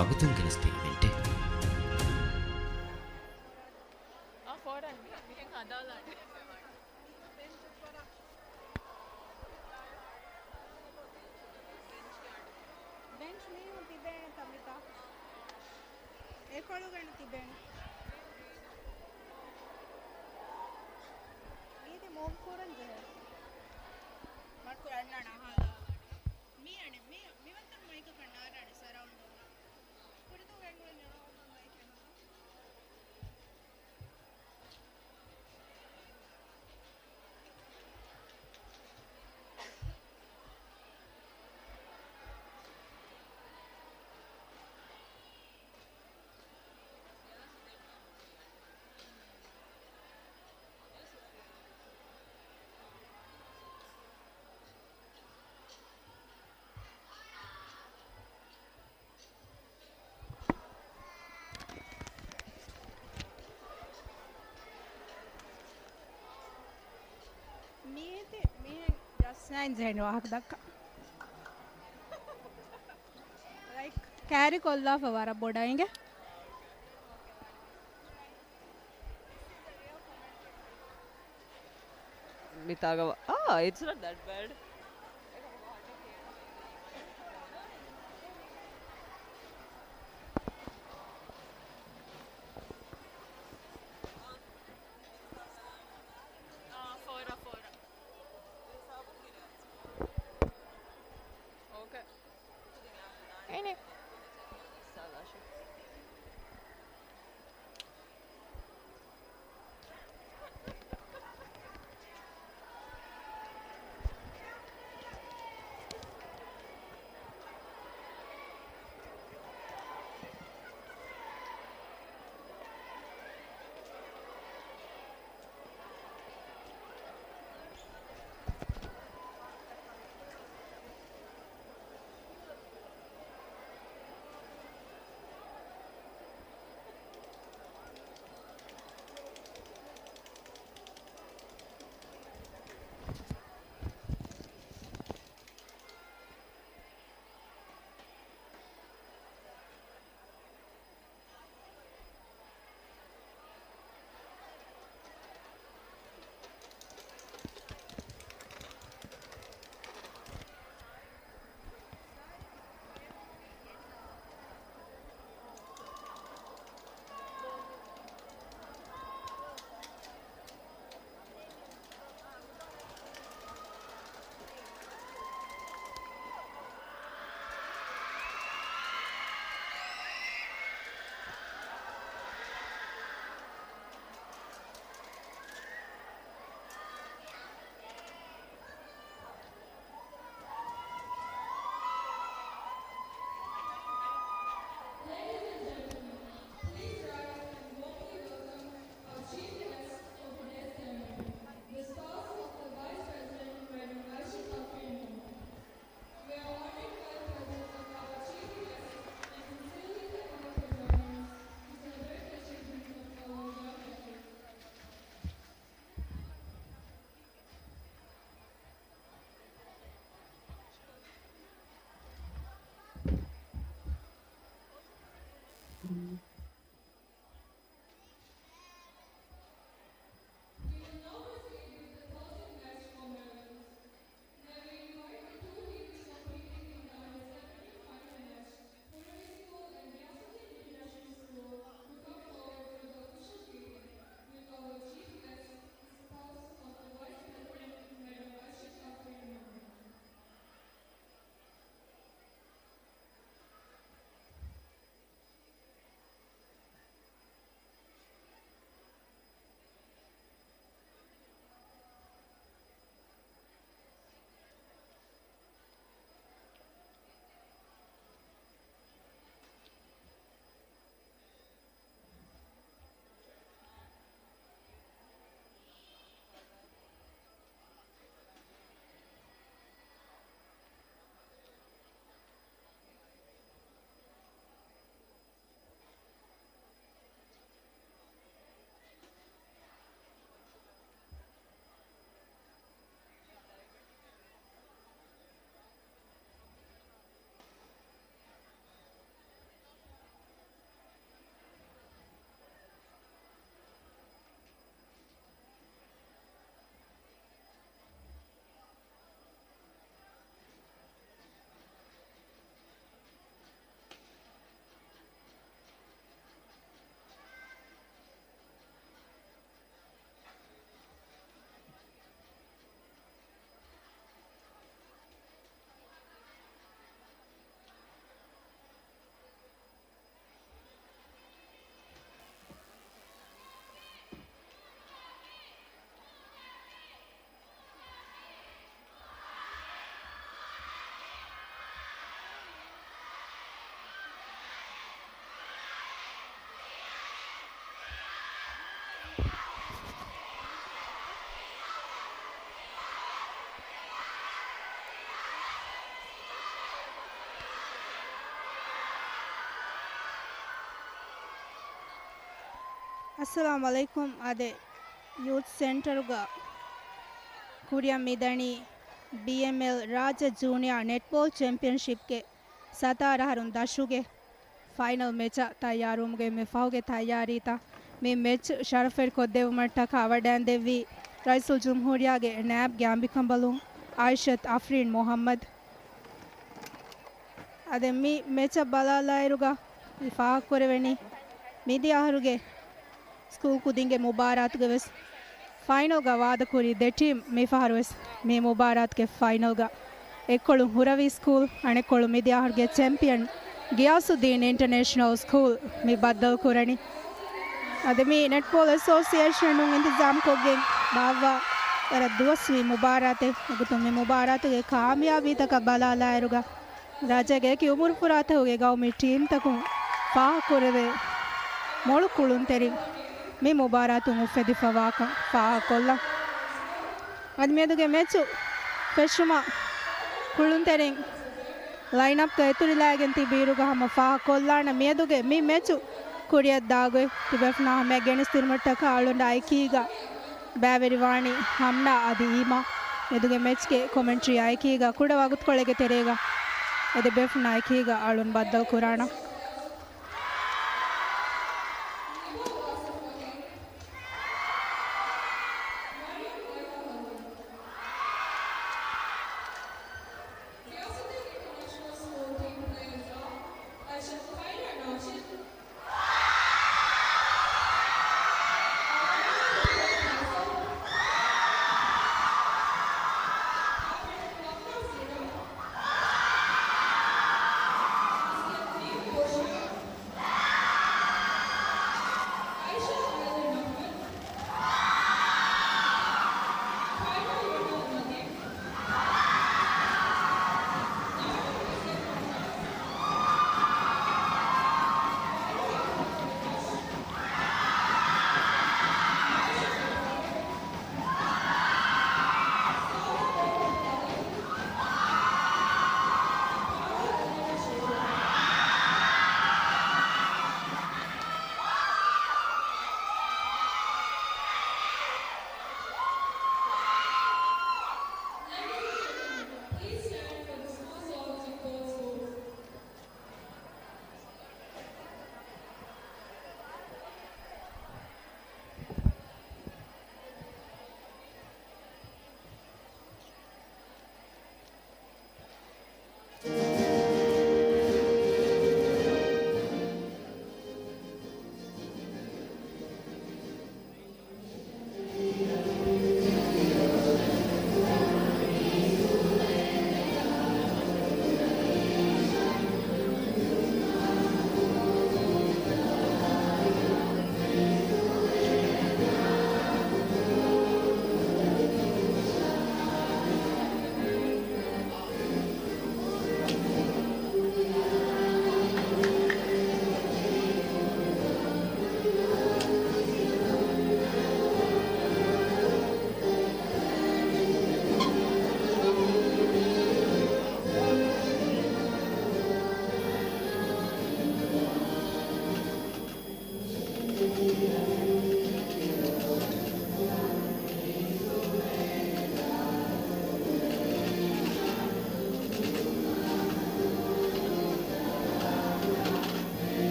స్వాగతం గెలిస్తే వింటే बेंच नहीं होती बहन कविता एक और गणती बहन ये ते मोम फोरन जो है मार्को अन्ना हाला मी आणि मी म्हणतो माईक करणार आणि सराउंड पुढे तो वेगवेगळे नेणं माईक आहे मी just nine zaino hakdaka like carry kolla fawara bodaenge Mitagawa. Ah, it's not that bad. Okay. Ini. Salah sih. अस्सलाम वालेकुम अदे यूथ सेंटर गा कुरिया मिदनी BML राज जूनियर नेटबॉल चैंपियनशिप के सतारा हरुन दशुगे फाइनल मैच तैयारुगे में फाउगे तैयारी था में मैच शरफेर को देव मट्टा खावडैन देवी रईसुल जमहूरिया गे नैब ग्यांबिकंबलू आयशत अफरीन मोहम्मद अदे मी मैच बलालायरुगा इफा कोरेवेनी मीदी आहरुगे स्कूल कुदिंगे मुबारत गवस फाइनल गा वाद कुरी दे टीम मी फारवस मी मुबारत के फाइनल गा एकोळु हुरवी स्कूल अने कोळु मीदी आहरुगे चैंपियन गियासुद्दीन इंटरनेशनल स्कूल मी बदल कुरणी अदे मी नेटबॉल एसोसिएशन नु इंतजाम कोगे बावा पर दुवस्वी मुबारत है तुम्हें मुबारत के कामयाबी तक बला लायरुगा राजा गे कि उम्र पुराते होगे गाँव में टीम तक पा कुरवे मोड़ कुलुन तेरी मी मुबारत मुफेदी फवाका पा कोल्ला अद मेदुगे मैचु फेशुमा कुलुन तेरी लाइनअप के तुरी लागेंती बीरुगा हम फा कोल्ला न मेदुगे मी मैचु कुरिया दागे तिबफना हमें गेनिस तिरमट्ट का आलुंड आयकीगा बैवेरिवाणी हमना अदी ईमा मेदुगे मैच के कमेंट्री आयकीगा कुड़ा वागुत कोलेगे तेरेगा यदि बेफना आयकीगा आलुंड बदल कुराना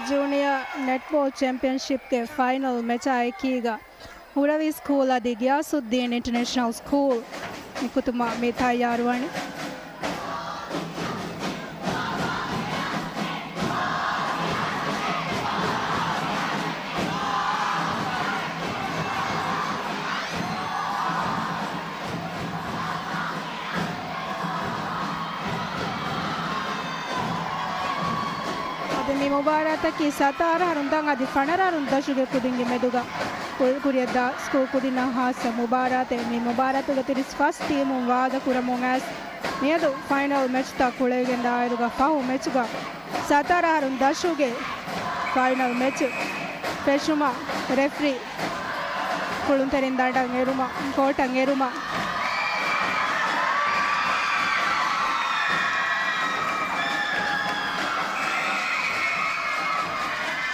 ಜೂನಿಯರ್ ನೆಟ್ಬಾಲ್ ಚಾಂಪಿಯನ್ಶಿಪ್ಗೆ ಫೈನಲ್ ಮ್ಯಾಚ್ ಆಯ್ಕೀಗ ಹುರವಿ ಸ್ಕೂಲ್ ಅದಿ ಗಿಯಾಸುದ್ದೀನ್ ಇಂಟರ್ನ್ಯಾಷನಲ್ ಸ್ಕೂಲ್ ನಿಕುತುಮ ಮೇ ತಯಾರುವಾಣಿ mi mubarata ki satara harundang adi fanara runda shuge kudingi meduga kuriyada school kudina hasa mubarate mi mubaratu gatiris first team wada kuramun as nedu final match ta kulegenda ayruga fahu match ga satara harunda shuge final match peshuma referee kulunterin dandang eruma kotang eruma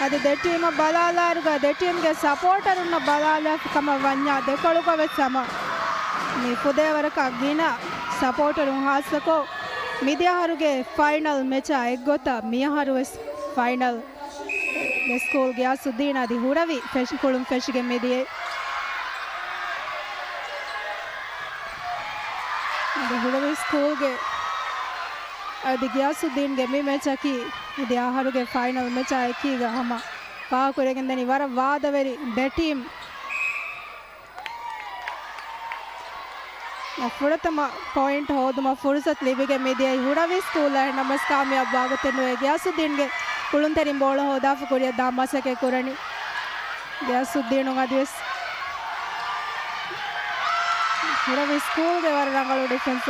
ಅದು team ಬಲಾಲಾರುಗ ಟೀಮ್ಗೆ supporter ఉన్న ಬಲಾಲ ಕಮ ವನ್ಯ ದೆಕಳುಗ ಸಮ ಮಿ ಪುದೇವರಕ ಗಿನ ಸಪೋರ್ಟರ್ ಹಾಸಕೋ ಮಿದ್ಯಾಹರುಗೆ ಫೈನಲ್ ಮ್ಯಾಚ್ ಎಗ್ಗೊತ ಮಿಯಹರು ಫೈನಲ್ ಸ್ಕೂಲ್ ಗಿಯಾಸುದ್ದೀನ್ ಅದಿ ಹುರವಿ ಫೆಶ್ ಕುಳುಂ ಫೆಶ್ಗೆ ಮಿದಿಯೆ ಅದು ಹುರವಿ ಸ್ಕೂಲ್ಗೆ ಅದು ಗಿಯಾಸುದ್ದೀನ್ಗೆ ಮಿ ಮ್ಯಾಚ್ ಹಾಕಿ ಇದು ಆಹಾರುಗೆ ಫೈನಲ್ ಮ್ಯಾಚ್ ಆಯ್ಕೆ ಈಗ ಹಮ್ಮ ಪಾಕುರೆಗಿಂದ ಇವರ ವಾದವೆರಿ ದೆ ಟೀಮ್ ಫುಡತಮ ಪಾಯಿಂಟ್ ಹೋದು ಮ ಫುರ್ಸತ್ ಲಿಬಿಗೆ ಮಿದಿಯ ಹುಡವಿ ಸ್ಕೂಲ್ ನಮಸ್ ಕಾಮಯಾಬ್ ಆಗುತ್ತೆ ಗಿಯಾಸುದ್ದೀನ್ಗೆ ಕುಳುಂತೆರಿಂ ಬೋಳ ಹೋದಾಫು ಕುರಿಯ ದಾಮಸಕ್ಕೆ ಕುರಣಿ ಗಿಯಾಸುದ್ದೀನ್ ಅದಿಸ್ ಹುಡವಿ ಸ್ಕೂಲ್ಗೆ ವರ ರಂಗಳು ಡಿಫೆನ್ಸ್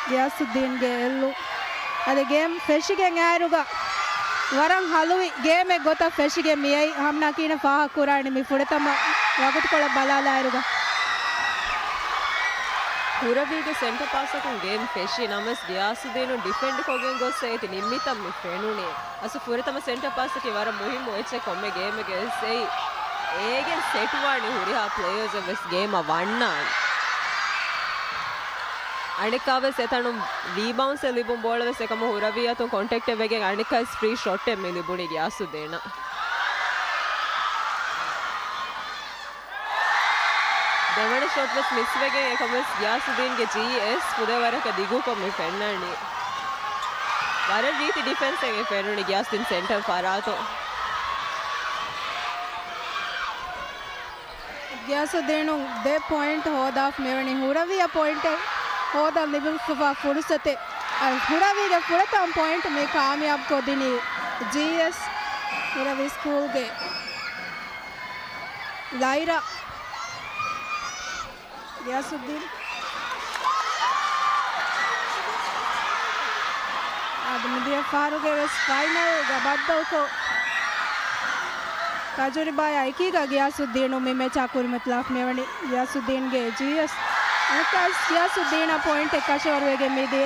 ಗಿಯಾಸುದ್ದೀನ್ಗೆ ಎಲ್ಲೂ ಅದೇ ಗೇಮ್ ಫೆಶಿಗೆ ನ್ಯಾರುಗ ವರಂ ಹಲುವಿ ಗೇಮ್ ಗೊತ್ತ ಫೆಶಿಗೆ ಮಿಯೈ ಹಮ್ನಾ ಕೀನ ಫಾಹ ಕುರಾಣಿ ಮಿ ಫುಡತಮ್ಮ ವಗತ್ಕೊಳ ಬಲಾಲಾಯರುಗ ಹುರವಿಗೆ ಸೆಂಟರ್ ಪಾಸಕ ಗೇಮ್ ಫೆಶಿ ನಮಸ್ ಗಿಯಾಸುದ್ದೀನು ಡಿಫೆಂಡ್ ಕೊಗೆನ್ ಗೊಸ್ಸೆ ಐತಿ ನಿಮ್ಮಿತಮ್ ಮಿ ಫೆನುನಿ ಅಸು ಫುರತಮ ಸೆಂಟರ್ ಪಾಸಕ್ಕೆ ವರ ಮುಹಿಮು ಎಚ್ಚೆ ಕೊಮ್ಮೆ ಗೇಮ್ಗೆ ಸೈ ಏಗೆ ಸೆಟ್ ವಾಣಿ ಹುರಿಹಾ ಪ್ಲೇಯರ್ಸ್ ವೆಸ್ ಗೇಮ್ ವಣ್ಣಾಣಿ ಅಣಿಕಾವೆಸ್ ಎತಣು ರೀಬೌನ್ಸ್ ಲಿಬುಂ ಬೋಳವೆಸ್ එකම ಹುರವಿಯತು ಕಾಂಟ್ಯಾಕ್ಟ್ ಎವೆಗೆ ಅಣಿಕಸ್ ಫ್ರೀ ಶಾಟ್ ಎಮ್ಮೆ ಲಿಬುಣಿ ಗಿಯಾಸುದ್ದೀನ දෙවන ෂොට් වස් මිස් වෙගේ එකමස් गियासुद्दीनගේ GS පුදවරක දිගු කොමි ෆෙන්නණි වර රීති ඩිෆෙන්ස් එකේ ෆෙන්නුනි गियासुद्दीन සෙන්ටර් ෆරාතෝ गियासुद्दीन दे पॉइंट होदाफ मेवणी हुरविಯ ಪಾಯಿಂಟ್ ಹೋದ ಲಿಬಿಲ್ ಫುಫಾ ಫುರ್ಸತೆ ಹುರವಿಗೆ ಫುರತಮ್ ಪಾಯಿಂಟ್ ಮೇ ಕಾಮಯಾಬ್ ಕೊದಿನಿ GS ಹುರವಿ ಸ್ಕೂಲ್ಗೆ ಲೈರಾ गियासुद्दीन ಅದು ಮಿದಿಯ ಫಾರುಗೆ ವೆಸ್ ಫೈನಲ್ ಗಬದ್ದೌ ಕೋ ತಜುರ್ಬಾ ಐಕೀಗ गियासुद्दीन ಮೆ ಚಾಕುರಿ ಮತ್ಲಾಫ್ ಮೇವಣಿ गियासुद्दीनಗೆ GS ಅಕಾಸ್ गियासुद्दीन ಪಾಯಿಂಟ್ ಕಶವರ್ವೆಗೆ ಮಿದಿಯ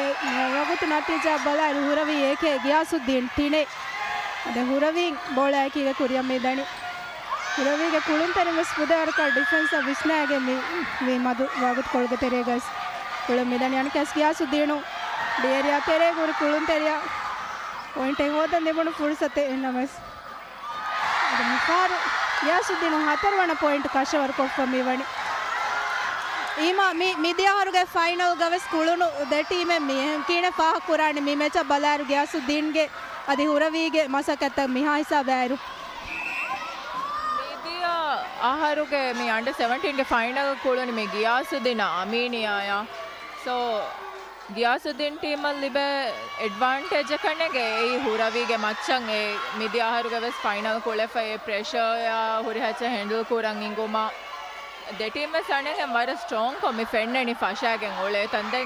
ವಗುತು ನತೀಜಾ ಬಲಾರು ಹುರವಿ ಏಕೆ गियासुद्दीन ತಿನೆ ಅದೆ ಹುರವಿ ಬೋಳ ಐಕೀಗ ಕುರಿಯ ಮೇದಣಿ ಹುರವಿಗೆ ಕುಳುಂತರಿ ಮಿಸ್ ಪುದವರ್ಕ ಡಿಫೆನ್ಸ್ ವಿಸ್ನಾಗೆ ಮಿ ಮಧು ವಾಗುತ್ ಕೊಳ್ಗೆ ತೆರೆಗಸ್ ಕುಳು ಮಿದಣಿ ಅಣಕಸ್ गियासुद्दीन ಡೇರಿಯಾ ತೆರೆಗುರು ಕುಳುಂತರಿಯ ಪಾಯಿಂಟ್ ಹೋದ ನಿಬುಣು ಫುರ್ಸತೆ ನಮಸ್ ಅದು ಮುಫಾರು गियासुद्दीन ಹತರ್ವಣ ಪಾಯಿಂಟ್ ಕಶವರ್ ಕೊಫ ಮಿವಣಿ ಈಮಾ ಮಿದಿಯಾ ಹೊರಗೆ ಫೈನಲ್ ಗವೆಸ್ ಕುಳುನು ದ ಟೀಮೆ ಮಿ ಕೀಣೆ ಫಾಹ ಕುರಾಣಿ ಮಿ ಮೆಚ ಬಲಾರು गियासुद्दीनಗೆ ಅದಿ ಹುರವಿಗೆ ಮಸಕತ್ತ ಮಿಹಾ ಹಿಸಾಬಾರು ಆಹಾರುಗೆ ಮೀ ಅಂಡರ್ 17ಗೆ ಫೈನಲ್ ಕೂಡನಿ ಮೀ गियासुद्दीन ಅಮೀನಿಯಾಯ ಸೊ गियासुद्दीन ಟೀಮಲ್ಲಿ ಬೆ ಅಡ್ವಾಂಟೇಜ್ ಕಣೆಗೆ ಈ ಹುರವಿಗೆ ಮಚ್ಚಂ ಎ ಮಿದಿ ಆಹಾರುಗೆ ವೆಸ್ ಫೈನಲ್ ಕ್ವಾಲಿಫೈ ಪ್ರೆಷರ್ ಯಾ ಹುರಿ ಹಚ್ಚ ಹ್ಯಾಂಡಲ್ ಕೂರಂಗ್ ಇಂಗುಮ ದೆ ಟೀಮ್ ಸಣ್ಣಗೆ ವರ ಸ್ಟ್ರಾಂಗ್ ಕೊಮ್ಮಿ ಫೆಂಡಣಿ ಫಶಾಗೆ ಒಳ್ಳೆ ತಂದೆ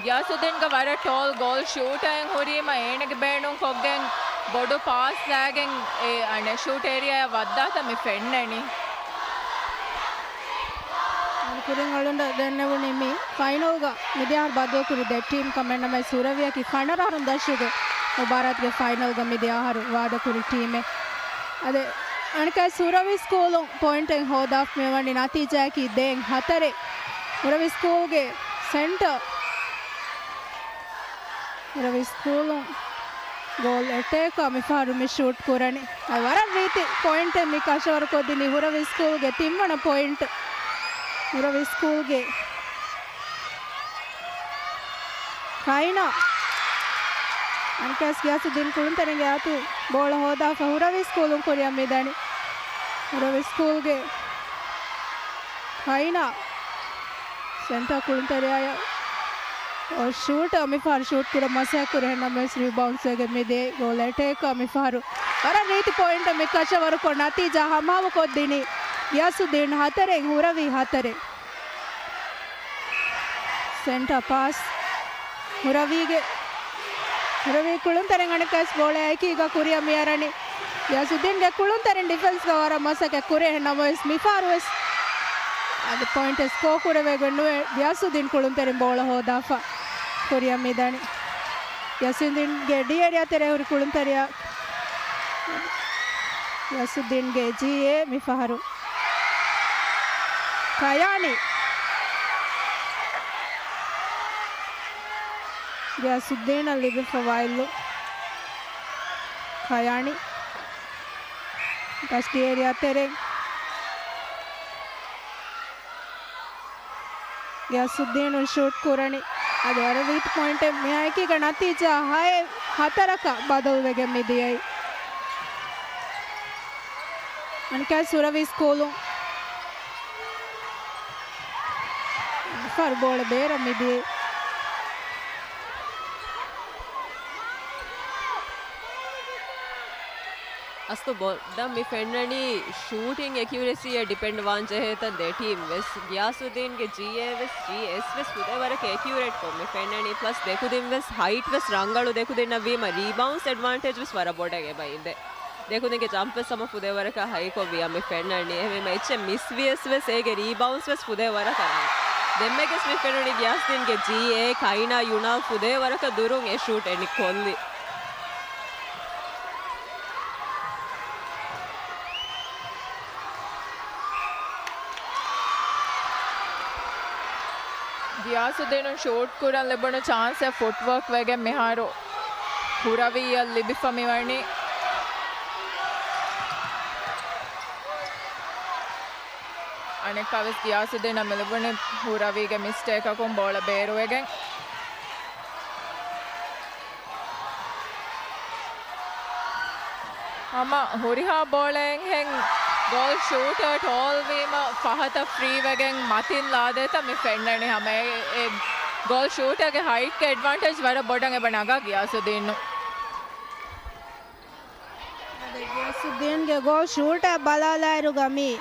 गियासुद्दीनಗೆ ವರ ಟಾಲ್ ಗೋಲ್ ಶೂಟ್ ಆಯಂಗ್ ಹುರಿಮ ಏಣಿಗೆ ಬೇಣು ಕೊಗ್ಗೆ ಬೊಡು ಪಾಸ್ ಲಾಗೆಂಗ್ ಎ ಅನೆ ಶೂಟ್ ಏರಿಯಾ ವದ್ದಾತ ಮಿ ಫೆಂಡಣಿ ಕುರಿಂಗಳುಂಡ ದೆನ್ನವುನಿ ಮಿ ಫೈನಲ್ಗ ಮಿದಿಯಾರ್ ಬಾದೋ ಕುರಿ ದೆ ಟೀಮ್ ಕಮೆಂಡ್ ಮೈ ಸುರವಿಯ ಕಿ ಫಣರಾರನ್ ದಶುಗೆ ಭಾರತ್ಗೆ ಫೈನಲ್ಗ ಮಿದಿಯಾರ್ ವಾದ ಕುರಿ ಟೀಮೆ ಅದೇ ಅಣಕ ಸುರವಿ ಸ್ಕೂಲ್ ಪಾಯಿಂಟ್ ಹೋದಾಫ್ ಮೇವಣಿ ನತೀಜಾ ಕಿ ದೇಂಗ್ ಹತರೆ ಸುರವಿ ಸ್ಕೂಲ್ಗೆ ಸೆಂಟರ್ ಸುರವಿ ಸ್ಕೂಲ್ ಗೋಲ್ ಎಟೇಕ ಮಿಫಾರು ಮಿ ಶೂಟ್ ಕುರಣಿ ಅವರ ರೀತಿ ಪಾಯಿಂಟ್ ಮಿ ಕಶವರ ಕೊದ್ದಿನಿ ಹುರವಿ ಸ್ಕೂಲ್ಗೆ ತಿಮ್ಮಣ ಪಾಯಿಂಟ್ ಹುರವಿ ಸ್ಕೂಲ್ಗೆ ಕೈನಾ ಅನ್ಕಾಸ್ ಗ್ಯಾಸ್ ದಿನ ಕುಳಿತನಿಗೆ ಆತು ಬೋಳ ಹೋದಾಕ ಹುರವಿ ಸ್ಕೂಲು ಕೊರಿಯ ಮಿದಾಣಿ ಹುರವಿ ಸ್ಕೂಲ್ಗೆ ಕೈನಾ ಸೆಂಟರ್ ಕುಳಿತರಿಯಾಯ और शूट अमिफार शूट पूरा मसा करे नमेस रिबाउंड से मिदे गोल अटैक अमिफार और रीति पॉइंट में कशवर को नतीजा हमाव को दिनी यासुद्दीन हातरे हुरवी हातरे सेंटर पास हुरवीगे हुरवी कुळुंतरे गणकस बोले ऐकीगा कुरिया मियारणी यासुद्दीन गे कुळुंतरे डिफेंस का वारा मसा के कुरे नमेस मिफार वस ಅದು ಪಾಯಿಂಟ್ ಸ್ಕೋ ಕುರವೇಗಣ್ಣು ಯಾಸುದ್ದೀನ್ ಕುಳುಂತರೆ ಬೋಳ ಹೋದಾಫ ಕೊರಿಯಾ ಮಿದಾಣಿ ಯಾಸುದ್ದೀನ್ಗೆ ಡಿ ಏರಿಯಾ ತೆರೆ ಅವ್ರಿಗೆ ಕುಳುಂತರಿಯ ಯಾಸುದ್ದೀನ್ಗೆ ಜಿ ಎ ಮಿಫಾರು ಕಯಾಣಿ ಯಾಸುದ್ದೀನ್ ಅಲ್ಲಿ ಬಿಫವಾಯಿಲ್ಲು ಕಯಾಣಿ ಡಿ ಏರಿಯಾ ತೆರೆ यासुद्दीन शूट कुरणी अदे अरे रीत पॉइंट में आए कि नतीजा हाय हतरक बदल वेगे मिदी आई अनका सुरवी स्कूल फर बोल बेर मिदी अस्तो बोडा मी फेंडनी शूटिंग एक्यूरेसी डिपेंड वान जहे त दे टीम वेस गियासुद्दीन के जीए वेस जीएस वेस पुदे वरक एक्यूरेट को मी फेंडनी प्लस देखुदिन वेस हाइट वेस रंगळु देखुदिन वी म रीबाउंड्स एडवांटेज वेस वर बोडगे बइंदे देखुदिन के जंप वेस सम पुदे वरक हाई को वी मी फेंडनी एवे मैच मिस वेस वेस एगे रीबाउंड्स वेस पुदे वरक देम्मे के मी फेंडनी गियासुद्दीन के जीए काइना युना पुदे वरक दुरुंग ए शूट एनी कोल्ली ಗಿಯಾಸುದ್ದೀನ್ ಶೂಟ್ ಕೂಡ ಲೆಬಣ ಚಾನ್ಸ್ ಫುಟ್ ವರ್ಕ್ ವೆಗೆ ಮಿಹಾರು ಹುರವಿ ಅಲ್ಲಿ ಬಿಫಮಿವಣಿ ಅನೇಕ ಕವಿಸ್ ಗಿಯಾಸುದ್ದೀನ್ ಲೆಬಣ ಹುರವಿಗೆ ಮಿಸ್ಟೇಕ್ ಹಾಕೊಂಡ್ ಬೋಳ ಬೇರುವೆಗೆ ಅಮ್ಮ ಹುರಿಹಾ ಬೋಳೆಂಗ್ ಹೆಂಗ್ गोल शूट टॉल वे में फहत फ्री वगैंग मातिन ला देता मैं फेंडने हमें एक गोल शूट है कि हाइट के एडवांटेज वाला बोडंगे बनागा गियासुद्दीन गियासुद्दीन के गोल शूट है बला लायरुगा मी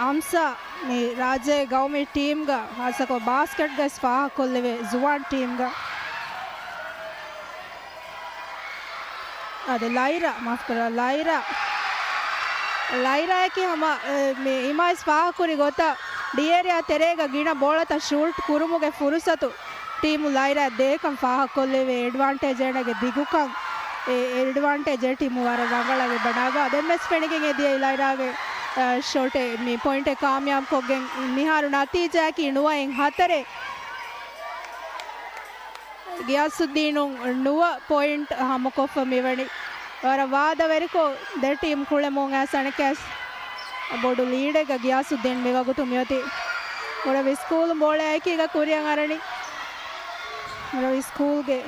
आमसा मी राजे गांव में टीम गा हासा को बास्केट गा स्पा कोल्ले जुवान टीम गा अदे लाइरा माफ करो लाइरा लाइरा है कि हम इमा स्पा कुरी गोता डी एरिया तेरेगा गिना बोलता शूट कुरुमुगे फुरुसतु टीम लाइरा देखम फाह कोल्लेवे एडवांटेज एनगे दिगुकं एडवांटेज टीम वार रंगळगे बनागा अदमेस पेणिगे दिए लाइरागे शॉटे मी पॉइंट कामयाब कोगे निहार नतीजा कि नुवा इंग हतरे गियासुद्दीन नुवा पॉइंट हम कोफ मिवणी और वाद वरको दे टीम कुळे मोंगा सणकेस बोडु लीड ग गियासुद्दीन मेवागु तुमियोति और स्कूल बोले है कि ग कुरियांगरणी और स्कूल गे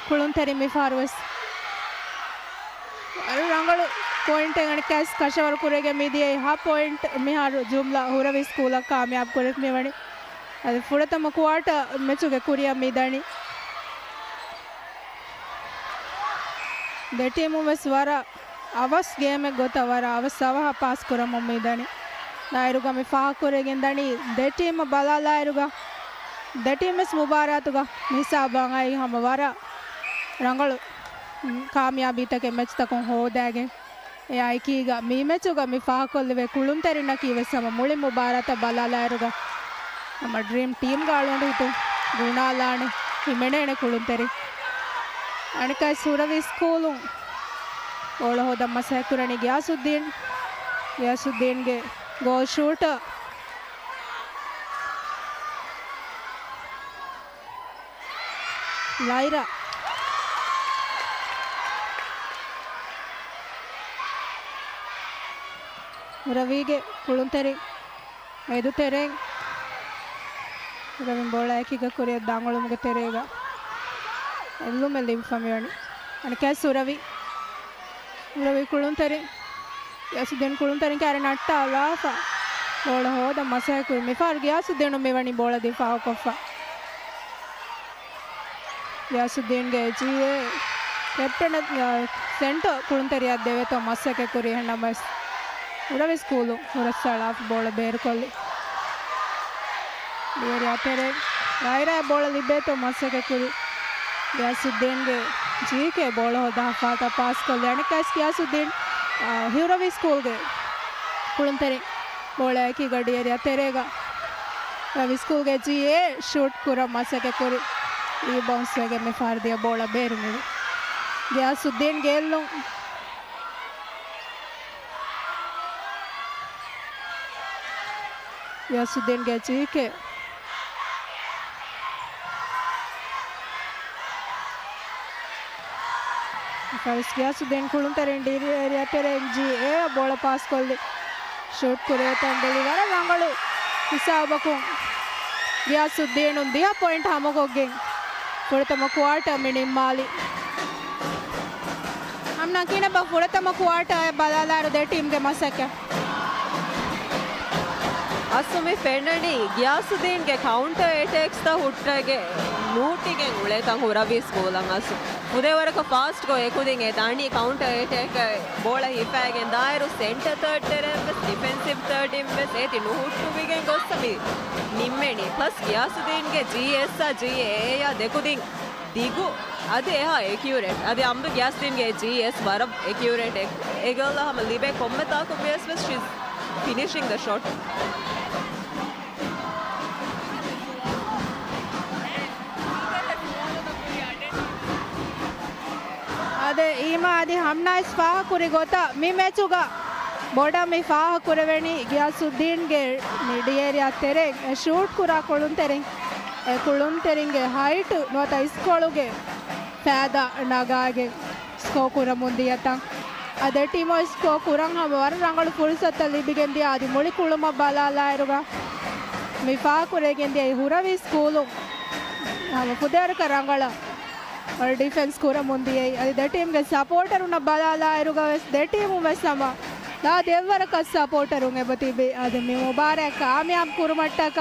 कुळुंतरी मिफारवस और रंगळु पॉइंट गणकेस कशवर कुरेगे मिदिए हा पॉइंट मिहार जुमला हुरवी स्कूल कामयाब कुरेक मिवणी ಅದು ಫುಡತಮ ಕ್ವಾಟ ಮೆಚುಗೆ ಕುರಿಯ ಮಿದಾಣಿ ದೆ ಟೀಮು ವೆಸ್ ವರ ಅವಸ್ ಗೇಮ್ ಗೊತ್ತವರ ಅವಸ್ ಸವಹ ಪಾಸ್ ಕೊರ ಮಮ್ಮಿದಾಣಿ ನಾಯರುಗ ಮಿ ಫಾ ಕೊರೆಗೆಂದಾಣಿ ದೆ ಟೀಮ್ ಬಲಾಲಾಯರುಗ ದೆ ಟೀಮ್ ವೆಸ್ ಮುಬಾರಾತುಗ ಹಿಸಾಬಂಗೈ ಹಮ ವರ ರಂಗಳು ಕಾಮಯಾಬಿ ತಕೆ ಮೆಚ್ ತಕ ಹೋದಾಗೆ ए आईकीग मी मेचुग मी फा कोल्वे कुळुंतरिन कीवे सम मुळि मुबारत बलालायरुग ನಮ್ಮ ಡ್ರೀಮ್ ಟೀಮ್ ಗಾಳೋಂಡಿತು ಗುಣಾಲಾಣೆ ಹಿಮೆಣೆಣೆ ಕುಳುಂತರಿ ಅಣಕ ಸುರವಿ ಸ್ಕೂಲು ಓಳ ಹೋದಮ್ಮ ಸಹಕುರಣಿ ಗ್ಯಾಸುದ್ದೀನ್ಗೆ ಗೋಲ್ ಶೂಟ್ ಲೈರಾ ಹುರವಿಗೆ ಕುಳುಂತೆರಿ ಐದು ತೆರೆ ಹುರವಿನ ಬೋಳ ಏಕಿಗ ಕೊರಿಯ ದಾಂಗೊಳಮುಗ ತೆರೆಗ ಎಲ್ಲೂ ಮೇಲೆ ಫಮಿವಾಣಿ ಅನ ಕ್ಯಾಸ್ ಹುರವಿ ಹುರವಿ ಕುಳುಂತೆರಿ ಗ್ಯಾಸುದ್ದೇನು ಕುಳುಂತೆರಿ ಕ್ಯಾರೆ ನಟ್ಟ ಲಾಫ ಬೋಳ ಹೋದ ಮಸಾಕು ಮಿಫಾರ್ ಗ್ಯಾಸುದ್ದೇನು ಮೇವಣಿ ಬೋಳದಿ ಫಾವ್ ಕೊಫ ಗ್ಯಾಸುದ್ದೇನ್ಗೆ ಜೀವೆ ಕೆಪ್ಟನ್ ಸೆಂಟರ್ ಕುಳುಂತೆರಿ ಅದ್ದೇವೆ ತೋ ಮಸ್ಸಕ್ಕೆ ಕುರಿ ಹೆಣ್ಣ ಮಸ್ ಹುರವಿ ಸ್ಕೂಲು ಹುರಸ್ಥಳ ಬೋಳ ಬೇರ್ಕೊಲ್ಲಿ ಬೇರೆ ಅತೆರೆ ರಾಯ್ರ ಬೋಳ ಲಿಬ್ಬೆ ತೋ ಮಸ್ಸಕ್ಕೆ ಕುರಿ ಗ್ಯಾಸುದ್ದೇನ್ಗೆ ಜೀಕೆ ಬೋಳ ಹೋದ ಫಾತ ಪಾಸ್ ಕೊಲ್ಲಿ ಅಣಕಾಸ್ ಗ್ಯಾಸುದ್ದೇನ್ ಹುರವಿ ಸ್ಕೂಲ್ಗೆ ಕುಳುಂತೆರಿ ಬೋಳ ಹಾಕಿ ಗಡ್ಡಿ ಏರಿಯಾ ತೆರೆಗ ರವಿ ಸ್ಕೂಲ್ಗೆ ಜಿಯೇ ಶೂಟ್ ಕುರ ಮಸಕ್ಕೆ ಕುರಿ ಈ ಬೌನ್ಸ್ಗೆ ಮೇ ಫಾರ್ದಿಯ ಬೋಳ ಬೇರು ನೀವು ಗ್ಯಾಸುದ್ದೇನ್ ಗೆಲ್ಲು ಗ್ಯಾಸುದ್ದೇನ್ ಗೆ ಚೀಕೆ ಫಸ್ಟ್ ಗ್ಯಾಸುದ್ದೇನ್ ಕುಳುಂತಾರೇಂಡಿ ಏರಿಯಾ ತೆರೆ ಜಿ ಏ ಬೋಳ ಪಾಸ್ ಕೊಲ್ಲಿ ಶೂಟ್ ಕುರಿಯ ತಂಡಳಿ ವರ ರಂಗಳು ಹಿಸಾಬಕು ಗ್ಯಾಸುದ್ದೇನು ದಿಯಾ ಪಾಯಿಂಟ್ ಹಮಗೋಗ್ಗೆ ಫುಡತಮ ಕ್ವಾರ್ಟ ಮಿನಿ ಮಾಲಿ हमना किने बा फुड़तम क्वार्ट बदलार दे टीम के मसके ಅಸುಮಿ ಫೆಂಡಣಿ ಗ್ಯಾಸುದ್ದೀನ್ಗೆ ಕೌಂಟರ್ ಅಟ್ಯಾಕ್ಸ್ ತ ಹುಟ್ಟಗೆ ನೂಟಿಗೆ ಉಳೆ ತಂಗ ಹುರವಿ ಸ್ಕೂಲ್ ಅಂಗಸು ಉದೇವರಕ ಫಾಸ್ಟ್ ಗೋ ಎಕುದಿಂಗೆ ದಾಂಡಿ ಕೌಂಟರ್ ಅಟ್ಯಾಕ್ ಬೋಳ ಹಿಫಾಗೆ ದಾಯರು ಸೆಂಟರ್ ಥರ್ಡ್ ಟೆರೆಂಬಸ್ ಡಿಫೆನ್ಸಿವ್ ಥರ್ಡ್ ಇಂಬಸ್ ಏತಿ ನುಹುಟ್ಟುವಿಗೆ ಗೊತ್ತಮಿ ನಿಮ್ಮೆಣಿ ಪ್ಲಸ್ ಗ್ಯಾಸುದ್ದೀನ್ಗೆ GS GA ದೆಕುದಿಂಗ್ ದಿಗು ಅದೇ ಹಾ ಎಕ್ಯೂರೇಟ್ ಅದೇ ಅಂಬ ಗ್ಯಾಸುದ್ದೀನ್ಗೆ GS ವರ ಎಕ್ಯೂರೇಟ್ ಎಗಲ್ಲ ಹಮ ಲಿಬೆ ಕೊಮ್ಮೆ ತಾಕು ಬೇಸ್ ವಿಸ್ ಶೀಸ್ ಫಿನಿಶಿಂಗ್ ದ ಶಾಟ್ ಅದೇ ಈಮ ಅದಿ ಹಮ್ನಾ ಸ್ಪಾಹ ಕುರಿ ಗೊತ್ತಾ ಮಿ ಮ್ಯಾಚುಗ ಬೋಡ ಮಿ ಫಾಹ ಕುರವೆಣಿ ಗ್ಯಾಸುದ್ದೀನ್ಗೆ ಡಿಯೇರಿಯಾ ತೆರೆ ಶೂಟ್ ಕುರ ಕುಳುಂತೆರಿಂಗೆ ಹೈಟ್ ನೋತ ಇಸ್ಕೊಳುಗೆ ಫෑದ ನಗಾಗೆ ಸ್ಕೋ ಕುರ ಮುಂದಿಯತ ಅದೇ ಟೀಮೋ ಸ್ಕೋ ಕುರಂಗ ವರ ರಂಗಳು ಫುಲ್ಸತ್ತಲ್ಲಿ ಬಿಗೆಂದಿ ಆದಿ ಮುಳಿ ಕುಳುಮ ಬಲಾಲ ಇರುಗ ಮಿ ಫಾಹ ಕುರೆಗೆಂದಿ ಹುರವಿ ಸ್ಕೂಲು ಕುದೇರಕ ರಂಗಳ ಡಿಫೆನ್ಸ್ ಕೂರ ಮುಂದಿಯೇ ಅದು ಟೀಮ್ಗೆ ಸಪೋರ್ಟರ್ ఉన్న బలాలాయరుగా దే టీము వెసమ దా దేవరక సపోర్టర్ ఉంగే బతి బి అది మీ ముబారక్ కామయాబ్ కురుమట్టక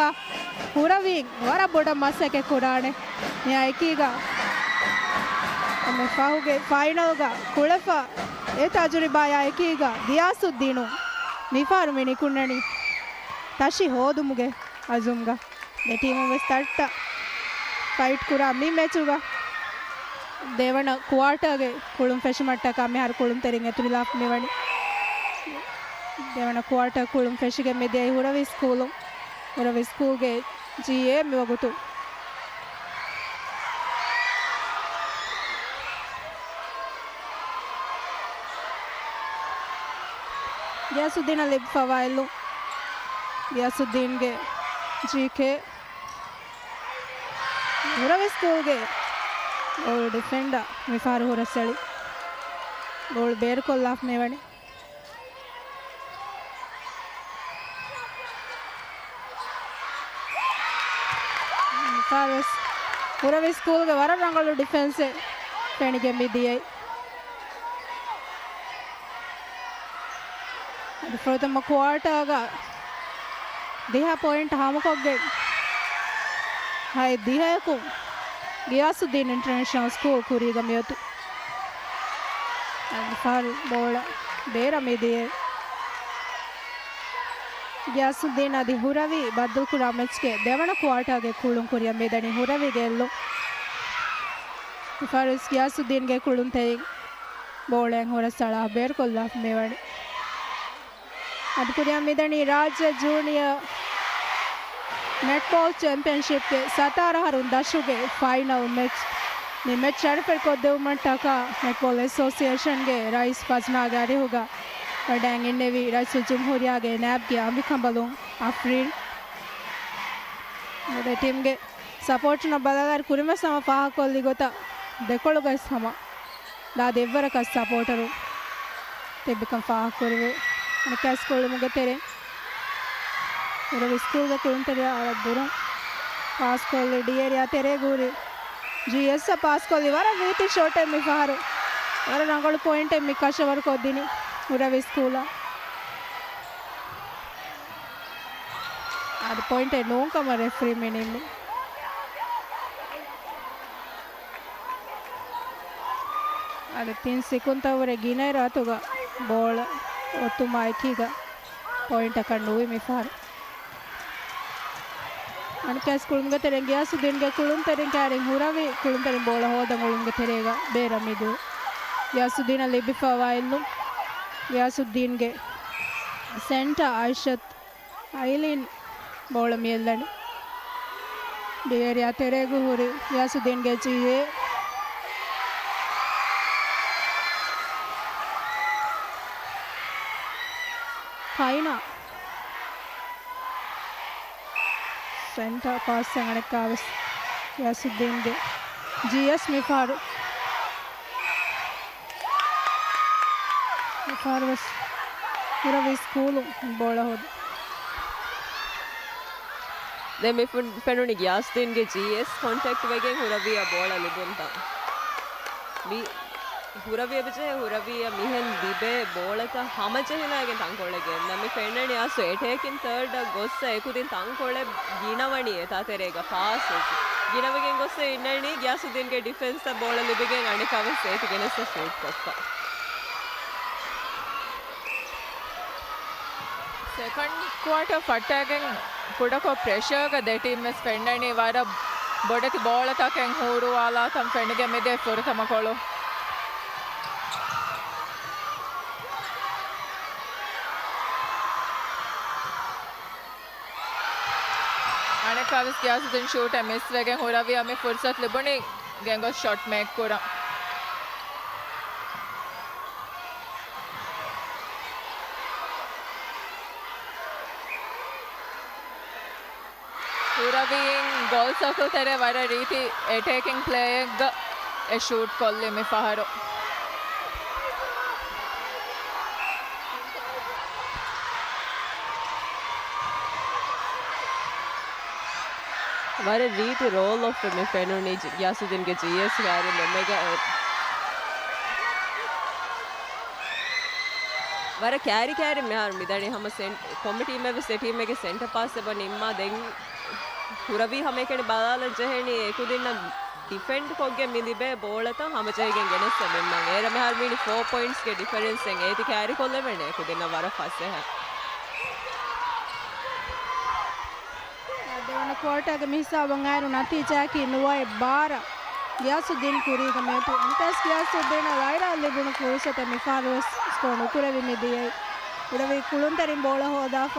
ಹುರವಿ ವರ ಬೊಡ ಮಸಕ್ಕೆ ಕುರಾಣೆ ನ್ಯಾಯಕೀಗ ಫಾಹುಗೆ ಫೈನಲ್ಗ ಕುಳಫ ಏ ತಜುರಿಬಾ ಯಾಯಕೀಗ ದಿಯಾಸುದ್ದೀನು ನಿಫಾರು ಮಿನಿ ಕುಣ್ಣಣಿ ತಶಿ ಹೋದು ಮುಗೆ ಅಜುಮ್ಗ ದೇ ಟೀಮು ವೆಸ್ ತಟ್ಟ ಫೈಟ್ ಕುರ ಮಿ ಮ್ಯಾಚುಗ ದೇವಣ ಕ್ವಾರ್ಟರ್ಗೆ ಕುಳುಂ ಫೆಶ್ ಮಟ್ಟಕ ಮೆ ಹರ್ ಕುಳುಂ ತೆರಿಂಗೆ ತುಲಾಫ್ ಮೇವಣಿ ದೇವಣ ಕ್ವಾರ್ಟರ್ ಕುಳುಂ ಫೆಶ್ಗೆ ಮೆದೆ ಹುರವಿ ಸ್ಕೂಲ್ಗೆ GA ಮೇವಗುತು ಗ್ಯಾಸುದ್ದೀನ್ ಅಲ್ಲಿ ಫವಾಯಿಲು ಗ್ಯಾಸುದ್ದೀನ್ಗೆ GK ಹುರವಿ ಸ್ಕೂಲ್ಗೆ ಗೋಲ್ ಡಿಫೆಂಡರ್ ಮಿಫಾರು ಹುರಸಳಿ ಗೋಲ್ ಬೇರ್ಕೊಲ್ಲಾಫ್ ಮೇವಣಿ ಮಿಫಾರು ಹುರವಿ ಸ್ಕೂಲ್ಗೆ ವರ ರಂಗಳು ಡಿಫೆನ್ಸೆ ಪೆಣಿಗೆ ಮಿದಿಯೈ ಅದು ಪ್ರಥಮ ಕ್ವಾರ್ಟರ್ಗ ದಿಹಾ ಪಾಯಿಂಟ್ ಹಾಮಕೊಗ್ಗೆ ಹೈ ದಿಹಾಕು ಗಿಯಾಸುದ್ದೀನ್ ಇಂಟರ್ನ್ಯಾಷನಲ್ ಸ್ಕೂಲ್ ಕುರಿಗ ಮೇತು ಫಾರ್ ಬೋಳ ಬೇರ ಮೇದಿಯೇ ಗಿಯಾಸುದ್ದೀನ್ ಅದಿ ಹುರವಿ ಬದ್ದಲ್ ಕುರ ಮೆಚ್ಗೆ ದೇವಣ ಕ್ವಾರ್ಟರ್ಗೆ ಕುಳುಂ ಕುರಿಯ ಮೇದಣಿ ಹುರವಿಗೆ ಎಲ್ಲು ಫಾರಿಸ್ ಗಿಯಾಸುದ್ದೀನ್ಗೆ ಕುಳುಂ ತೈ ಬೋಳೆಂಗ್ ಹೊರ ಸ್ಥಳ ಬೇರ್ಕೊಲ್ಲ ಮೇವಣಿ ಅದು ಕುರಿಯ ಮೇದಣಿ ರಾಜ್ಯ ಜೂನಿಯರ್ नेटबॉल चैंपियनशिप के 17 हरून दशुगे फाइनल मैच नि मैच शरफे को देव मंटका नेटबॉल एसोसिएशन के राइस पजना गाड़ी होगा पढ़ेंगे नेवी राइस जमहूरिया के नैब के अमिखम बलों अफ्रीन मेरे टीम के सपोर्ट न बलागार कुरिमे सम पाह को लिगोता देखो लोग इस हम दा देवर का सपोर्टर ते बिकम पाह कुरिवे අනකස් කොළ මුග තෙරෙන් උර විස්කූල් ಗ කුළුන්තරිය දුරු පාස් කොල්ල ඩියරියා තෙරේ ගූරි GS පාස් කොල්ලි වර වීති ෂෝට් එම්මි ෆහරු වර ರಂಗಳು ಪಾಯಿಂಟ್ ಎಮ್ಮಿ ಕಶವರ್ ಕೊದ್ದಿನಿ ಉರ ವಿಸ್ಕೂಲ ಅದು ಪಾಯಿಂಟ್ ನೋಂಕಮ ರೆಫ್ರಿ ಮಿನಿಮಿ ಅದು 3 ಸೆಕೆಂಡ್ ಅವರೆ ಗಿನೈರ ಅತುಗ ಬಾಲ್ ಒತ್ತು ಮೈಕಿಗ ಪಾಯಿಂಟ್ ಕಂಡುವಿ ಮಿಫಾರ್ ಅನ್ಕಾಸ್ ಕುಳುಂಗ ತೆರೆಂಗೆ ಯಾಸು ದಿನ್ಗೆ ಕುಳುಂ ತೆರೆಂ ಕ್ಯಾರಿಂಗ್ ಹುರವಿ ಕುಳುಂ ತೆರೆಂ ಬೋಳ ಹೋದ ಕುಳುಂಗ ತೆರೆಗ ಬೇರಮಿದು ಯಾಸುದ್ದೀನ ಲಿಬಿಫಾವಾ ಇನ್ನು ಯಾಸುದ್ದೀನ್ಗೆ ಸೆಂಟ ಆಯಿಷತ್ ಐಲಿನ್ ಬೋಳ ಮೇಲ್ದಣಿ ಬೇರೆ ತೆರೆಗೂ ಹುರಿ ಯಾಸುದ್ದೀನ್ಗೆ ಚೀಯೆ ಫೈನಾ ಸೆಂಟರ್ ಪಾಸ್ ಸಂಗಣಕ್ಕಾವಸ್ ಯಾಸುದ್ದೀನ್ಗೆ GS ಮಿಫಾರು ಫಾರ್ವಸ್ ಪೂರ ಸ್ಕೂಲು ಬೋಳ ಹೋದ ದೆಮ್ಮಿ ಫೆನುನಿ ಗ್ಯಾಸ್ದಿನ್ಗೆ GS ಕಾಂಟ್ಯಾಕ್ಟ್ ವೆಗೆ ಹುರವಿಯ ಬೋಳ ಲಿಬುಂತ ಬಿ ಹುರವಿಯ ಬಿಜೆ ಹುರವಿಯ ಮಿಹನ್ ದಿಬೆ ಬೋಳತ ಹಮಚಹಿನಾಗೆ ತಂಕೊಳ್ಳೆಗೆ ನಮ್ಮಿ ಫೆಂಡಣಿ ಆಸು ಎಟೇಕಿನ್ ಥರ್ಡ್ ಗೊಸ್ಸ ಎಕುದಿನ್ ತಂಕೊಳ್ಳೆ ಗಿಣವಣಿಯೆ ತಾತೆರೆಗ ಫಾಸ್ ಗಿಣವಿಗೆ ಗೊಸ್ಸ ಇನ್ನಣಿ ಗ್ಯಾಸುದ್ದೀನ್ಗೆ ಡಿಫೆನ್ಸ್ ಬೋಳ ಲಿಬಿಗೆ ಅಣಿಕಾವೆ ಸೇತಿಗೆನಸ ಶೂಟ್ ಕೊಪ್ಪ ಸೆಕೆಂಡ್ ಕ್ವಾರ್ಟರ್ ಅಟ್ಯಾಕಿಂಗ್ ಕುಡಕೋ ಪ್ರೆಷರ್ಗ ದೆ ಟೀಮ್ ಮೆಸ್ ಫೆಂಡಣಿ ವಾರ ಬೊಡತಿ ಬಾಳ ತಾಕೆಂಗ್ ಹೂರು ಆಲ ತಮ್ಮ ಫೆಂಡಿಗೆ ಮೆದೆ ಫುರ ತಮಕೊಳ್ಳು ಅಣಕಾವಿಸ್ ಗ್ಯಾಸುದಿನ್ ಶೂಟ್ ಮಿಸ್ ವೆಗೆ ಹುರವಿ ಅಮಿ ಫುರ್ಸತ್ ಲಿಬುಣಿ ಗೆಂಗೋ ಶಾಟ್ ಮೇಕ್ ಕೂಡ गोल सर्कल तेरे वारा रीति अटैकिंग प्लेग ए शूट कोल्ली में फहरो वारे रीति रोल ऑफ में फेनुनी यासुद्दीन के GS गारी मेगा वारा कैरी में हार मिदानी हम कॉम्बिटी में भी टीम में के सेंटर पास से बन इम्मा देंग ಹುರವಿ ಹಮೇಕಣಿ ಬಾಲ ಜಹಣಿ ಕುದಿನ ಡಿಫೆಂಡ್ ಕೊಗ್ಗೆ ಮಿದಿಬೆ ಬೋಳತ ಹಮ ಜೈಗೆ ಗೆನಸ ಮೆನ್ನ ಏರ ಮೆಹಾರ್ ಮೀನಿ 4 ಪಾಯಿಂಟ್ಸ್ ಗೆ ಡಿಫರೆನ್ಸ್ ಎಂಗೆ ಏತಿ ಕ್ಯಾರಿ ಕೊಲ್ಲೆ ಮೆನೆ ಕುದಿನ ವರ ಫಸೆ ಹ ದೇವನ ಕ್ವಾರ್ಟರ್ ಮಿಸಾ ಬಂಗಾರು ನತೀಜಾಕಿ ನುವಾಯ್ ಬಾರ ಗ್ಯಾಸುದ್ದೀನ್ ಕುರಿಗ ಮೇತು ಅಂಕಸ್ ಗ್ಯಾಸುದ್ದೀನ್ ಲೈರಾ ಅಲ್ಲಿ ಗುಣ ಕುರಿಸತೆ ಮಿಫಾರಸ್ ಸ್ಕೋನು ಕುರವಿ ಮಿದಿಯೈ ಕುರವಿ ಕುಳುಂತರಿಂ ಬೋಳ ಹೋದಾಫ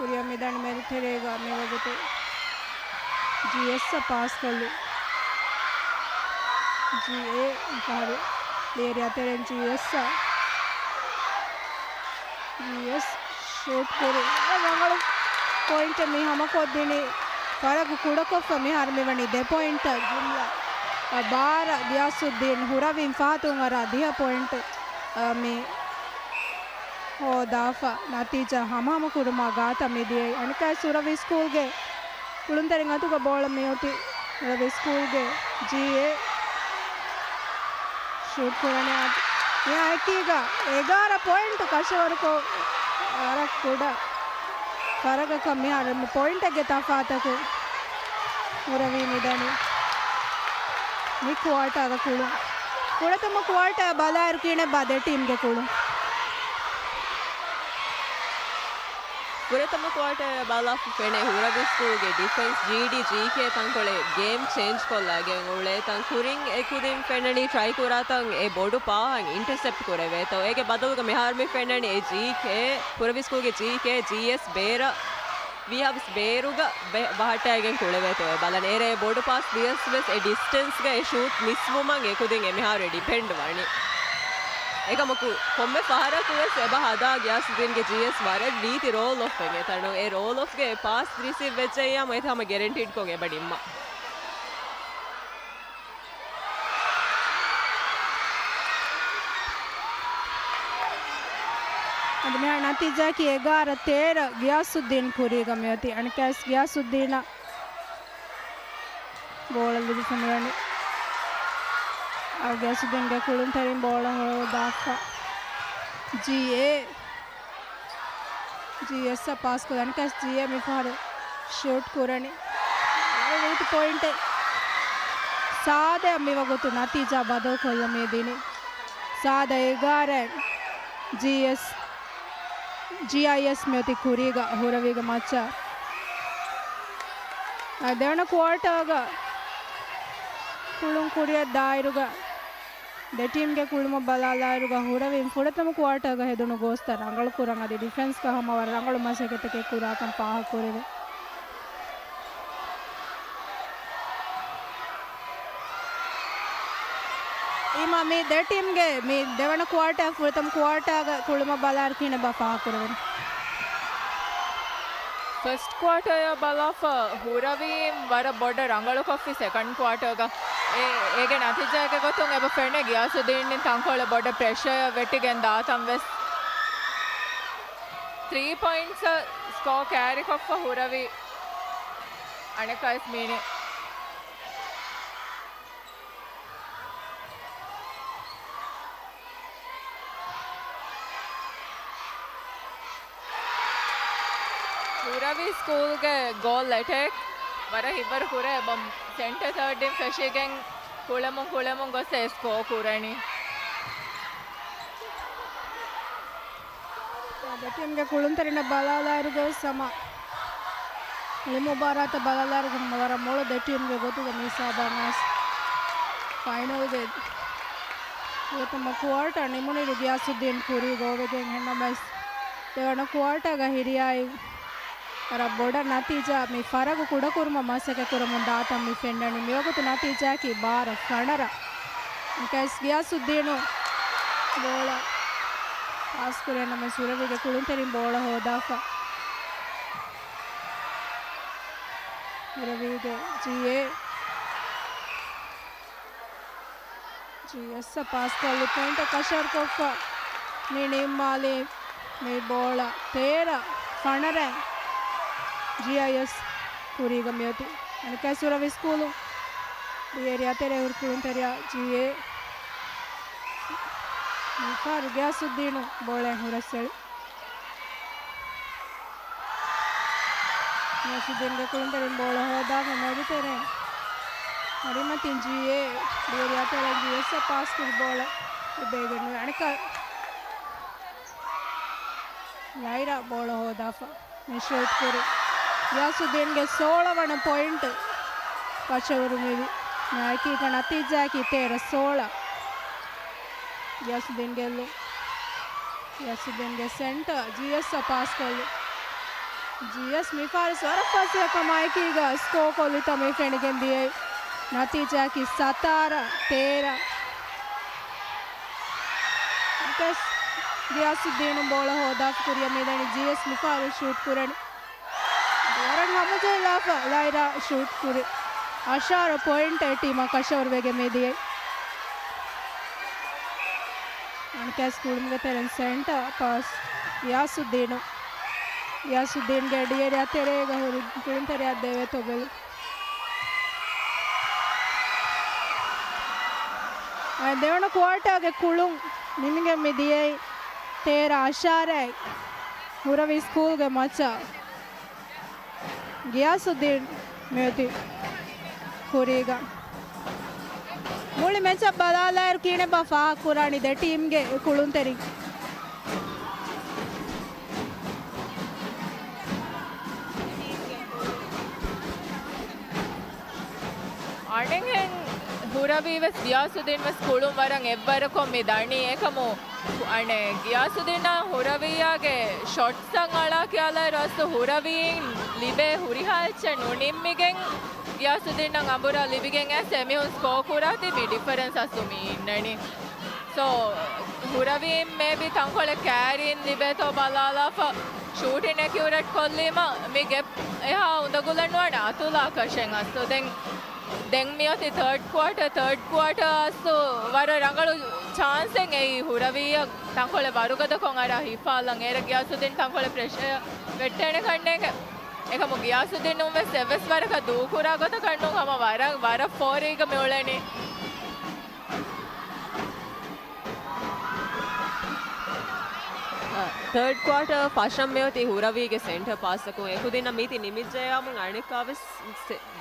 कुरिया मैदान में ठहरेगा मैं वो तो GS से पास कर लूँ GA बाहर ले रहा तेरे GS सा GS शूट करे वंगल पॉइंट में हमको देने फरक कुड़ा को फमी हार में बनी दे पॉइंट जुमला बार ग्यासुद्दीन हुरा विंफातुंगरा दिया पॉइंट में हो दाफा नतीजा हम कुड़मा गाता मिदिए अनका सुरवि स्कूल गे कुळुंतरिंग अतुग बॉल मेयोति रवि स्कूल गे GA शूट करने यहाँ एकीगा 11 पॉइंट कशवर को अरक कुड़ा फरक कमी आ रहा पॉइंट के तफात को रवि मिदनी मी क्वार्टर आगा कुळु कुड़ा तुम क्वार्टर बाला इरकीने बादे टीम के कुळु पूरे तम क्वार्टर बाला फेने हुरवी स्कूल के डिफेंस GD GK तंकोले गेम चेंज कोल्लागे उले तं कुरिंग एकुदिन फेननी ट्राई कोरा तं ए बोर्ड पांग इंटरसेप्ट कोरेवे तो एके बदल के मेहार में फेननी ए GK हुरवी स्कूल के GK GS बेर वी हैव बेरुगा बहटागे कोलेवे तो बाला नेरे बोर्ड पास दियस वेस ए डिस्टेंस गे शूट मिस वुमंग एकुदिन ए मेहार डिपेंड वाणी एक मकु कोम्मे फहरा कुवे सेबा हदा ग्यासुद्दीन के GS वारे रीति रोल ऑफ गे तनो ए रोल ऑफ गे पास रिसीव वेचैया मै थम गारंटीड कोगे बडिम्मा ಅದು ಮೇ ನತೀಜಾ ಕಿ 11-13 ಗಿಯಾಸುದ್ದೀನ್ ಕುರಿಗ ಮೇತಿ ಅಣಕಾಸ್ ಗಿಯಾಸುದ್ದೀನ ಬೋಳಲ್ಲಿ ಸಮಯani ಗಿಯಾಸುದ್ದೀನ್ಗೆ ಕುಳುಂ ತರಿಂ ಬೋಳ ದಾಫ GS ಪಾಸ್ को ಅಣಕಾಸ್ GA ಮಿ ಫಾರು ಶೂಟ್ ಕುರಣಿ ರೇಟ್ ಪಾಯಿಂಟ್ ಸಾದೆ ಅಮ್ಮಿವ ಗೊತ್ತು ನತೀಜಾ ಬದಲ್ ಕೊಲ್ಲ ಮೇದಿನಿ ಸಾದ 11 GIS මෙති කුරීග හුරවීග මච්චා දෙවන ක්වාර්ටර්ග කුළුම් කුරිය දායිරුග දෙටීම්ගේ කුළුම බලාලායිරුග හුරවීම් ෆුඩතම ක්වාර්ටර්ග හෙදුණු ගෝස්තර ರಂಗಳು ಕುರಂಗ ಅದಿ ಡಿಫೆನ್ಸ್ ಕಹಮ ವರ ರಂಗಳು ಮಸೆಕೆತಕೆ ಕುರಾಕಂ ಪಾಹ ಕುರಿವೆ ima me de team ge me devana quarter furtam quarter ga kuluma balar kine ba pa kurwen first quarter ಬಲಾಫ ಹುರವಿ ವರ ಬೊಡ್ಡ ರಂಗಳು ಕೊಫಿ ಸೆಕೆಂಡ್ ಕ್ವಾರ್ಟರ್ಗ ಏಗೆ ನತಿಜಾಗೆ ಗೊತ್ತು ಎಬ ಫೆಣ್ಣೆ ಗಿಯಾಸುದ್ದೀನ್ ತಂಕೊಳ್ಳೆ ಬೊಡ್ಡ ಪ್ರೆಷರ್ ವೆಟ್ಟಿಗೆ ದಾತಂ ವೆಸ್ 3 ಪಾಯಿಂಟ್ಸ್ ಸ್ಕೋರ್ ಕ್ಯಾರಿ ಕೊಫ ಹುರವಿ ಅಣಕಾಯ್ಸ್ ಮೀನೆ ಹುರವಿ ಸ್ಕೂಲ್ಗೆ ಗೋಲ್ ಅಟ್ಯಾಕ್ ವರ ಇಬ್ಬರು ಕೂಡ ಬಮ್ ಸೆಂಟರ್ ಥರ್ಡ್ ಡಿಮ್ ಫೆಶಿಗೆ ಕುಳಮು ಗೊತ್ತೆ ಸ್ಕೋ ಕೂರಣಿ ಟೀಮ್ಗೆ ಕುಳುಂತರಿನ ಬಲಾಲಾರುಗ ಸಮ ಲಿಮು ಬಾರಾತ ಬಲಾಲಾರುಗ ವರ ಮೂಳು ದ ಟೀಮ್ಗೆ ಗೊತ್ತಿದೆ ಮೀಸಾದ ಮ್ಯಾಚ್ ಫೈನಲ್ಗೆ ಇವತ್ತು ಕ್ವಾರ್ಟರ್ ನಿಮ್ಮನಿರು ಗಿಯಾಸುದ್ದೀನ್ ಕುರಿ ಗೋವೆಗೆ ಹೆಣ್ಣ ಮ್ಯಾಚ್ ದೇವಣ ಕ್ವಾರ್ಟರ್ಗ ಹಿರಿಯಾಯಿ ಅರ ಬೊಡ ನತೀಜಾ ಮೀ ಫರಗು ಕೂಡ ಕುರ್ಮ ಮಾಸಕ್ಕೆ ಕುರಮ ದಾತ ಮೀ ಫೆಂಡಣಿ ಮೇವಗತು ನತೀಜಾಕಿ ಬಾರ ಫಣರ ಕೈಸ್ ಗಿಯಾಸುದ್ದೀನು ಬೋಳ ಆಸ್ಕುರೆ ನಮ್ಮ ಸುರವಿಗೆ ಕುಳುಂತರಿ ಬೋಳ ಹೋದಾಫ ಸುರವಿಗೆ GS ಪಾಸ್ಕಲ್ಲಿ ಪಾಯಿಂಟ್ ಕಶರ್ ಕೊಫ ನೀ ಮಾಲಿ ಮೀ ಬೋಳ ತೇರ ಫಣರೆ GIS ಕುರಿಗ ಮೇತಿ ಅನಕ ಸುರವಿ ಸ್ಕೂಲು ಏರಿಯಾ ತೆರೆ ಹುರ್ಕುಳುಂ ತೆರಿಯ GA ನಿಫಾರ್ ಗಿಯಾಸುದ್ದೀನು ಬೋಳೆ ಹುರಸೆಳಿ ಗಿಯಾಸುದ್ದೀನ್ಗೆ ಕುಳುಂ ತೆರಿನ ಬೋಳ ಹೋದಾಗ ನೋಡಿತೇನೆ ಹರಿಮತಿನ್ GA ಏರಿಯಾ ತೆರೆ GS ಪಾಸ್ ಕುರಿ ಬೋಳ ಬೇಗ ಅಣಕ ಲೈರಾ ಬೋಳ ಹೋದಾಫ ನಿಶೋಟ್ ಕುರಿ ಗಿಯಾಸುದ್ದೀನ್ಗೆ 16 ಪಾಯಿಂಟ್ ಪಚವರು ಮೀವಿ ನಾಯಕಿ ಈಗ ನತೀಜಾಕಿ 16 ಗಿಯಾಸುದ್ದೀನ್ಗೆ ಸೆಂಟರ್ GS ಪಾಸ್ ಕೊಲ್ಲು GS ಮಿಫಾರ್ ಸ್ವರಫಾಸಿಯ ಕಮಾಯ್ಕಿ ಈಗ ಸ್ಕೋ ಕೊಲ್ಲಿ ತಮಿ ಫೆಣಿಗೆ ದಿಯೆ ನತೀಜಾಕಿ 17-13 ಗಿಯಾಸುದ್ದೀನು ಬೋಳ ಹೋದಾಫ್ ಕುರಿಯ ಮೇದಣಿ GS ಮಿಫಾರ್ ಶೂಟ್ ಕುರಣಿ वरण हमजे लाफ लाइरा शूट कुरे अशार पॉइंट टीम कशोर वेगे में दिए अनके स्कूल में तेरे सेंटर पास गियासुद्दीन के डियर या तेरे गहुरी कुड़न तेरे या देवे तो बेल देवना क्वार्टर के कुलुं निमिगे में दिए तेरा अशार है हुरवी स्कूल के मचा ಗಿಯಾಸುದ್ದೀನ್ ಮೇತಿ ಕುರಿಗ ಮೂಳಿ ಮೆಚ್ಚ ಬಲಾಲಾಯರ್ ಕೀಣೆ ಬಾ ಫಾ ಕುರಾಣಿದೆ ಟೀಮ್ಗೆ ಕುಳುಂತೆರಿ අඩෙන් හුරවීවස් ගියාසුදින්වස් කුළුම් වරන් එව්වරකොම් දණී ඒකමු අනේ ගියාසුදින්න හුරවියාගේ ෂොට්සන් අලා කියලා රස්තු හුරවීන් ලිබේ හුරිහාච්ච නුනිම්මිගෙන් ගියාසුදින්න අඹුරා ලිබිගෙන් ඇස් එමිහුන් ස්කෝ කුරාති මි ඩිෆරන්ස් අසුමි ඉන්නනි so හුරවීන් මේබි තංකොල කෑරින් ලිබේ තෝ බලාලා shooting accurate කොල්ලීම මේ ගැප් එහා උඳගුලන් වඩ අතුලා කෂෙන් අස්තු දැන් මියති third quarter අස්තු වර ರಂಗಳು ಚಾನ್ಸೆಂಗ್ ಈ ಹುರವಿಯ ತಂಕೊಳೆ ಬರುಗದ ಕೊಂಗರ ಹಿಫಾಲಂಗ್ ಏರ ಗಿಯಾಸುದ್ದೀನ್ ತಂಕೊಳೆ ಪ್ರೆಷರ್ ವೆಟ್ಟೆಣೆ ಕಣ್ಣೆಗೆ ಏಕಮ ಗಿಯಾಸುದ್ದೀನ್ ಉಮ್ಮೆ ಸೆವೆಸ್ ವರಕ ದೂಕುರಾಗತ ಕಣ್ಣು ಹಮ ವರ ಫೋರ್ ಈಗ ಮೇಳಣಿ ಥರ್ಡ್ ಕ್ವಾರ್ಟರ್ ಫಾಶಮ್ ಮೇವತಿ ಹುರವಿಗೆ ಸೆಂಟರ್ ಪಾಸಕು ಎಕುದಿನ ಮೀತಿ ನಿಮಿಜ್ಜಯಾಮು ಅಣಿಕಾವಿಸ್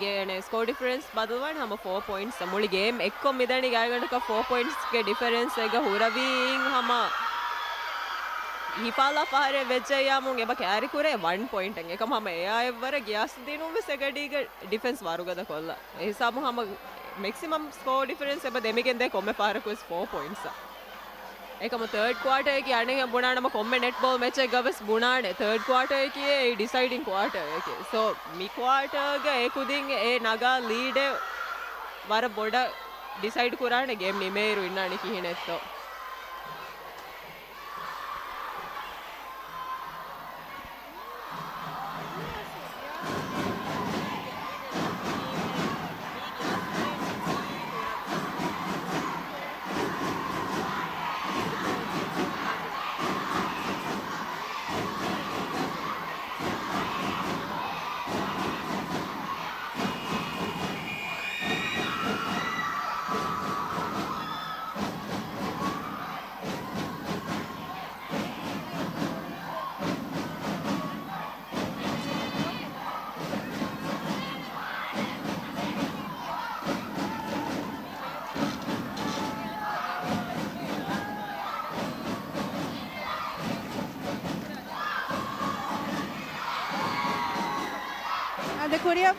ಗೇಣೆ ಸ್ಕೋರ್ ಡಿಫರೆನ್ಸ್ ಬದಲವಾಣಿ ಹಮ 4 ಪಾಯಿಂಟ್ಸ್ ಮುಳಿ ಗೇಮ್ ಎಕ್ಕೊ ಮಿದಣಿ ಗಾಯಗಣಕ 4 ಪಾಯಿಂಟ್ಸ್ ಗೆ ಡಿಫರೆನ್ಸ್ ಎಗ ಹುರವಿ ಹಮ ಹಿಪಾಲ ಪಹರೆ ವೆಜ್ಜಯಾಮು ಎಬ ಕ್ಯಾರಿ ಕುರೆ 1 ಪಾಯಿಂಟ್ ಅಂಗೆ ಕಮ ಹಮ ಎವರ ಗಿಯಾಸುದ್ದೀನ್ ಉವೆ ಸೆಗಡಿಗೆ ಡಿಫೆನ್ಸ್ ವಾರುಗದ ಕೊಲ್ಲ ಹಿಸಾಬು ಹಮ ಮ್ಯಾಕ್ಸಿಮಮ್ ಸ್ಕೋರ್ ಡಿಫರೆನ್ಸ್ ಎಬ ದೆಮಿಗೆಂದೆ ಕೊಮ್ಮೆ ಪಾರಕು 4 ಪಾಯಿಂಟ್ಸ್ එකම තර්ඩ් ක්වාටර් එකේ අනේ බුණානම කොම්මේ නෙට් බෝල් මැච් එක ගවස් බුණානේ තර්ඩ් ක්වාටර් එකේ ඩිසයිඩින් ක්වාටර් එකේ සෝ මි ක්වාටර් ගේ ඒකුදින් ඒ නගා ලීඩ් වර බොඩ ඩිසයිඩ් කුරානේ ගේම් නිමේරු ඉන්නානේ කිහිනෙත්තෝ The Korea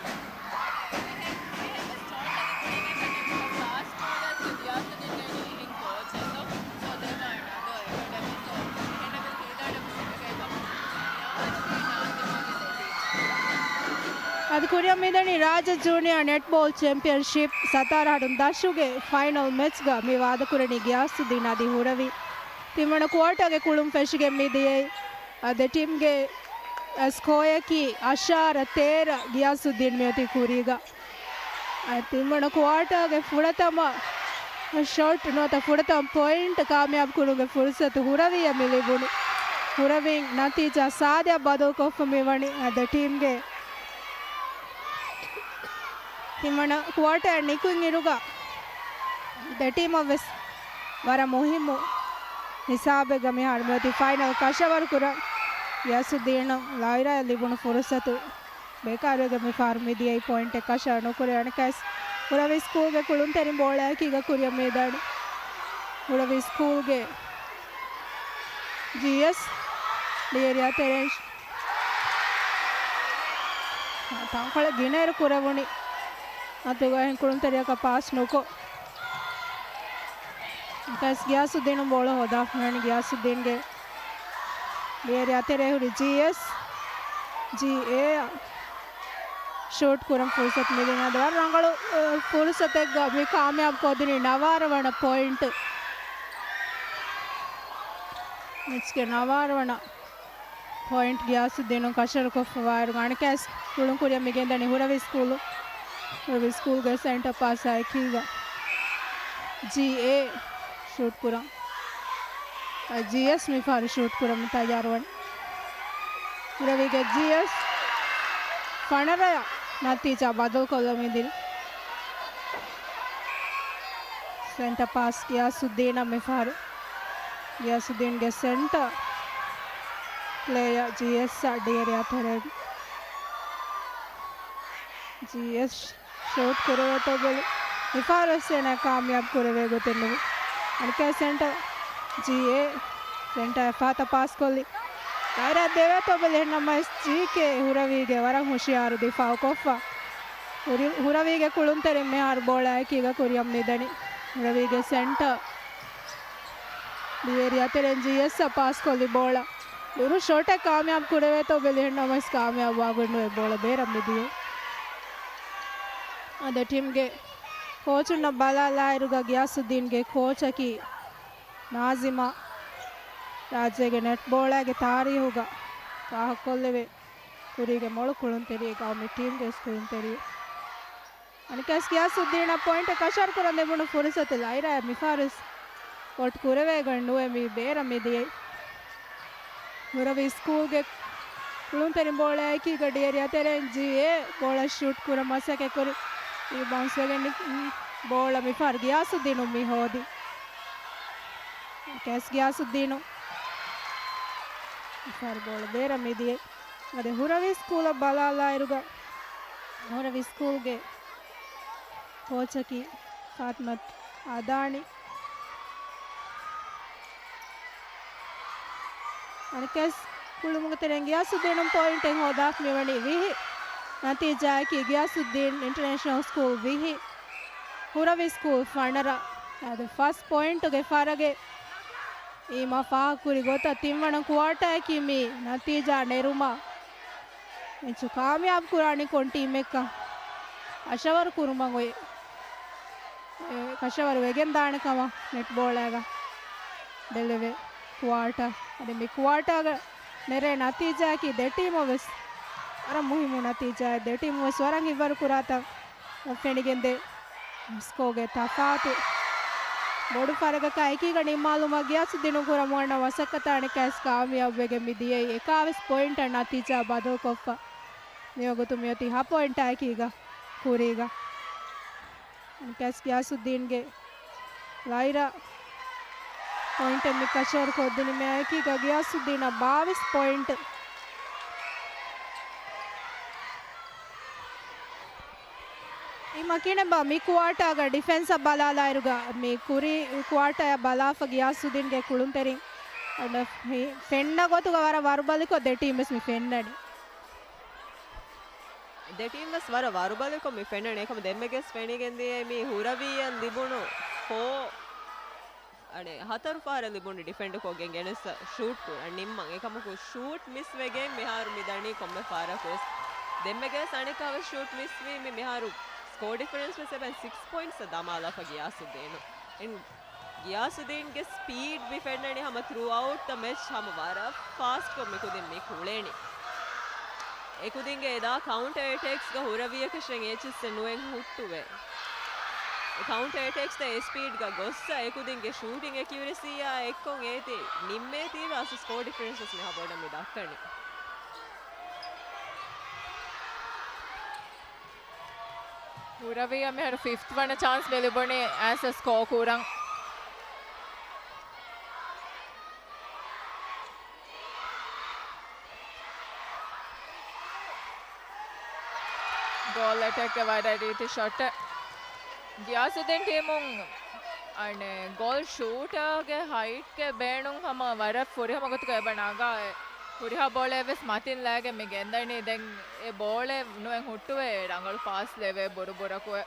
ಅದು ಕೊರಿಯಾ ಮೇದಣಿ ರಾಜ ಜೂನಿಯರ್ ನೆಟ್ಬಾಲ್ ಚಾಂಪಿಯನ್ಶಿಪ್ ಸತಾರಾಡು ದಶುಗೆ ಫೈನಲ್ ಮ್ಯಾಚ್ಗ ಮಿ ವಾದ ಕುರಣಿ ಗಿಯಾಸುದ್ದೀನ್ ಅದಿ ಹುರವಿ ತಿಮ್ಮಣ ಕ್ವಾರ್ಟರ್ಗೆ ಕುಳುಂ ಫೆಶ್ಗೆ ಮಿದಿಯೇ ಅದೇ ಟೀಮ್ಗೆ ಸ್ಕೋಯಕಿ ಅಶಾರ ತೇರ ಗಿಯಾಸುದ್ದೀನ್ ಮೇತಿ ಕುರಿಗ ತಿಮ್ಮಣ ಕ್ವಾರ್ಟರ್ಗೆ ಫುಡತಮ ಶಾರ್ಟ್ ನೋತ ಫುಡತಮ ಪಾಯಿಂಟ್ ಕಾಮಯಾಬ್ ಕುರುಗೆ ಫುರ್ಸತ್ ಹುರವಿಯ ಮಿಲಿಬುಣಿ ಹುರವಿ ನತೀಜ ಸಾಧ್ಯ ಬದೋಕೊಫ್ ಮಿವಣಿ ಅದೇ ಟೀಮ್ಗೆ ತಿಮ್ಮಣ ಕ್ವಾರ್ಟರ್ ನಿಕುಂಗಿರುಗ ದ ಟೀಮ್ ಆಫ್ ವರ ಮುಹಿಮು ಹಿಸಾಬೆಗ ಮಿ ಹಾಡ್ಮೇತಿ ಫೈನಲ್ ಕಶವರ್ ಕುರ ಗಿಯಾಸುದ್ದೀನ್ ಲಾಯ್ರಾ ಲಿಬುಣ ಫುರ್ಸತು ಬೇಕಾರಿಗೆ ಮಿ ಫಾರ್ಮಿದಿ 8 ಪಾಯಿಂಟ್ ಕಶಾನು ಕುರೆ ಅಣಕಾಸ್ ಹುರವಿ ಸ್ಕೂಲ್ಗೆ ಕುಳುಂತೆರಿ ಬೋಳೆ ಹಾಕೀಗ ಕುರಿಯ ಮೇದಾಡಿ ಹುರವಿ ಸ್ಕೂಲ್ಗೆ GS ಡೇರಿಯಾ ತೆರೇಶ್ ತಾಂಕಳೆ ಗಿನೇರು ಕುರವುಣಿ ಅತುಗ ಕುಳುಂತೆರಿಯಕ ಪಾಸ್ ನುಕೋ ಕಸ್ ಗಿಯಾಸುದ್ದೀನ್ ಬೋಳ ಹೋದ ನಾನು ಗಿಯಾಸುದ್ದೀನ್ಗೆ ಬೇರೆ ಅತೆರೆ ಹುಡಿ GA ಶೂಟ್ ಕುರಂ ಫುರ್ಸತ್ ಮಿದಿನ ಅದರ ರಂಗಳು ಫುರ್ಸತೆಗ್ ಮಿ ಕಾಮಯಾಬ್ ಕೋದಿನಿ ನವಾರವಣ ಪಾಯಿಂಟ್ ಮಿಚ್ಗೆ ನವಾರವಣ ಪಾಯಿಂಟ್ ಗಿಯಾಸುದ್ದೀನ್ ಕಶರ್ ಕೊಫ್ ವಾರ್ ಗಣಕಾಸ್ ಕುಳುಂ ಕುರಿಯ ಮಿಗೆಂದನಿ ಹುರವಿ ಸ್ಕೂಲ್ಗೆ ಸೆಂಟರ್ ಪಾಸ್ ಆಯ್ಕೀಗ GA ಶೂಟ್ ಕುರಂ GS में फार शूट कुरम तैयार वन रवि के GS फणरया नतीजा बदल कोलमी दिल सेंटर पास गियासुद्दीन में फार गियासुद्दीन के सेंटर प्लेयर GS डेरिया थरे GS शूट करे तो बोले इफार से ना कामयाब करे वे गोते लोग अनके सेंटर GA सेंटर फाता पास कोली तारा देवे तो बोले नमस जी के हुरविगे वरग हुशियार दिफाव कोफा ಹುರವಿಗೆ ಕುಳುಂತರೆ ಮೆ ಆರ್ ಬೋಳ ಆಯ್ಕೀಗ ಕುರಿಯಂ ನಿದಣಿ ಹುರವಿಗೆ ಸೆಂಟರ್ ಏರಿಯಾ ತೆರೆನ್ GS ಪಾಸ್ ಕೊಲಿ ಬೋಳ ಇವರು ಶೋಟೆ ಕಾಮಯಾಬ್ ಕುಡವೆ तो ಬೆಲೆ ನಮಸ್ ಕಾಮಯಾಬ್ ಆಗೊಂಡು ಬೋಳ ಬೇರಮ್ಮಿದಿಯೆ ಅದೇ ಟೀಮ್ಗೆ ಕೋಚ್ ನ ಬಲಾಲ ಇರುಗ ಗಿಯಾಸುದ್ದೀನ್ಗೆ ಕೋಚ್ ಆಕಿ ನಾಜಿಮಾ ರಾಜ್ಯಗೆ ನೆಟ್ ಬೋಳಾಗೆ ತಾರಿ ಹೋಗ ಕಾಹಕೊಲ್ಲೆವೆ ಕುರಿಗೆ ಮೊಳು ಕುಳುಂತೆರಿ ಗಾಮಿ ಟೀಮ್ಗೆ ಸ್ಕುಳುಂತೆರಿ ಅನಿಕಾಸ್ ಗಿಯಾಸುದ್ದೀನ್ ಪಾಯಿಂಟ್ ಕಶಾರ್ ಕುರಂದೆ ಮುಣ ಫುರ್ಸತಿಲ್ಲ ಐರಾ ಮಿಫಾರಿಸ್ ಒಟ್ಟು ಕುರವೇಗಣ್ಣು ಮೀ ಬೇರೆ ಮಿದಿಯೈ ಹುರವಿ ಸ್ಕೂಲ್ಗೆ ಕುಳುಂತರಿ ಬೋಳೆ ಆಯ್ಕೆ ಗಡಿಯರಿ ತೆರೆಂಜಿ ಬೋಳ ಶೂಟ್ ಕುರ ಮಸಕೆ ಕುರಿ ಈ ಬಾಂಸ್ವೆಗೆ ಬೋಳ ಮಿ ಫಾರ್ ಗಿಯಾಸುದ್ದೀನು ಮಿ ಹೋದಿ ಕೆಸ್ ಗಿಯಾಸುದ್ದೀನು ಫಾರ್ ಬೋಳ ಬೇರೆ ಮಿದಿಯೈ ಅದೇ ಹುರವಿ ಸ್ಕೂಲ ಬಲಾಲ ಇರುಗ ಹುರವಿ ಸ್ಕೂಲ್ಗೆ ಕೋಚಕಿ ಫಾತ್ಮತ್ ಅದಾಣಿ अनकेस कुलुमुगतेरें गियासुद्दीन पॉइंट होदाक मिवणी विहि नतीजा की गियासुद्दीन इंटरनेशनल स्कूल विहि हुरवी स्कूल फणरा ಅದು ಫಸ್ಟ್ ಪಾಯಿಂಟ್ಗೆ ಫಾರಗೆ ಈ ಮಫಾ ಕುರಿ ಗೊತ್ತ ತಿಮ್ಮಣ ಕ್ವಾಟ ಕಿಮಿ ನತೀಜಾ ನೆರುಮಾ ಇಂಚು ಕಾಮಯಾಬ್ ಕುರಾಣಿ ಕೊಂಟಿ ಮೆಕ್ಕ ಅಶವರ್ ಕುರುಮಂಗೊಯ್ ಕಶವರ್ ವೆಗೆನ್ ದಾಣಕಮ ನೆಟ್ ಬೋಳಾಗ ಡೆಲಿವೆ ಕ್ವಾಟ अरे मी क्वार्टर नेरे नतीजा की दे टीम वस अरे मुहिम नतीजा दे टीम वस वरंग इवर कुराता फेणिಗೆಂದೆ ಸ್ಕೋಗೆ ತಫಾತು ಬೋಡು ಫರಗ ಕಾಯ್ಕಿ ಗಣಿ ಮಾಲೂಮ ಗಿಯಾಸುದ್ದೀನು ಕುರ ಮೊಣ್ಣ ವಸಕತಾಣಿ ಕ್ಯಾಸ್ ಕಾಮಯಾಬ್ವೆಗೆ ಮಿದಿಯೈ 21 ಪಾಯಿಂಟ್ ನತೀಜಾ ಬದೋ ಕೊಫ ನಿಯೋಗ ತುಮಿಯತಿ ಹಾ ಪಾಯಿಂಟ್ ಆಯ್ಕಿ ಈಗ ಕೂರೀಗ ಕ್ಯಾಸ್ ಗಿಯಾಸುದ್ದೀನ್ಗೆ ಲೈರಾ पॉइंट में कशर को दिन में आए कि गियासुद्दीन 22 पॉइंट मकीने बा मी क्वार्टर अगर डिफेंस बला लायरुगा मी कुरी क्वार्टर बला फ गियासुद्दीन के कुळुंतेरी अंड फेन्ना गोतु वर वरबली को दे टीम में फेन्नडी दे टीम में वर वरबली को मी फेन्नडी एकम देम्मेगे फेणिಗೆಂದೆ मी हुरवियन लिबुनु हो अरे हतर फार लिबुंडी डिफेंड कोगेंगे एनस शूट को निम्म एकमको शूट मिस वेगे मिहारु मिदणी कोम्मे फार कोस देम्मेगे सणिकाव शूट मिस वी मी मिहारु स्कोर डिफरेंस में 6 पॉइंट्स दमाला फ गियासुद्दीन इन गियासुद्दीन के स्पीड भी फेडनी हम थ्रू आउट द मैच हम वारा फास्ट को मिकुदिन मी कुळेनी एकुदिंगे एदा काउंटर अटैक्स ग हुरविय के श्रेंग एचस नुएं हुट्टुवे काउंटर अटैक्स द स्पीड का गोस्सा एकुदिंगे शूटिंग एक्यूरेसी या एक्कों एती निम्मे ती वास स्कोर डिफरेंसेस में हबोड में दाखनी हुरवी हमें हर 5th वन चांस मिले बने ऐसा स्कोर कोरंग गोल अटैक के बाद आई थी शॉट गियासुद्दीन टीमुं अने गोल शूट के हाइट के बेणुं हम वर फुरी हम गुत के बनागा फुरी हा बोले वेस मातिन लागे मी गेंदनी दें ए बोले नो हुट्टुवे रंगल पास लेवे बोर बोर को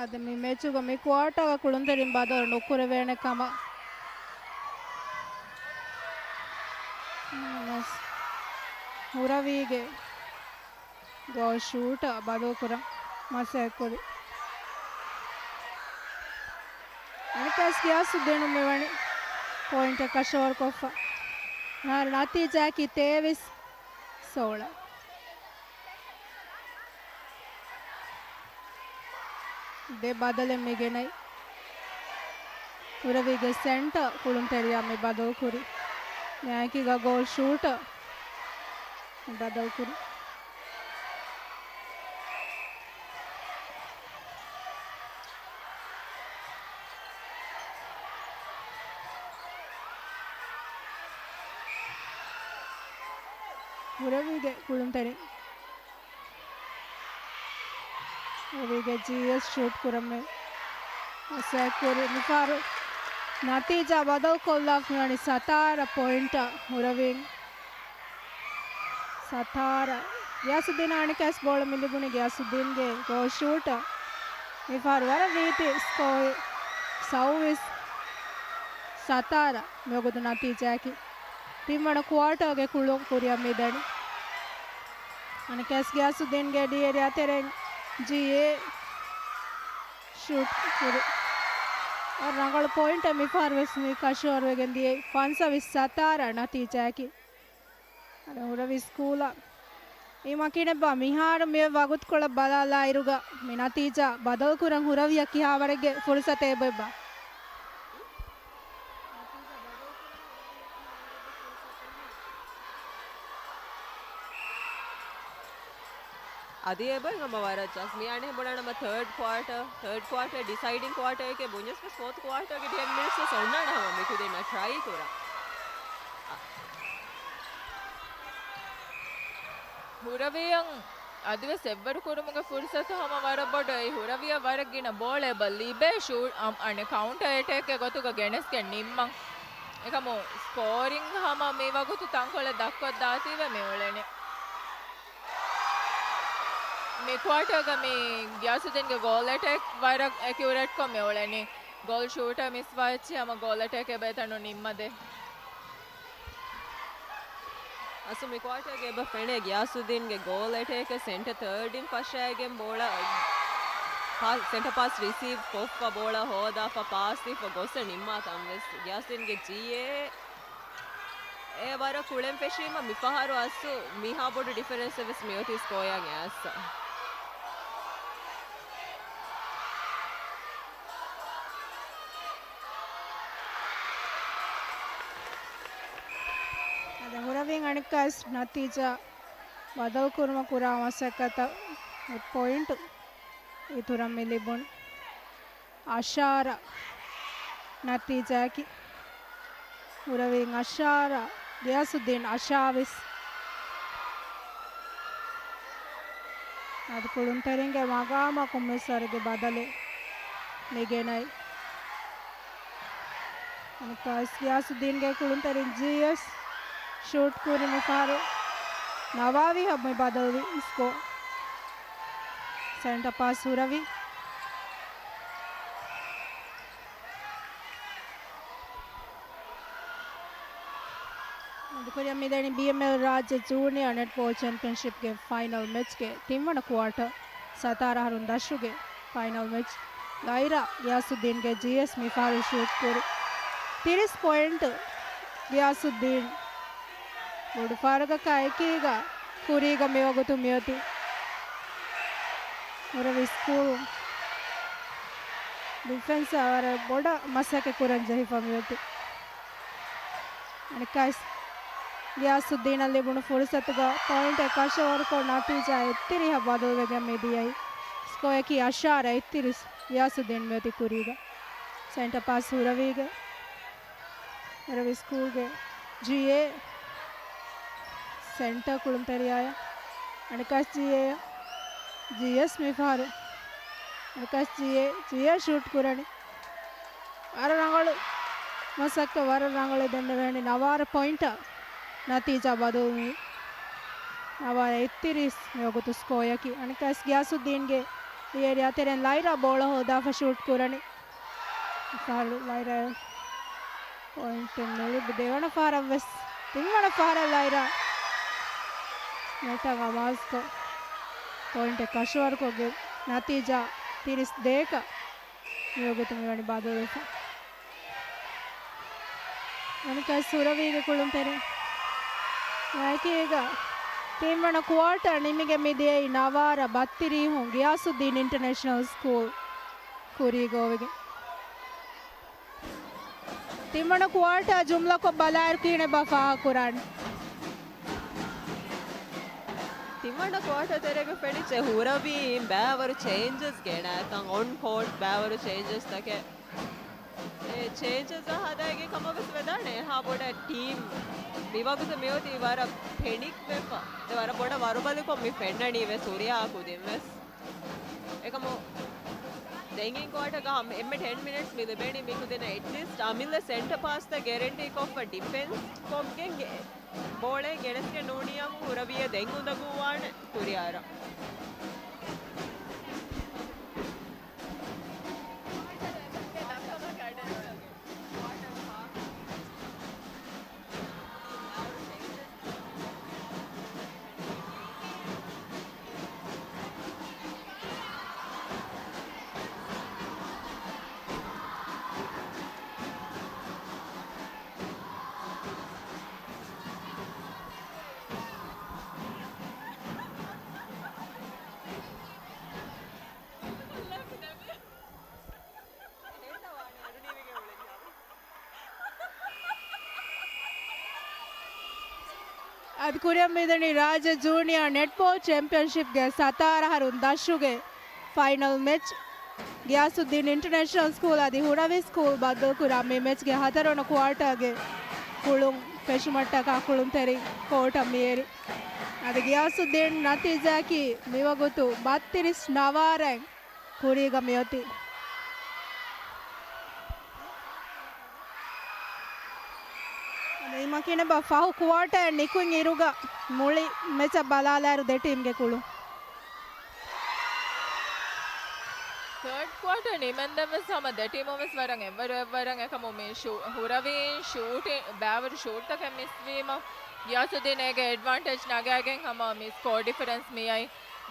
ಅದು ಮಿ ಮೆಚ್ಚುಗ ಮಿ ಕ್ವಾರ್ಟರ್ ಕುಳುಂತರಿಂ ಬಾದರ್ ನೊಕ್ಕುರೆ ವೇಣೆ ಕಮ ಹುರವಿಗೆ ಗೋ ಶೂಟ್ ಬಾದೋಕುರ ಮಸೆ ಕೊರಿ ಅನಿಕಾಸ್ ಗಿಯಾಸುದ್ದೀನ್ ಮೇವಣಿ ಪಾಯಿಂಟ್ ಕಶೋರ್ ಕೊಫ ನಾರ್ ನತೀಜಾ ಕಿ 23-16 दे बादल में गे नहीं पूरा विगे सेंट कुलुंतेरिया में बादल कुरी यहाँ की गा गोल शूट बादल कुरी पूरा विगे कुलुंतेरी अविगे जीएस शूट कुरमे ऐसे कुरी निफारो नतीजा बदल कोल्लाफ में 17 पॉइंट हुरविंग 17 गियासुद्दीन आने कैस बॉल मिली बुने गियासुद्दीन के गो शूट निफार वर रीति स्कोर 17 मेगुद नतीजा की टीम मन क्वार्टर के कुलो कुरिया मिदनी आने कैस गियासुद्दीन के डी एरिया तेरे जी ये शूट ರಂಗಳ ಪಾಯಿಂಟ್ ಮಿ ಫಾರ್ವೆಸ್ ಮಿ ಕಶೋರ್ ವೆಗೆಂದಿ ಫನ್ಸ ವಿಸ್ ಸತಾರ ನತೀಜಾಕಿ ಅದ ಹುರವಿ ಸ್ಕೂಲ ಈ ಮಕಿನೆ ಬಾ ಮಿಹಾರ ಮೇ ವಗುತ್ ಕೊಳ ಬಲಾಲ ಇರುಗ ಮಿ ನತೀಜ ಬದಲ್ ಕುರಂ ಹುರವಿಯ ಕಿಹಾವರೆಗೆ ಫುರ್ಸತೆ ಬೆಬ್ಬ अदी एबर हम हमारा जस्ट मी आने बोला ना थर्ड क्वार्टर डिसाइडिंग क्वार्टर के बुनियस में फोर्थ क्वार्टर के 10 मिनट्स से सोना ना हम को देना ट्राई करा ಹುರವಿಯಂ ಅದುವೆ ಸೆಬ್ಬರು ಕುರುಮಗ ಫುರ್ಸತ್ ಹಮ ವರಬಡ ಈ ಹುರವಿಯ ವರಗಿನ ಬೋಳೆ ಬಲ್ಲಿಬೆ ಶೂಟ್ ಅನೆ ಕೌಂಟರ್ ಅಟ್ಯಾಕ್ ಗೊತ್ತುಗ ಗೆಣಸ್ಗೆ ನಿಮ್ಮಂ ಏಕಮೋ ಸ್ಕೋರಿಂಗ್ ಹಮ ಮೇವಗುತು ತಂಕೊಳೆ ದಕ್ಕೊದ್ ದಾತಿವೆ ಮೇವಳೆನೆ මේ ක්වාටර්ග මේ ගියාසුදින්ගේ ගෝල් ඇටැක් වරක් ඇකියුරේට් කො මෙවලනේ ගෝල් ෂූටර් මිස් වච්චි අම ගෝල් ඇටැක් එබෙතනු නිම්මදේ असु मी क्वार्टर के ब फेणे गियासुद्दीन के goal attack centre third in first game बोला सेंटर पास रिसीव कोफ का बोला होदा फा पास थी फा गोसे निम्मा तंवेस गियासुद्दीन के जीए ए बार कुळेम फेशीम मिफहारो असु मिहा बोड डिफरेंस वेस मियोति स्कोया गैस ಹುರವಿಂಗ್ ಅಣಕಾಸ್ ನತೀಜ ಬದಲ್ ಕುರ್ಮ ಕುರ ಅವಶ್ಯಕತ ಪಾಯಿಂಟ್ ಈ ತುರ ಮಿಲಿಬುನ್ ಅಶಾರ ನತೀಜಾಕಿ ಹುರವಿಂಗ್ ಅಶಾರ ಗಿಯಾಸುದ್ದೀನ್ ಅಶಾವಿಸ್ ಅದು ಕುಳುಂತರಿಂಗೆ ಮಗಾಮ ಕುಮ್ಮಿಸರಿಗೆ ಬದಲೆ ನಿಗೆನೈ ಅಣಕಾಸ್ ಗಿಯಾಸುದ್ದೀನ್ಗೆ ಕುಳುಂತರಿನ್ ಜಿಎಸ್ शूट पूरी में फारो नवावी अब में बदलवी इसको सेंटर पास हुरवी दुपहर में देनी बीएमएल राज्य जूनियर नेटबॉल चैंपियनशिप के फाइनल मैच के टीम वन क्वार्टर सतारा हरुंदाशु के फाइनल मैच लाइरा गियासुद्दीन के जीएस में फारो शूट पूरी 30 पॉइंट गियासुद्दीन बोर्ड फारग कायकीगा कुरीगा मेवगुतु मियोति मुरवी स्कूल डिफेंस और बोर्ड मसके कुरन जही फमियोति अनकाइस गियासुद्दीन ಅಲ್ಲಿ ಬುಣ ಫುರ್ಸತ್ಗ ಪಾಯಿಂಟ್ ಆಕಾಶ ವರ್ಕೋ ನತೀಜ ಎತ್ತಿರಿ ಹಬದೋಗೆ ಮೆದಿಯೈ ಸ್ಕೋಯಕಿ ಅಶಾರ ಎತ್ತಿರಿ ಗಿಯಾಸುದ್ದೀನ್ ಮಿಯೋತಿ ಕುರೀಗ ಸೆಂಟರ್ ಪಾಸ್ ಹುರವಿಗೆ ಹುರವಿ ಸ್ಕೂಲ್ಗೆ ಜಿಎ सेंटर कुळुंतरी आया अणकाश जीएस में फारो अणकाश जीए शूट कुरणी वार रंगळु मसक्क वार रंगळु दंड वेणी नवार पॉइंट नतीजा बदलमी नवार एत्तिरिस योगतु स्कोयकी अणकाश गियासुद्दीन गे एरिया तेरे लाइरा बोल होदा फ शूट कुरणी फारो लाइरा पॉइंट मेले देवण फारवस तिंगण फार लाइरा नेटा आवाज को पॉइंट कशवर को गे नतीजा 30 देख योगतु मेवणी बादल अनका सुरवी के कुळुंतरे ಯಾಕೆ ಈಗ ತೀಮಣ ಕ್ವಾರ್ಟರ್ ನಿಮಗೆ ಮಿದೆ ನವಾರ ಬತ್ತಿರಿ ಹೋ ಗಿಯಾಸುದ್ದೀನ್ ಇಂಟರ್ನ್ಯಾಷನಲ್ ಸ್ಕೂಲ್ ಕುರಿಗೋವಿಗೆ ತೀಮಣ ಕ್ವಾರ್ಟರ್ ಜುಮ್ಲಾ को बलायर कीने बफा कुरान ತಿಮ್ಮಣ್ಣ ಕ್ವಾರ್ಟರ್ ತೆರೆಗೆ ಫೆಣಿಚೆ ಹುರವಿ ಬ್ಯಾವರು ಚೇಂಜಸ್ ಗೆಣ ತಂ ಆನ್ ಕೋರ್ಟ್ ಬ್ಯಾವರು ಚೇಂಜಸ್ ತಕೆ ಚೇಂಜಸ್ ಹದಾಗೆ ಕಮಗಸ್ ವೆದಾಣೆ ಹಾ ಬೋಡ ಟೀಮ್ ವಿವಾಗುಸ ಮೇವತಿ ವಾರ ಫೆಣಿಕ್ ವೆಫ ತೆ ವಾರ ಬೋಡ ವರುಬಲಿ ಕೊಮ್ಮಿ ಫೆನ್ನಣಿ ವೆ ಸೂರ್ಯ ಹಾಕುದಿನ್ ವೆಸ್ ಏಕಮೋ Dengin quarter ka hum emme 10 minutes mi lebeni miku dena at least amilla center pass the guarantee of a defense komge bole geneske nodiyam huraviya dengu daguwan kuriyara ಅದು ಕುರಿಯಂಬಿದನಿ ರಾಜ junior netball ಚಾಂಪಿಯನ್ಶಿಪ್ಗೆ ಸತಾರ ಹರುನ್ ದಶುಗೆ final match Ghiyasuddin international school ಅದಿ Huravee school ಬದಲು ಕುರ ಮೇ ಮ್ಯಾಚ್ಗೆ ಹತರೋಣ ಕ್ವಾರ್ಟರ್ಗೆ ಕುಳುಂ ಪೆಶುಮಟ್ಟ ಕಾಕುಳುಂ ತೆರಿ ಕೋಟ ಮೇರಿ ಅದು ಗಿಯಾಸುದ್ದೀನ್ ನತೀಜಾಕಿ ಮಿವಗುತು 32 ಕುರಿಗ ಮಿಯತಿ ಇಮಕಿನ ಬ ಫಾಹು ಕ್ವಾರ್ಟರ್ ನಿಕುಂಗ್ ಇರುಗ ಮುಳಿ ಮೆಚ ಬಲಾಲಾರು ದೆ ಟೀಮ್ಗೆ ಕುಳು ಥರ್ಡ್ ಕ್ವಾರ್ಟರ್ ನಿಮೆಂದಮಸ್ ಹಮ ದ ಟೀಮ್ ಒಮಸ್ ವರಂಗ್ ಎವರಂಗ್ ಎಕಮ ಮೇ ಹುರವಿ ಶೂಟ್ ಬ್ಯಾವರ್ ಶೂಟ್ ತಕ ಮಿಸ್ ವೀಮ ಗಿಯಾಸುದ್ದೀನ್ಗೆ ಅಡ್ವಾಂಟೇಜ್ ನಗಾಗೆಂಗ್ ಹಮ ಮಿಸ್ ಸ್ಕೋರ್ ಡಿಫರೆನ್ಸ್ ಮಿಯೈ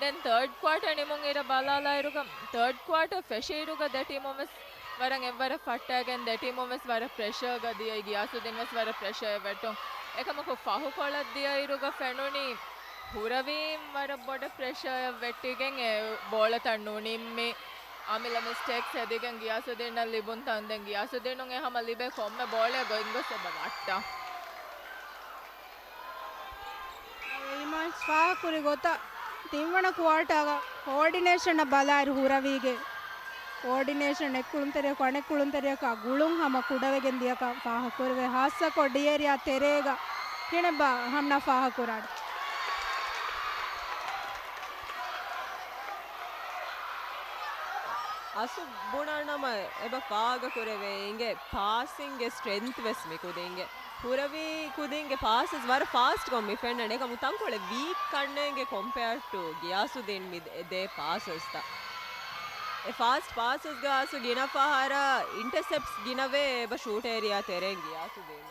ದೆನ್ ಥರ್ಡ್ ಕ್ವಾರ್ಟರ್ ನಿಮುಂಗ್ ಇರ ಬಲಾಲ ಇರುಗ ಥರ್ಡ್ ಕ್ವಾರ್ಟರ್ ಫೆಶೆ ಇರುಗ ದ ಟೀಮ್ ಒಮಸ್ ವರಂಗ್ ಎವರ ಫಟ್ಟಾಗೆನ್ ದ ಟೀಮ್ ಒಮಸ್ ವರ ಪ್ರೆಷರ್ ಗದಿಯ ಗಿಯಾಸುದ್ದೀನ್ ವಸ್ ವರ ಪ್ರೆಷರ್ ಎವಟು ಏಕಮಕ ಫಾಹು ಕೊಳದಿಯ ಇರುಗ ಫೆನುನಿ ಹುರವಿ ವರ ಬೊಡ ಪ್ರೆಷರ್ ವೆಟ್ಟಿಗೆಂ ಬೋಳ ತಣ್ಣು ನಿಮ್ಮಿ ಆಮೇಲೆ ಮಿಸ್ಟೇಕ್ಸ್ ಎದಿಗೆಂ ಗಿಯಾಸುದ್ದೀನ್ ನಲ್ಲಿ ಬುಂತ ಅಂದೆಂ ಗಿಯಾಸುದ್ದೀನ್ ಉಂಗೆ ಹಮ ಲಿಬೆ ಕೊಮ್ಮೆ ಬೋಳೆ ಗೋಯಿಂಗೋ ಸೆಬ ವಟ್ಟ ಇಮಾನ್ ಸ್ವಾ ಕುರಿ ಗೊತ್ತಾ ತಿಂವಣ ಕ್ವಾರ್ಟಾಗ ಕೋಆರ್ಡಿನೇಷನ್ ಬಲಾರು ಹುರವಿಗೆ ಕೋಆರ್ಡಿನೇಷನ್ ಎಕ್ಕುಳುಂತರಿಯ ಕೊನೆಕ್ಕುಳುಂತರಿಯಕ ಗುಳುಂ ಹಮ ಕುಡವೆಗೆಂದಿಯಕ ಫಾಹ ಕುರುವೆ ಹಾಸ ಕೊಡಿಯೇರಿಯ ತೆರೆಗ ಕಿಣೆ ಬಾ ಹಮ್ನ ಫಾಹ ಕುರಾಡ್ ಅಸು ಬುಣನಮ ಎಬ ಫಾಗ ಕುರೆವೆ ಇಂಗೆ ಪಾಸಿಂಗ್ ಸ್ಟ್ರೆಂತ್ ವೆಸ್ ಮಿ ಕುದಿಂಗೆ ಹುರವಿ ಕುದಿಂಗೆ ಪಾಸಸ್ ವರ ಫಾಸ್ಟ್ ಕೊಮ್ಮಿ ಫೆಂಡನೆ ಕಮು ತಂಕೊಳೆ ವೀಕ್ ಕಣ್ಣೆಂಗೆ ಕಂಪೇರ್ ಟು ಗಿಯಾಸುದ್ದೀನ್ ಮಿ ದೇ ಪಾಸಸ್ ತ ಎ ಫಾಸ್ಟ್ ಪಾಸಸ್ ಗ ಅಸು ಗಿನ ಫಹಾರ ಇಂಟರ್ಸೆಪ್ಟ್ಸ್ ಗಿನವೆ ಎಬ ಶೂಟ್ ಏರಿಯಾ ತೆರೆಂಗ್ ಗಿಯಾಸುದ್ದೀನ್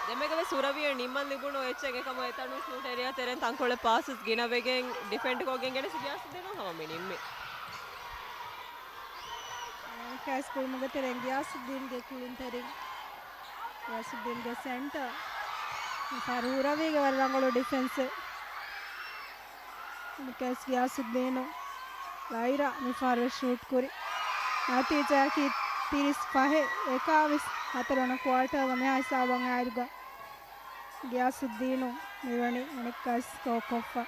ದೆಮೆಗವೆ ಸುರವಿ ನಿಮ್ಮಲ್ಲಿ ಗುಣ ಎಚ್ಚೆಗೆ ಕಮ ಎತನು ಶೂಟ್ ಏರಿಯಾ ತೆರೆನ್ ತಂಕೊಳೆ ಪಾಸಸ್ ಗಿನವೆಗೆ ಡಿಫೆಂಡ್ ಹೋಗೆಂಗೆ ಗಿಯಾಸುದ್ದೀನ್ ಹಮ ನಿಮ್ಮಿ कैस कुल मगे तेरे गियासुद्दीन के कुलिन तेरे गियासुद्दीन के सेंटर फार हुरवी के वरंगलो डिफेंस कैस गियासुद्दीन लाइरा मी फार शूट करी आती जाकी 35 21 हतरोना क्वार्टर में ऐसा बंग आएगा गियासुद्दीन मिवनी अनेकस कोकोफा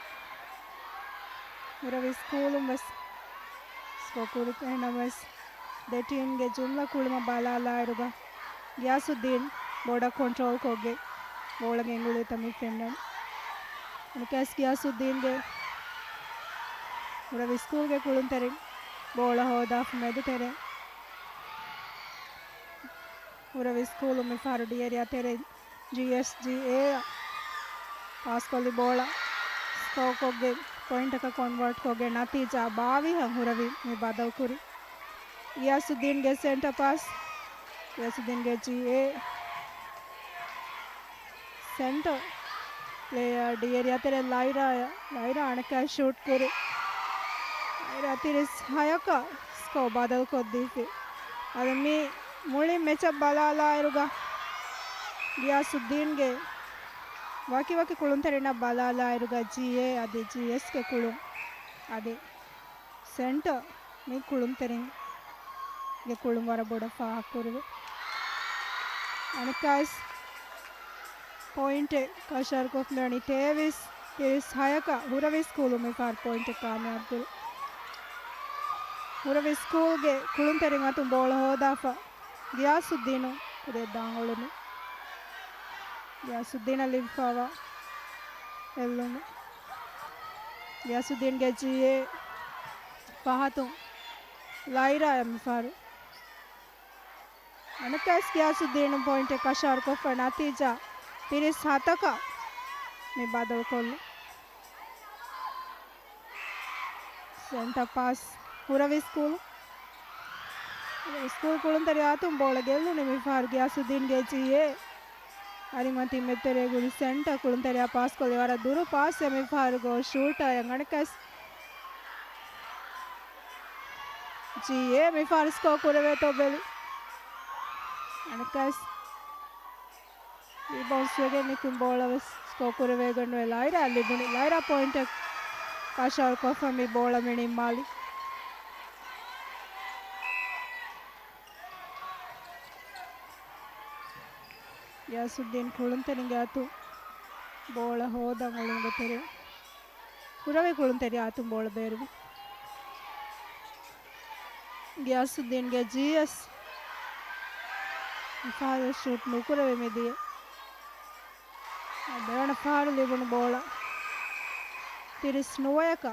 हुरवी स्कूल में स्कोकुर कहना बस द टीम गे जुमला कुळमा बालाला ಇರುಗ ಗಿಯಾಸುದ್ದೀನ್ ಬೋರ್ಡ ಕಂಟ್ರೋಲ್ ಹೋಗಿ ಬೋಳಗೆ ಎಂಗುಳಿ ತಮಿ ಫ್ರೆಂಡನ್ ಅನಕಸ್ ಗಿಯಾಸುದ್ದೀನ್ ಗೆ ಪೂರ ಸ್ಕೂಲ್ ಗೆ ಕುಳುಂತರೆ ಬೋಳ ಹೋದ ಮೆದು ತೆರೆ ಪೂರ ಸ್ಕೂಲ್ ಮೆ ಫಾರಡಿ ಏರಿಯಾ ತೆರೆ ಜಿಎಸ್ಜಿಎ ಪಾಸ್ ಕೊಲಿ ಬೋಳ ಸ್ಕೋಕ್ ಹೋಗಿ ಪಾಯಿಂಟ್ का कन्वर्ट ಹೋಗಿ ನತೀಜಾ 22 ಹುರವಿ ಮೆ ಬಾದಲ್ ಕುರಿ गियासुद्दीन के सेंटर पास गियासुद्दीन के जीए सेंटर प्लेयर डी एरिया तेरे लाइरा आने का शूट करे लाइरा तेरे हायक इसको बादल को दी फिर अदमी मुड़ी मैच बलाला इरुगा गियासुद्दीन के वाकी कुलुं तेरे ना बलाला इरुगा जीए अदे जीएस के कुलुं अदे सेंटर में कुलुं तेरे ये कुलुं वारा बोड़ा फाह कुरुवे अनकास पॉइंट कशर को फ्लनी तेविस हायका हुरवी स्कूल में फार पॉइंट कामयाब गुरु हुरवी स्कूल गे कुलुं तेरे मातुं बोल होदाफा गियासुद्दीन कुदे दांगोलुनु गियासुद्दीन लिफावा एल्लुनु गियासुद्दीन गे जीए फाहतुं लाइरा एम फारू अनकास गियासुद्दीन पॉइंट कशार को नतीजा 37 का में बादल कोल्लू सेंटर पास हुरवी स्कूल कुलंतरी आतुं बोल गेल्लु निमि फार गियासुद्दीन गे जीए अरिमती मेत्तेरे गुरु सेंटर कुलंतरी आ पास कोले वारा दूर पास सेमी फार गो शूट अनकास जीए मी फार स्को कुरवे तो बेली अनकास रिबाउंड्स वेगे निकुं बॉल स्को कुरवे गन्नु लाइरा ಅಲ್ಲಿ ಬುನಿ लाइरा पॉइंट काशार को फमी बॉल मिनी माली गियासुद्दीन कुलंतरिगे आतु ಬೋಳ ಹೋದಂಗಳು ತೆರೆ ಹುರವಿ ಕುಳುಂ ತೆರೆ ಆತು ಬೋಳ ಬೇರು ಗ್ಯಾಸುದ್ದೀನ್ಗೆ GS ಫಾರು ಶೂಟ್ ನುಕುರವೆ ಮೆದಿಯೆ ಬೇಡ ಫಾರು ಲಿಬುನು ಬೋಳ ತಿರಿಸ್ ನುವಯಕ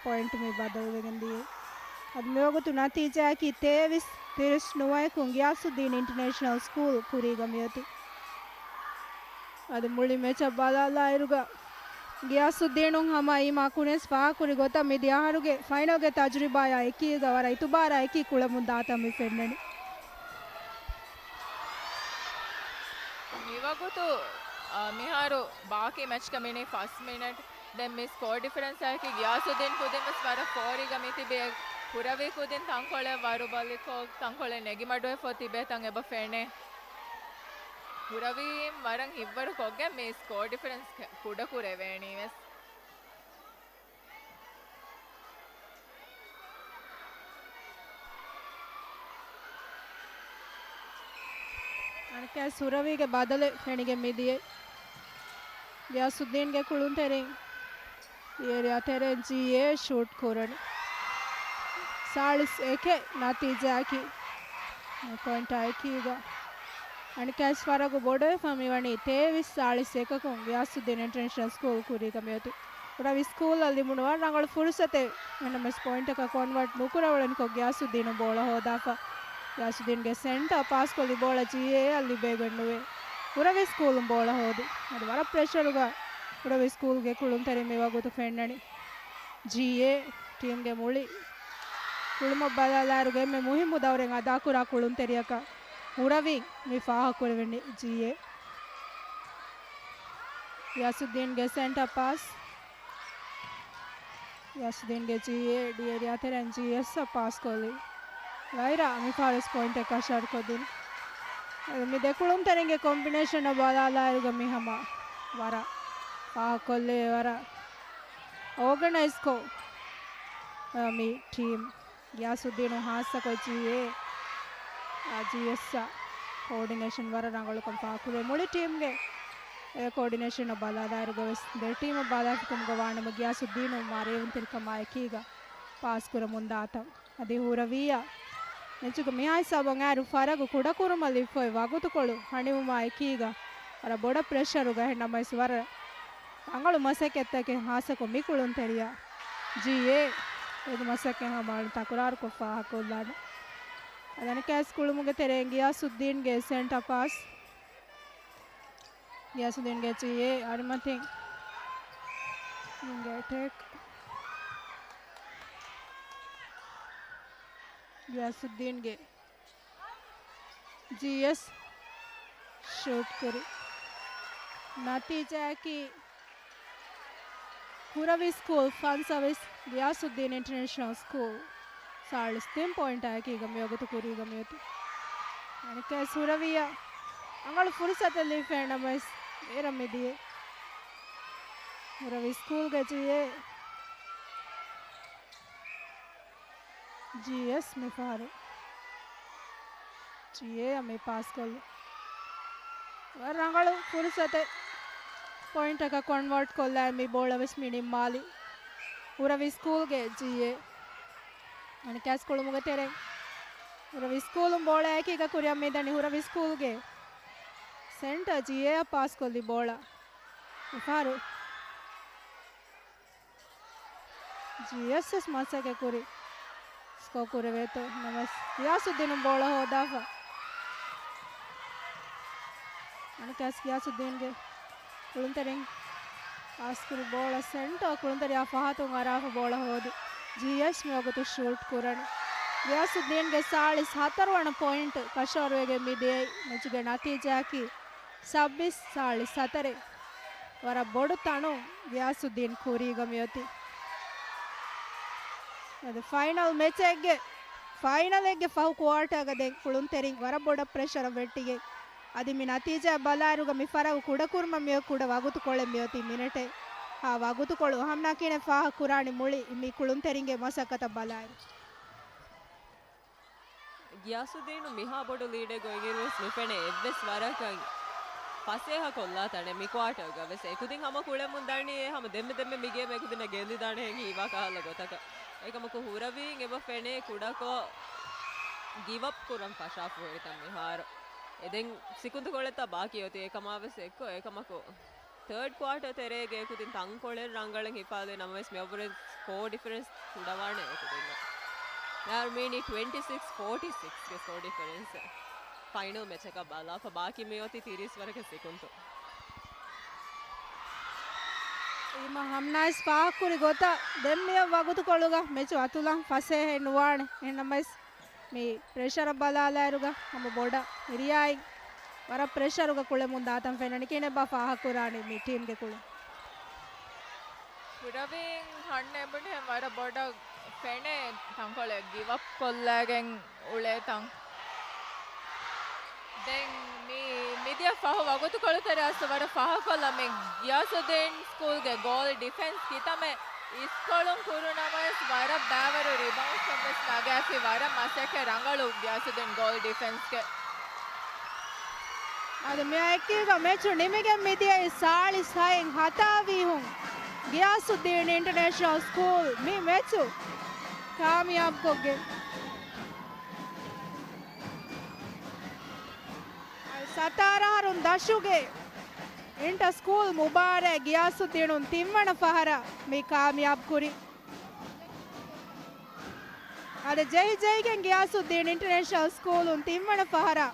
ಪಾಯಿಂಟ್ ಮೇ ಬದಲವೆಂದಿಯೆ ಅದು ಮೇವಗುತು ನತೀಜೆ ಹಾಕಿ ತೇವಿಸ್ ತಿರಿಸ್ ನುವಯಕು ಗ್ಯಾಸುದ್ದೀನ್ ಇಂಟರ್ನ್ಯಾಷನಲ್ ಸ್ಕೂಲ್ ಕುರಿಗ ಮಿಯತಿ ಅದು ಮುಳಿ ಮೆಚ ಬದಲ ಇರುಗ ಗ್ಯಾಸುದ್ದೀನು ಹಮ ಈ ಮಾಕುನೆಸ್ ಫಾ ಕುರಿ ಗೊತ್ತಾ ಮಿದಿ ಆಹಾರುಗೆ ಫೈನಲ್ಗೆ ತಜುರಿಬಾಯ ಎಕೀಗ ವರ ಇತುಬಾರ ಎಕಿ ಕುಳ ಮುಂದಾತ ಮಿ ಫೆಂಡನಿ ಇವಾಗುತ್ತು ಮಿಹಾರು ಬಾಕಿ ಮ್ಯಾಚ್ ಕಮಿನಿ ಫಸ್ಟ್ ಮಿನಿಟ್ ದೆನ್ ಮಿ ಸ್ಕೋರ್ ಡಿಫರೆನ್ಸ್ ಹಾಕಿ ಗ್ಯಾಸುದ್ದೀನ್ ಕುದಿನ್ ಸ್ವರ ಫೋರಿಗ ಮಿತಿ ಬೇ ಹುರವಿ ಕುದಿನ್ ತಂಕೊಳೆ ವಾರು ಬಲಿಕ್ ಹೋಗಿ ತಂಕೊಳೆ ನೆಗಿ ಮಾಡುವೆ ಫೋತಿ ಬೇ ತಂಗೆ ಬ ಫೆಣೆ ಹುರವಿ ಮರಂಗ್ ಇಬ್ಬರು ಹೋಗೆ ಮೇ ಸ್ಕೋರ್ ಡಿಫರೆನ್ಸ್ ಕೂಡ ಕುರೆವೇಣಿ ವೆಸ್ ಅನಕೆ ಸುರವಿಗೆ ಬದಲೆ ಫೆಣಿಗೆ ಮಿದಿಯೆ ಗ್ಯಾಸುದ್ದೀನ್ಗೆ ಕುಳುನ್ ತೆರೆ ಏರಿಯಾ ತೆರೆ GA ಶೂಟ್ ಕೋರನಿ 41 ನತೀಜೆ ಹಾಕಿ ಪಾಯಿಂಟ್ ಹಾಕಿಗ ಅನಕೆ ಸ್ವರಗು ಬೋಡೆ ಫಮಿವಣಿ 23-41 ಕು ಗ್ಯಾಸುದ್ದೀನ್ ಇಂಟರ್ನ್ಯಾಷನಲ್ ಸ್ಕೂಲ್ ಕುರಿಗ ಮಿಯತಿ ರವಿ ಸ್ಕೂಲ್ ಅಲ್ಲಿ ಮುಳುವ ನಂಗಳು ಫುರ್ಸತೆ ನಮ್ಮ ಪಾಯಿಂಟ್ ಕ ಕನ್ವರ್ಟ್ ನುಕುರವಳನ್ ಕೊ ಗ್ಯಾಸುದ್ದೀನ್ ಬೋಳ ಹೋದಾಕ ಗ್ಯಾಸುದ್ದೀನ್ಗೆ ಸೆಂಟರ್ ಪಾಸ್ ಕೊಲ್ಲಿ ಬೋಳ GA ಅಲ್ಲಿ ಬೇಗಣ್ಣುವೆ ಉರವಿ ಸ್ಕೂಲ್ ಬೋಳ ಹೋದು ಅದು ವರ ಪ್ರೆಷರುಗ ಉರವಿ ಸ್ಕೂಲ್ಗೆ ಕುಳುಂ ತೆರೆ ಮೇವಾಗುತ್ತು ಫೆಂಡಣಿ GA ಟೀಮ್ಗೆ ಮುಳಿ ಕುಳುಮ ಬದಲಾರುಗೆ ಮೆ ಮುಹಿಮುದವ್ರೆಂಗ ಅದಾಕುರ ಕುಳುಂ ತೆರಿಯಕ ಉರವಿ ಮಿ ಫಾಹ ಕುರವೆಂಡಿ GA ಗ್ಯಾಸುದ್ದೀನ್ಗೆ ಸೆಂಟರ್ ಪಾಸ್ ಗ್ಯಾಸುದ್ದೀನ್ಗೆ GA ಡಿ ಏರಿಯಾ ತೆರೆ GS ಪಾಸ್ ಕೊಲ್ಲಿ ವೈರಾ ಮಿ ಫಾರೆಸ್ ಪಾಯಿಂಟ್ का शॉट को दिन मी देखुळुम तरेंगे कॉम्बिनेशन बाला इरुग मी हम वरा आ कोल्ले वरा ऑर्गेनाइज को मी टीम ग्यासुद्दीन हास को GA GS कोऑर्डिनेशन वरा रंगल को पाकुरे मुಳಿ टीम गे कोऑर्डिनेशन बाला इरुग दे टीम बाला को गवाण म ग्यासुद्दीन मारे उंतिर कमाय कीगा पास कुर ಮುಂದಾತ ಅದಿ ಹುರವಿಯ ನೆಂಚುಗ ಮಿಹಾಯ್ ಸಾಬಂಗಾರು ಫರಗು ಕುಡಕುರುಮಲ್ಲಿ ಫೋಯ್ ವಾಗುತುಕೊಳು ಹಣಿವು ಮಾಯ್ಕೀಗ ಅವರ ಬೊಡ ಪ್ರೆಷರುಗ ಹೆಣ್ಣ ಮೈಸುವರ ಅಂಗಳು ಮಸಕ್ಕೆ ಎತ್ತಕ್ಕೆ ಹಾಸಕು ಮಿಕುಳು ತೆರಿಯ GA ಇದು ಮಸಕ್ಕೆ ಮಾಡಿ ತಕರಾರು ಕೊಫ ಹಾಕೋದಾಡ ಅದನ್ನು ಕ್ಯಾಸ್ಕುಳು ಮುಗೆ ತೆರೆ ಗ್ಯಾಸುದ್ದೀನ್ಗೆ ಸೆಂಟರ್ ಪಾಸ್ ಗ್ಯಾಸುದ್ದೀನ್ಗೆ GA ಅರಿಮಥಿಂಗ್ ಹಿಂಗೆ ಟೇಕ್ ಗ್ಯಾಸುದ್ದೀನ್ಗೆ GS ಶೂಟ್ ಕರಿ ನತೀಜೆ ಹಾಕಿ ಹುರವಿ ಸ್ಕೂಲ್ ಫನ್ ಸರ್ವಿಸ್ ಗ್ಯಾಸುದ್ದೀನ್ ಇಂಟರ್ನ್ಯಾಷನಲ್ ಸ್ಕೂಲ್ 3 ಪಾಯಿಂಟ್ ಹಾಕಿ ಗಮ್ಯೋಗತು ಕುರಿ ಗಮ್ಯೋತು ಅದಕ್ಕೆ ಸುರವಿಯ ಅಂಗಳು ಫುರ್ಸತಲ್ಲಿ ಫೇಣಮೈಸ್ ಏರಮ್ಮಿದೆಯೇ ಹುರವಿ ಸ್ಕೂಲ್ಗೆ GS में फारे GA हमें पास कर लो और रंगलो फुर्सते पॉइंट का कन्वर्ट कर ला मी बोलविस मीडियम माली उरवी स्कूल के GA मैंने क्या स्कूल मुझे तेरे उरवी स्कूल बोला है कि का कुरिया में दनी उरवी स्कूल के सेंटर GA पास कर ली बोला फारो GS मसा के कुरी कोकुरेवेतो नमस ग्यासुद्दीन बोಳ ಹೋದಾಫ ಅನಕಾಸ್ ಗ್ಯಾಸುದ್ದೀನ್ಗೆ ಕುಳುಂತರಿಂಗ್ ಆಸ್ಕುರು ಬೋಳ ಸೆಂಟ ಕುಳುಂತರಿ ಆ ಫಹಾತು ಮರಾಫ ಬೋಳ ಹೋದು GS में ಹೋಗುತ್ತು ಶೂಟ್ ಕುರಣ ಗ್ಯಾಸುದ್ದೀನ್ಗೆ 47 ಪಾಯಿಂಟ್ ಕಶೋರ್ವೆಗೆ ಮಿದೆ ನಚುಗೆ ನತೀಜೆ ಹಾಕಿ 26-17 ವರ ಬೊಡು ತಾಣು ಗ್ಯಾಸುದ್ದೀನ್ ಕೂರಿ ಗಮಿಯತಿ ಅದು ಫೈನಲ್ ಮ್ಯಾಚ್ಗೆ ಫೈನಲ್ಗೆ ಫಹು ಕ್ವಾರ್ಟ್ ಆಗದೆ ಕುಳುಂ ತೆರಿಂಗ್ ವರ ಬೋಡ ಪ್ರೆಷರ್ ಬೆಟ್ಟಿಗೆ ಅದು ಮಿ ನತೀಜೆ ಬಲಾರುಗ ಮಿ ಫರಗು ಕೂಡ ಕುರ್ಮ ಮೇವ ಕೂಡ ವಾಗುತುಕೊಳ್ಳೆ ಮೇವತಿ ಮಿನಟೆ ಹಾ ವಾಗುತುಕೊಳ್ಳು ಹಮ್ನಾಕಿನೆ ಫಾಹ ಕುರಾಣಿ ಮುಳಿ ಮಿ ಕುಳುಂ ತೆರಿಂಗೆ ಮಸಕತ ಬಲಾರು ಗ್ಯಾಸುದ್ದೀನು ಮಿಹಾ ಬೋಡು ಲೀಡೆ ಗೊಯ್ಗಿರುವೆಸ್ ಮಿಫೆಣೆ ಎವ್ವೆಸ್ ವರಕಾಗಿ පසේ කොල්ලා තනේ මි ක්වාටර් ගවස් එකුදින් හම කුලෙ මුන්දානි හම දෙම්ම මිගේ මේකුදින ගෙලි දානේ හීවා කාල ගොතක ඒකමක හුරවින් එබ ෆෙනේ කුඩකෝ give up kuram fashafu etam mihar eden sikundu koletta baaki yoti ekamaves ekko ekamako third quarter terege ekudin tankolen rangalen hipade namaves mevure score difference kudawane ekudin Armeni 26-46 ke score difference final match එක බලා baaki me yoti 30 වරක sekundu ima hamna spark kuri gota demme wagutu koluga mechu atula fase he nuwane enamais me pressure balala iruga hama boda iriyai wara pressure uga kule mun datam fenani kene ba faha kurani me team ge kule Kuraving hanne ebunde wara boda fene tankole give up kollagen ule tang then me media faha wagutu kolutare asu wara faha kolla me Giyasuddin school ge goal defense kitame iskolon kurunamas wara bavaru rebound service nagafi wara masake rangalu Giyasuddin goal defense ke ade me ekkiga mechu nimige media saali sain hatavi hun Giyasuddin International School me mechu kamyab kogge satara harun dashuge Inter school Mubarak Giyasuddin un timmana fahara me kamyab kuri ade jai gen Giyasuddin International School un timmana fahara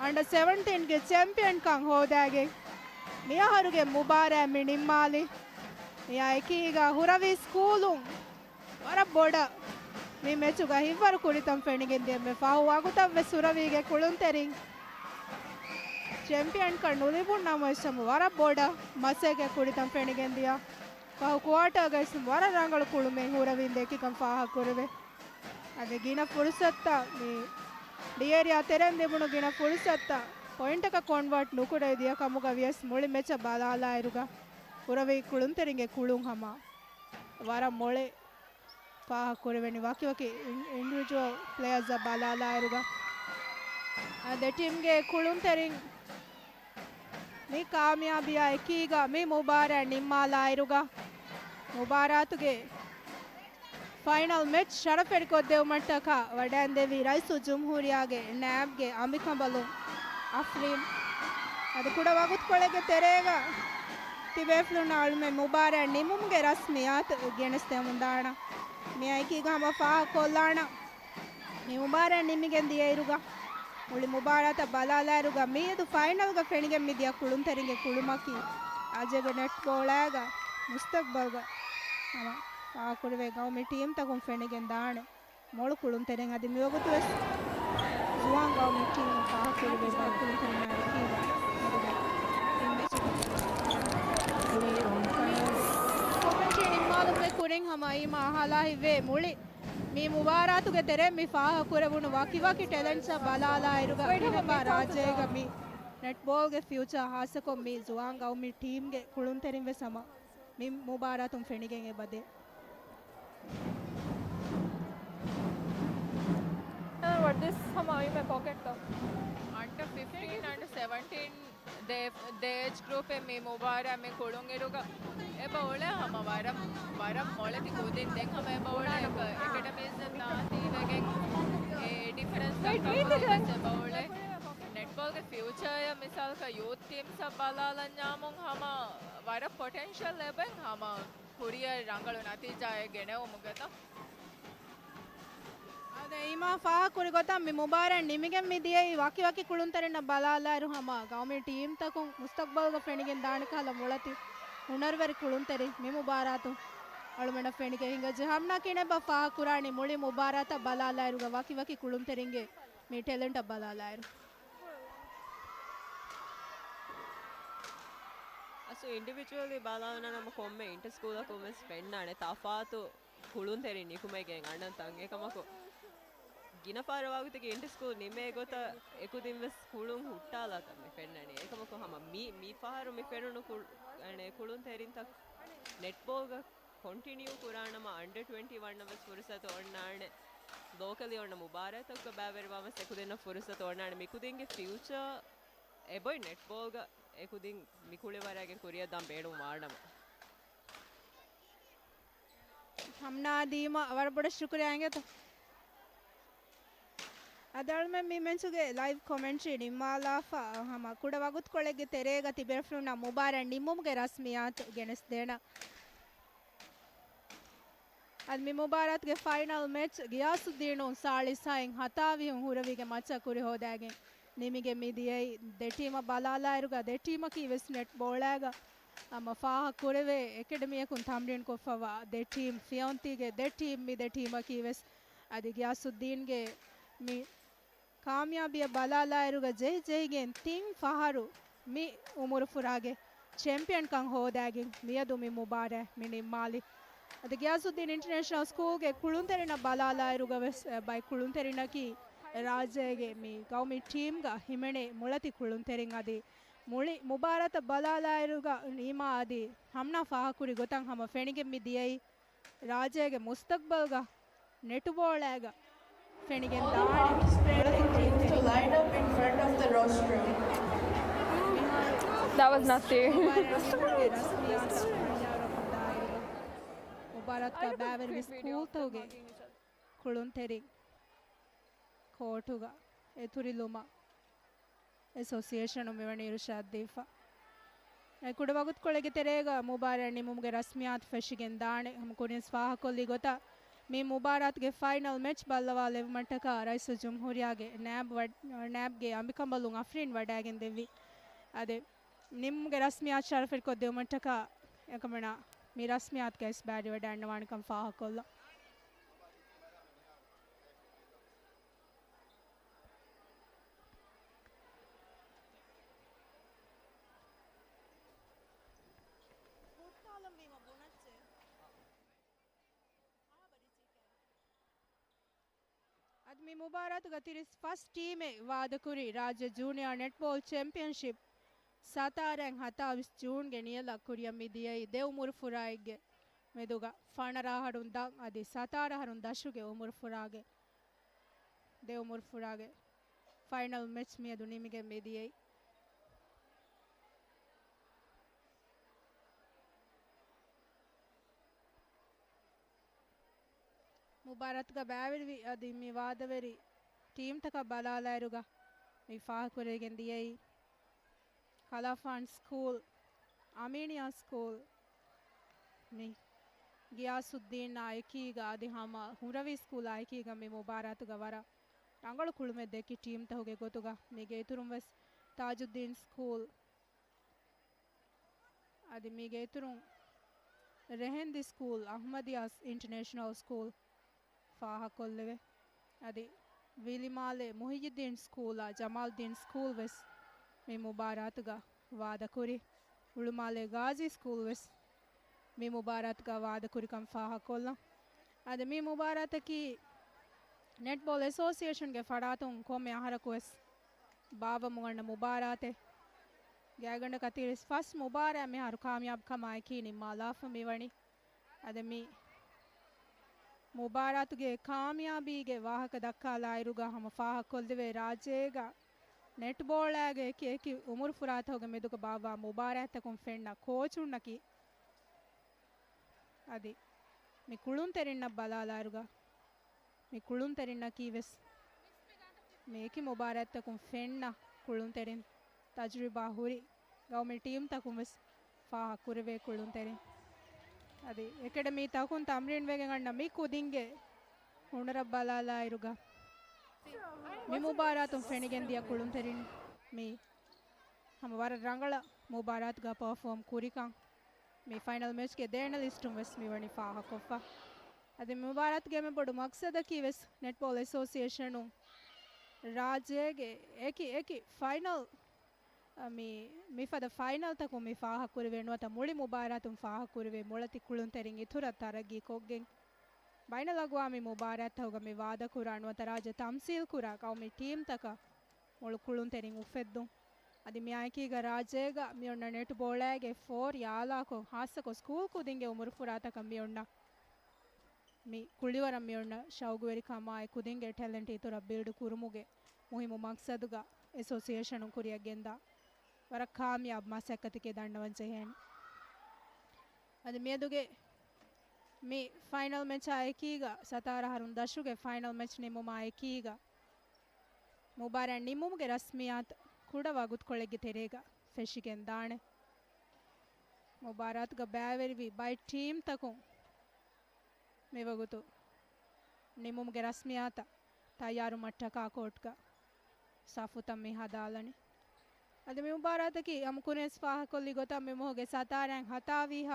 under 17 ge champion kan hodage miya haruge Mubarak me nimmali miya ekiga huravi school un wara boda me mechuga hivaru kuritam fenigen de me fahu agutam ve suravi ge kulun terin champion का नुलिबुन नामसम वरा बोर्डा मसेगे कुडितम फेनिगेंदिया काहु quarter gas वरा रंगल कुळुमे हुरविंदे की कम फाह कुरवे अदे गिना फुर्सत्ता मी डिएरिया तेरेंदे बुनु गिना फुर्सत्ता point का convert नुकुडे दिया कमुगा वियस मोळे मेच बालाला इरुगा हुरवे कुळुन तेरिंगे कुळुं हमा वरा मोळे फाह कुरवे नि वाकी वाकी इंडिविजुअल प्लेयर्स बालाला इरुगा अदे टीम गे कुळुन तेरिंग मी कामयाबिया एकीगा मी मुबारक निम्माला इरुगा मुबारातुगे फाइनल मैच शरफ एडकोदेव मट्टक वडंदेवी रईसु जमहूरियागे नैब्गे अंबिकंबलु अफ्रीन ಅದು ಕೂಡ ವಗುತ್ಕೊಳ್ಳೆಗೆ ತೆರೆಗ ತಿಬೇಫ್ಲು ನಾಳು ಮೆ ಮುಬಾರಕ್ ನಿಮುಮ್ಗೆ ರಸ್ಮಿಯಾತ್ ಗೆಣಸ್ತೆ ಮುಂದಾಣ ಮಿ ಐಕಿಗ ಹಮ ಫಾ ಕೊಲ್ಲಾಣ ಮಿ ಮುಬಾರಕ್ ನಿಮಿಗೆ ದಿಯ ಇರುಗ ಉಳಿ ಮುಬಾರತ ಬಲಾಲಾರುಗ ಮೀದು ಫೈನಲ್ಗ ಫೆಣಿಗೆ ಮಿದಿಯ ಕುಳುಂ ತೆರಿಂಗೆ ಕುಳುಮಕಿ ಆಜೆಗ ನೆಟ್ ಗೋಳಾಗ ಮುಸ್ತಕ್ಬಲ್ಗ ಅವ ಆ ಕುಡುವೆ ಗೌ ಮಿ ಟೀಮ್ ತಗೊಂಡು ಫೆಣಿಗೆ ದಾಣೆ ಮೊಳು ಕುಳುಂ ತೆರಿಂಗೆ ಅದು ಮಿಯೋಗುತ್ತು ಜುವಾಂ ಗೌ ಮಿ ಟೀಮ್ ಆ ಕುಡುವೆ ಬಾ ಕುಳುಂ ತೆರಿಂಗೆ ಕೊಮೆಂಟಿ ನಿಮ್ಮಾಲುಗೆ ಕುರಿಂಗ್ ಹಮ ಈ ಮಹಾಲಾ ಹಿವೆ ಮುಳಿ मी मुबारातुगे तेरे मी फाह कुरेवुनु वाकी वाकी टैलेंट्स बलाला इरुगा इनबा राजेगा मी नेटबॉल गे फ्यूचर हासको मी जुआंगा मी टीम गे कुळुन तेरिंवे सम मी मुबारातुम फेणिगे बदे what this हमारी में pocket का under 15 under 17 they age group में मुबारक में कोडोंगे रोगा ए बावले हम वारम वारम मोले ती कोदिन देख हम ए बावले एकेडमीज ना ती वेगे ए डिफरेंस का से बावले नेटबॉल के फ्यूचर या मिसाल का यूथ टीम सब बाला लन्यामों हम वारम पोटेंशियल लेबे हम कुरियर रंगलो नतीजा गेने ओ मुगता ಅದೇ ಇಮಾ ಫಾಹ ಕುರಿ ಗೊತ್ತಾ ಮಿ ಮುಬಾರಕ್ ನಿಮಗೆ ಮಿದಿಯ ವಾಕಿ ವಾಕಿ ಕುಳುಂತರಿನ ಬಲಾಲಾರು ಹಮ ಗೌಮಿ ಟೀಮ್ ತಕು ಮುಸ್ತಕ್ಬಲ್ಗ ಫೆಣಿಗೆ ದಾಣಕಾಲ ಮುಳತಿ ಹುನರ್ವರಿ ಕುಳುಂತರಿ ಮಿ ಮುಬಾರಾತು ಅಳುಮೆಣ ಫೆಣಿಗೆ ಹಿಂಗ ಜಹಮ್ನಾ ಕಿನೆ ಬ ಫಾಹ ಕುರಾಣಿ ಮುಳಿ ಮುಬಾರಾತ ಬಲಾಲಾರು ವಾಕಿ ವಾಕಿ ಕುಳುಂತರಿಂಗೆ ಮಿ ಟ್ಯಾಲೆಂಟ್ ಬಲಾಲಾರು ಅಸು ಇಂಡಿವಿಜುವಲಿ ಬಾಲಾವನ ನಮ್ಮ ಕೊಮ್ಮೆ ಇಂಟರ್ ಸ್ಕೂಲ್ ಕೊಮ್ಮೆ ಸ್ಪೆಂಡ್ ನಾಣೆ ತಫಾತು ಕುಳುಂತೆರಿ ನಿಕುಮೆಗೆ ಅಣ್ಣನ್ ತಂಗೆ ಕಮಕು ಗಿನ ಪಾರವಾಗುತ್ತಿಗೆ ಇಂಟರ್ ಸ್ಕೂಲ್ ನಿಮೆ ಗೊತ್ತ ಎಕುದಿನ್ವೆಸ್ ಕುಳುಂ ಹುಟ್ಟಾಲ ತಮ್ಮೆ ಫೆನ್ನಣಿ ಏಕಮಕು ಹಮ ಮೀ ಫಾರು ಮಿ ಫೆನುನು ಅಣೆ ಕುಳುಂ ತೆರಿಂತ ನೆಟ್ಬೋಗ ಕಂಟಿನ್ಯೂ ಕುರಾಣಮ ಅಂಡರ್ 21 ನವಸ್ ಫುರ್ಸತ್ ಒಣ್ಣಾಣೆ ಲೋಕಲಿ ಒಣ್ಣ ಮುಬಾರಕ್ ತಕ್ಕ ಬಾವೆರಿವಾಮ ಸೆಕುದಿನ ಫುರ್ಸತ್ ಒಣ್ಣಾಣೆ ಮಿಕುದಿಂಗೆ ಫ್ಯೂಚರ್ ಎಬೊಯ್ ನೆಟ್ಬೋಗ ekudin mikule waragen kuriya dam bedu maadama हमना दीमा वर बड़ा शुक्रिया आएंगे तो ಅದಳ ಮೆ ಮಿ ಮೆನ್ಸುಗೆ ಲೈವ್ ಕಾಮೆಂಟ್ರಿ ನಿಮ್ಮಾಲಾಫ ಹಮ ಕುಡ ವಗುತ್ ಕೊಳೆಗೆ ತೆರೆಗ ತಿಬೆರ್ಫ್ರು ನ ಮುಬಾರ ನಿಮ್ಮುಮ್ಗೆ ರಸ್ಮಿಯಾತ್ ಗೆಣಸ್ ದೇಣ ಅದ್ ಮಿ ಮುಬಾರತ್ಗೆ ಫೈನಲ್ ಮ್ಯಾಚ್ ಗಿಯಾಸುದ್ದೀನು ಸಾಳಿ ಸಾಯಿಂಗ್ ಹತಾವಿ ಹುರವಿಗೆ ಮಚ್ಚ ಕುರಿ ಹೋದಾಗೆ ನಿಮಗೆ ಮಿದಿಯೈ ದೆ ಟೀಮ ಬಲಾಲ ಇರುಗ ದೆ ಟೀಮ ಕಿ ವೆಸ್ ನೆಟ್ ಬೋಳಾಗ ಅಮ್ಮ ಫಾಹ ಕುರವೆ ಎಕೆಡೆಮಿಯಕುನ್ ತಮ್ರಿನ್ ಕೊಫವ ದೆ ಟೀಮ್ ಫಿಯೊಂತಿಗೆ ದೆ ಟೀಮ್ ಮಿ ದೆ ಟೀಮ ಕಿ ವೆಸ್ ಅದಿ ಗಿಯಾಸುದ್ದೀನ್ಗೆ ಮಿ ಕಾಮಯಾಬಿಯ ಬಲಾಲಾಯರುಗ ಜೈ ಜೈಗೆನ್ ತಿಂಗ್ ಫಹಾರು ಮಿ ಉಮುರು ಫುರಾಗೆ ಚಾಂಪಿಯನ್ ಕಂಗ್ ಹೋದಾಗೆ ಮಿಯದು ಮಿ ಮುಬಾರೆ ಮಿ ನಿಮ್ಮಾಲಿ ಅದು ಗ್ಯಾಸುದ್ದೀನ್ ಇಂಟರ್ನ್ಯಾಷನಲ್ ಸ್ಕೂಲ್ಗೆ ಕುಳುಂತೆರಿನ ಬಲಾಲಾಯರುಗ ವೆಸ್ ಬೈ ಕುಳುಂತೆರಿನಕಿ ರಾಜೆಗೆ ಮಿ ಗೌಮಿ ಟೀಮ್ಗ ಹಿಮೆಣೆ ಮುಳತಿ ಕುಳುಂತೆರಿಂಗ್ ಅದಿ ಮುಳಿ ಮುಬಾರತ ಬಲಾಲಾಯರುಗ ನೀಮಾ ಅದಿ ಹಮ್ನ ಫಾಹಕುರಿ ಗೊತ್ತಂಗ್ ಹಮ ಫೆಣಿಗೆ ಮಿ ದಿಯೈ ರಾಜೆಗೆ ಮುಸ್ತಕ್ಬಲ್ಗ ನೆಟುಬೋಳಾಗ ಫೆಣಿಗೆನ್ to line up in front of the rostrum. That was nothing. मुबारत का बैवर स्कूल तोगे कुळुन तेरी कोटुगा एतुरिलुमा एसोसिएशन मेवणी इरुशाद दीफा कुड वगुत कोळेगे तेरेगा मुबारक निमुगे रस्मियात फेशिಗೆನ್ ದಾಣೆ हम कोने स्वाह कोली गोता मी मुबारत गे फाइनल मैच बल्लवाले मटका रईस जमहूरियागे नैब गे अंबिकंबलु अफ्रीन वडागिन देवी अदे निम्गे रस्मियात शरफिर को देव मटका एकमना मी रस्मियात के इस बैरी वडांड वाणकम फाह कोल्ला आदमी मुबारक गतिरिस फर्स्ट टीम वादकुरी राज्य जूनियर नेटबॉल चैंपियनशिप 27 जून ಗೆ ನಿಯಲ ಕುರಿಯ ಮಿದಿಯೈ ದೇವ್ ಮುರ್ಫುರಾಯಿಗೆ ಮೆದುಗ ಫಣರಾ ಹಡುಂದ ಅದಿ 17 ಹರುಂ ದಶುಗೆ ಮುರ್ಫುರಾಗೆ ದೇವ್ ಮುರ್ಫುರಾಗೆ ಫೈನಲ್ ಮ್ಯಾಚ್ ಮಿಯದು ನಿಮಿಗೆ ಮಿದಿಯೈ मुबारक का बैवरी अदी मी वादवेरी टीम तक बलालायरुगा मी फाह कुरेगेन दियई खलाफान स्कूल आमीनिया स्कूल मी गियासुद्दीन नायकीगा अदी हम हुरवी स्कूल आयकीगा मी मुबारक गवरा अंगल कुळुमे देकी टीम तहोगे गोतुगा मी गेतुरुम वस ताजुद्दीन स्कूल अदी मी गेतुरुम रेहंदी स्कूल अहमदिया इंटरनेशनल स्कूल फाह कोल्लेवे अदी विलिमाले मुहियुद्दीन स्कूल जमालुद्दीन स्कूल वेस मी मुबारतगा वादकुरी उलुमाले गाजी स्कूल वेस मी मुबारतगा वादकुरी कम फाह कोल्ला अदी मी मुबारत की नेटबॉल एसोसिएशन के फड़ातुं कोमे आहरक वेस बाबा मुगंड मुबारते गैगंड कतीरिस फर्स्ट मुबारक में हर कामयाब कमाए की निम्मालाफ मिवणी अदी मी मुबारतुगे कामयाबीगे वाहक दक्कालायरुगा हम फाह कोल्दिवे राजेगा नेटबॉल आगे केकी उमुर फुरात होगे मेदुक बाबा मुबारक तकुं फेन्ना कोचुन्नकी अदी मी कुळुन तेरिन्न बलालायरुगा मी कुळुन तेरिन्न कीवेस मेकी मुबारक तकुं फेन्ना कुळुन तेरिन तजुर्बा हुरी गौमे टीम तकुं वेस फाह कुरवे कुळुन तेरिन अदी एकेडमी तकुन तमरीन वेगे गंड मी कुदिंगे हुनर बलालायरुगा मी मुबारक फेणिगेन दिया कुळुन तेरिन मी हम वर रंगला मुबारक गा परफॉर्म कुरिका मी फाइनल मैच के देन लिस्ट वेस मी वणी फाह कोफा अदी मुबारक गे में बड़ मकसद की वेस नेटबॉल एसोसिएशन राजेगे एकी फाइनल मी फद फाइनल तक मी फाह कुरवे नुवत मुಳಿ मुबारक फाह कुरवे मुळति कुळुन तेरिंग इथुर तरगी कोगे बाइन लगवा मी मुबारक होगा मी वाद कुरा नुवत राज तमसील कुरा कौ मी टीम तक मुळ कुळुन तेरिंग उफेद्दु अदी मी आयकीಗ ರಾಜೇಗ मी उन्न नेट बोळागे 4 यालाको हासको स्कूल कुदिंगे उमर फुराता कमी उन्न मी कुಳಿವರ मी उन्न शौगवेरी कमाय कुदिंगे टैलेंट इतुर बिल्ड कुरुमुगे मुहिम मकसदुगा एसोसिएशन कुरियಗೆಂದ ವರ ಕಾಮಯಾಬ್ ಮಸಕ್ಕತಿಗೆ ದಂಡವಂಚೆ ಹೇನು ಅದು ಮೇದುಗೆ ಮೀ ಫೈನಲ್ ಮ್ಯಾಚ್ ಆಯ್ಕೀಗ ಸತಾರ ಹರುನ್ ದಶುಗೆ ಫೈನಲ್ ಮ್ಯಾಚ್ ನಿಮ್ಮುಮ ಆಯ್ಕೀಗ ಮುಬಾರ ನಿಮ್ಮುಮ್ಗೆ ರಸ್ಮಿಯಾತ್ ಕುಡವಾಗುತ್ಕೊಳ್ಳೆಗೆ ತೆರೆಗ ಫೆಶಿಗೆನ್ ದಾಣೆ ಮುಬಾರಾತ್ಗ ಬ್ಯಾವೆರಿವಿ ಬೈ ಟೀಮ್ ತಕು ಮೇವಗುತು ನಿಮ್ಮುಮ್ಗೆ ರಸ್ಮಿಯಾತ ತಯಾರು ಮಟ್ಟಕ ಕೋಟ್ಗ ಸಾಫು ತಮ್ಮಿ ಹದಾಲನೆ ಅದು ಮೆ ಮುಬಾರಾತಕಿ ಅಮ್ಕುನೆಸ್ ಫಾಹ ಕೊಲ್ಲಿ ಗೊತ್ತ ಮೆಮೋಗೆ ಸತಾರ್ಯಾಂಗ್ ಹತಾವಿಹ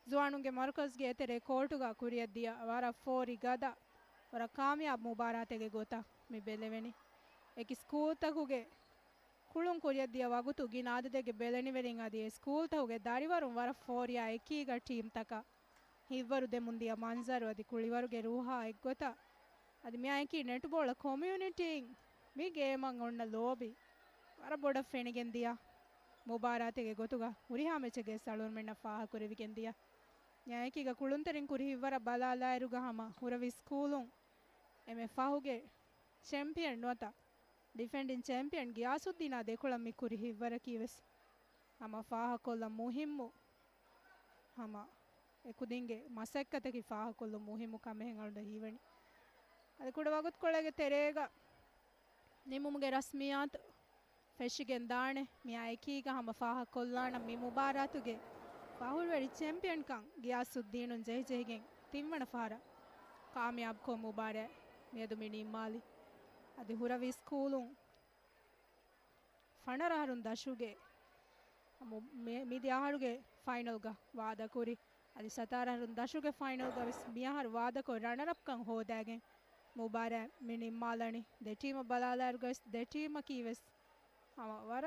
ಜುವಾನುಗೆ ಮರ್ಕಸ್ಗೆ ಎತೆರೆ ಕೋರ್ಟುಗ ಕುರಿಯದ್ದಿಯ ವರ ಫೋರಿ ಗದ ವರ ಕಾಮಯಾಬ್ ಮುಬಾರಾತೆಗೆ ಗೊತ್ತ ಮಿ ಬೆಲೆವೆನಿ ಏಕಿ ಸ್ಕೂಲ್ ತಗುಗೆ ಕುಳುಂ ಕುರಿಯದ್ದಿಯ ವಗುತು ಗಿನಾದದೆಗೆ ಬೆಲೆನಿವೆರಿಂಗ್ ಅದಿಯೆ ಸ್ಕೂಲ್ ತಗುಗೆ ದಾರಿವರು ವರ ಫೋರಿಯ ಎಕೀಗ ಟೀಮ್ ತಕ ಹಿವ್ವರು ದೆ ಮುಂದಿಯ ಮಂಜರು ಅದಿ ಕುಳಿವರುಗೆ ರೂಹಾ ಎಗ್ಗೊತ ಅದು ಮ್ಯಾಕಿ ನೆಟ್ ಬೋಳ ಕಮ್ಯುನಿಟಿಂಗ್ ಮಿ ಗೇಮಂಗ್ ಒಣ್ಣ ಲೋಬಿ ವರ ಬೊಡ ಫೆಣಿಗೆಂದಿಯ ಮುಬಾರಾತೆಗೆ ಗೊತ್ತುಗ ಉರಿಹಾ ಮೆಚ್ಚಗೆ ಸಳೂರ್ ಮೆಣ್ಣ ಫಾಹ ಕುರಿವಿಗೆಂದಿಯ ನ್ಯಾಯಕೀಗ ಕುಳುಂತರಿಂಗ್ ಕುರಿ ಹಿವ್ವರ ಬಲ ಅಲಾಯರುಗ ಹಮ ಹುರವಿ ಸ್ಕೂಲುಂ ಎಮೆ ಫಾಹುಗೆ ಚಾಂಪಿಯನ್ ನೋತ ಡಿಫೆಂಡಿಂಗ್ ಚಾಂಪಿಯನ್ ಗಿಯಾಸುದ್ದೀನ ದೇಕುಳಮ್ಮಿ ಕುರಿ ಹಿವ್ವರ ಕೀವೆಸ್ ಹಮ ಫಾಹ ಕೊಲ್ಲ ಮುಹಿಮ್ಮು ಹಮ ಎಕುದಿಂಗೆ ಮಸಕ್ಕತಕಿ ಫಾಹ ಕೊಲ್ಲು ಮುಹಿಮ್ಮು ಕಮೆಹೆಂಗಳುಂಡ ಹೀವಣಿ ಅದು ಕೂಡ ವಗುತ್ಕೊಳ್ಳೆಗೆ ತೆರೆಗ ನಿಮ್ಮುಮ್ಗೆ ರಸ್ಮಿಯಾತ್ ಫೆಶಿಗೆನ್ ದಾಣೆ ಮಿ ಆಯ್ಕೀಗ ಹಮ ಫಾಹ ಕೊಲ್ಲಾಣ ಮಿ ಮುಬಾರಾತುಗೆ ಫಾಹುಳ್ವೆಡಿ ಚಾಂಪಿಯನ್ ಕಂ ಗಿಯಾಸುದ್ದೀನುನ್ ಜೈ ಜೈಗೆನ್ ತಿಮ್ಮಣ ಫಾರ ಕಾಮಯಾಬ್ ಕೋ ಮುಬಾರೆ ಮೇದು ಮಿ ನಿಮ್ಮಾಲಿ ಅದು ಹುರವಿ ಸ್ಕೂಲು ಫಣರಹರುನ್ ದಶುಗೆ ಮಿದಿ ಆಹಾರುಗೆ ಫೈನಲ್ಗ ವಾದ ಕುರಿ ಅದು ಸತಾರಹರುನ್ ದಶುಗೆ ಫೈನಲ್ಗ ವಿಸ್ ಮಿಯಾಹಾರು ವಾದ ಕೊ ರಣರಪ್ ಕಂ ಹೋದಾಗೆ ಮುಬಾರೆ ಮಿ ನಿಮ್ಮಾಲಣಿ ದೆ ಟೀಮ ಬಲಾಲಾರುಗಸ್ ದೆ ಟೀಮ ಕೀವೆಸ್ ಅವ ವರ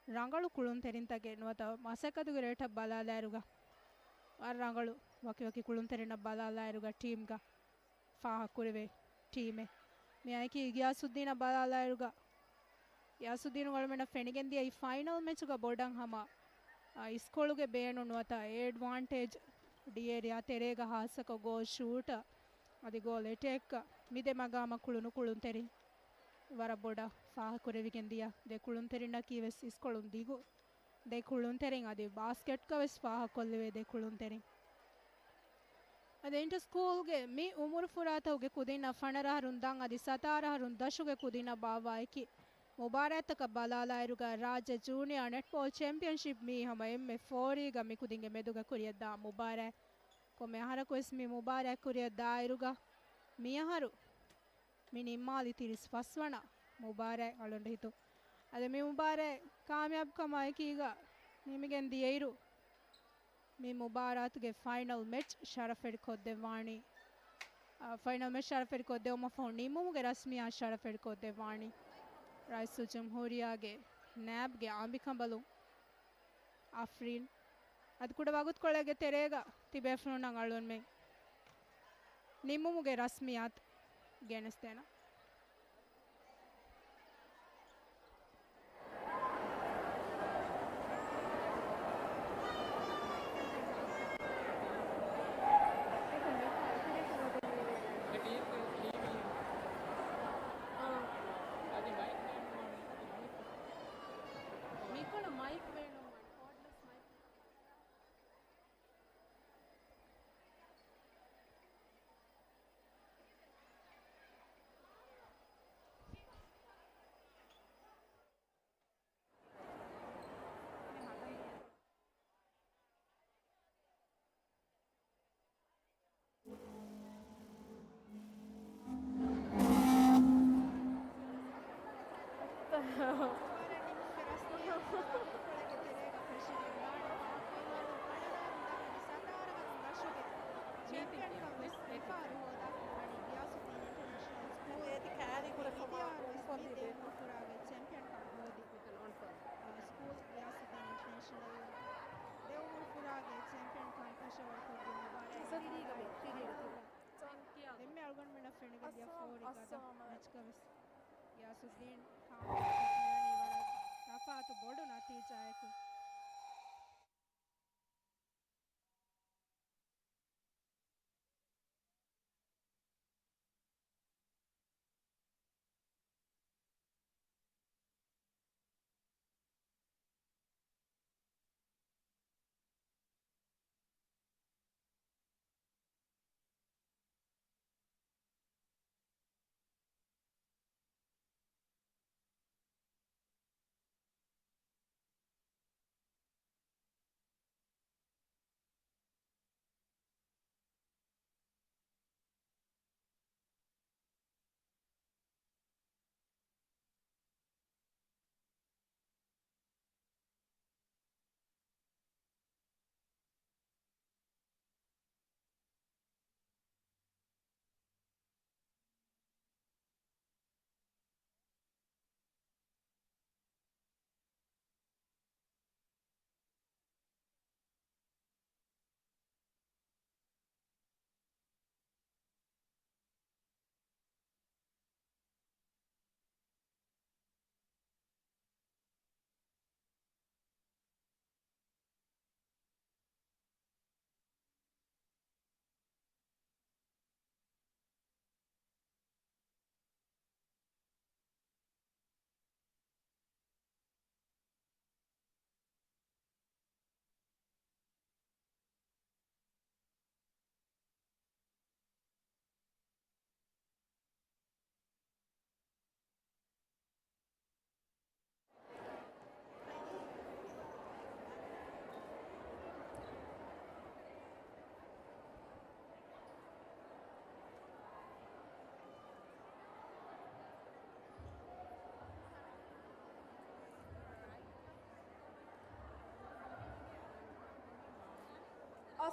ರಂಗಳು ಕುಳುನ್ ತೆರಿಂತಗೆ ನುವತ ಮಸಕದುಗೆ ರೇಟ ಬಲಾಲಾರುಗ ವರ ರಂಗಳು ವಕಿ ವಕಿ ಕುಳುನ್ ತೆರಿನ ಬಲಾಲಾರುಗ ಟೀಮ್ಗ ಫಾಹ ಕುರಿವೆ ಟೀಮೆ ಮ್ಯಾಕಿ ಗಿಯಾಸುದ್ದೀನ ಬಲಾಲಾರುಗ ಗಿಯಾಸುದ್ದೀನುಗಳು ಮೆಂಡ ಫೆಣಿಗೆಂದಿಯ ಈ ಫೈನಲ್ ಮ್ಯಾಚುಗ ಬೋಡಂಗ್ ಹಮ ಇಸ್ಕೊಳುಗೆ ಬೇಣು ನುವತ ಎಡ್ವಾಂಟೇಜ್ ಡಿಯೇರಿಯಾ ತೆರೆಗ ಹಾಸಕ ಗೋಲ್ ಶೂಟ ಅದು ಗೋಲ್ ಎಟೆಕ್ಕ ಮಿದೆ ಮಗಾಮ ಕುಳುನು ಕುಳುನ್ ತೆರಿ ವರ ಬೋಡ ಫಾಹ ಕುರೆವಿಗೆಂದಿಯ ದೆ ಕುಳುನ್ ತೆರಿನ ಕೀವೆಸ್ ಇಸ್ಕೊಳುನ್ ದಿಗು ದೆ ಕುಳುನ್ ತೆರಿಂಗ್ ಅದು ಬಾಸ್ಕೆಟ್ ಕವೆಸ್ ಫಾಹ ಕೊಲ್ಲಿವೆ ದೆ ಕುಳುನ್ ತೆರಿಂಗ್ ಅದೇಂಟ ಸ್ಕೂಲ್ಗೆ ಮಿ ಉಮುರು ಫುರಾತವ್ಗೆ ಕುದಿನ ಫಣರಹರುಂದಾಂಗ್ ಅದು ಸತಾರಹರುನ್ ದಶುಗೆ ಕುದಿನ ಬಾವಾಯ್ಕಿ ಮುಬಾರಾತಕ ಬಲಾಲಾಯರುಗ ರಾಜ್ಯ ಜೂನಿಯರ್ ನೆಟ್ಬಾಲ್ ಚಾಂಪಿಯನ್ಶಿಪ್ ಮೀ ಹಮ ಎಮ್ಮೆ ಫೋರಿಗ ಮಿ ಕುದಿಂಗೆ ಮೆದುಗ ಕುರಿಯದ್ದ ಮುಬಾರೆ ಕೊಮ್ಮೆ ಹರಕೊಸ್ ಮಿ ಮುಬಾರೆ ಕುರಿಯದ್ದ ಇರುಗ ಮಿಯಹರು ಮಿ ನಿಮ್ಮಾಲಿ ತಿರಿಸ್ ಫಸ್ವಣ ಮುಬಾರೆ ಅಳುಂಡ ಹಿತು ಅದೇ ಮಿ ಮುಬಾರೆ ಕಾಮಯಾಬ್ ಕಮಾಯ್ಕಿ ಈಗ ನಿಮಗೆಂದಿ ಏರು ಮಿ ಮುಬಾರಾತ್ಗೆ ಫೈನಲ್ ಮ್ಯಾಚ್ ಶರಫೆಡ್ ಕೊದ್ದೆ ವಾಣಿ ಫೈನಲ್ ಮ್ಯಾಚ್ ಶರಫೆಡ್ ಕೊದ್ದೆ ಒಮ್ಮ ಫೋನ್ ನಿಮ್ಮುಗೆ ರಸ್ಮಿಯಾ ಶರಫೆಡ್ ಕೊದ್ದೆ ವಾಣಿ ರಾಯ್ಸು ಜಂಹೂರಿಯಾಗೆ ನ್ಯಾಬ್ಗೆ ಆಂಬಿಕಂಬಲು ಆಫ್ರೀನ್ ಅದು ಕೂಡ ವಗುತ್ಕೊಳ್ಳೆಗೆ ತೆರೆಗ ತಿಬೇಫ್ನು ನಂಗೆ ಅಳುನ್ ಮೇ ನಿಮ್ಮುಗೆ ರಸ್ಮಿಯಾತ್ ಗೆಣಿಸ್ತೇನ ಎಮ್ಮೆ ಅಳ್ಗೊಂಡು ಮೇಡ ಫೆಣಿಗೆ ಯಾಸುದ್ದೀನ್ ರಫಾತು ಬೋಡು ನಾ ತೀಜಾಯಕು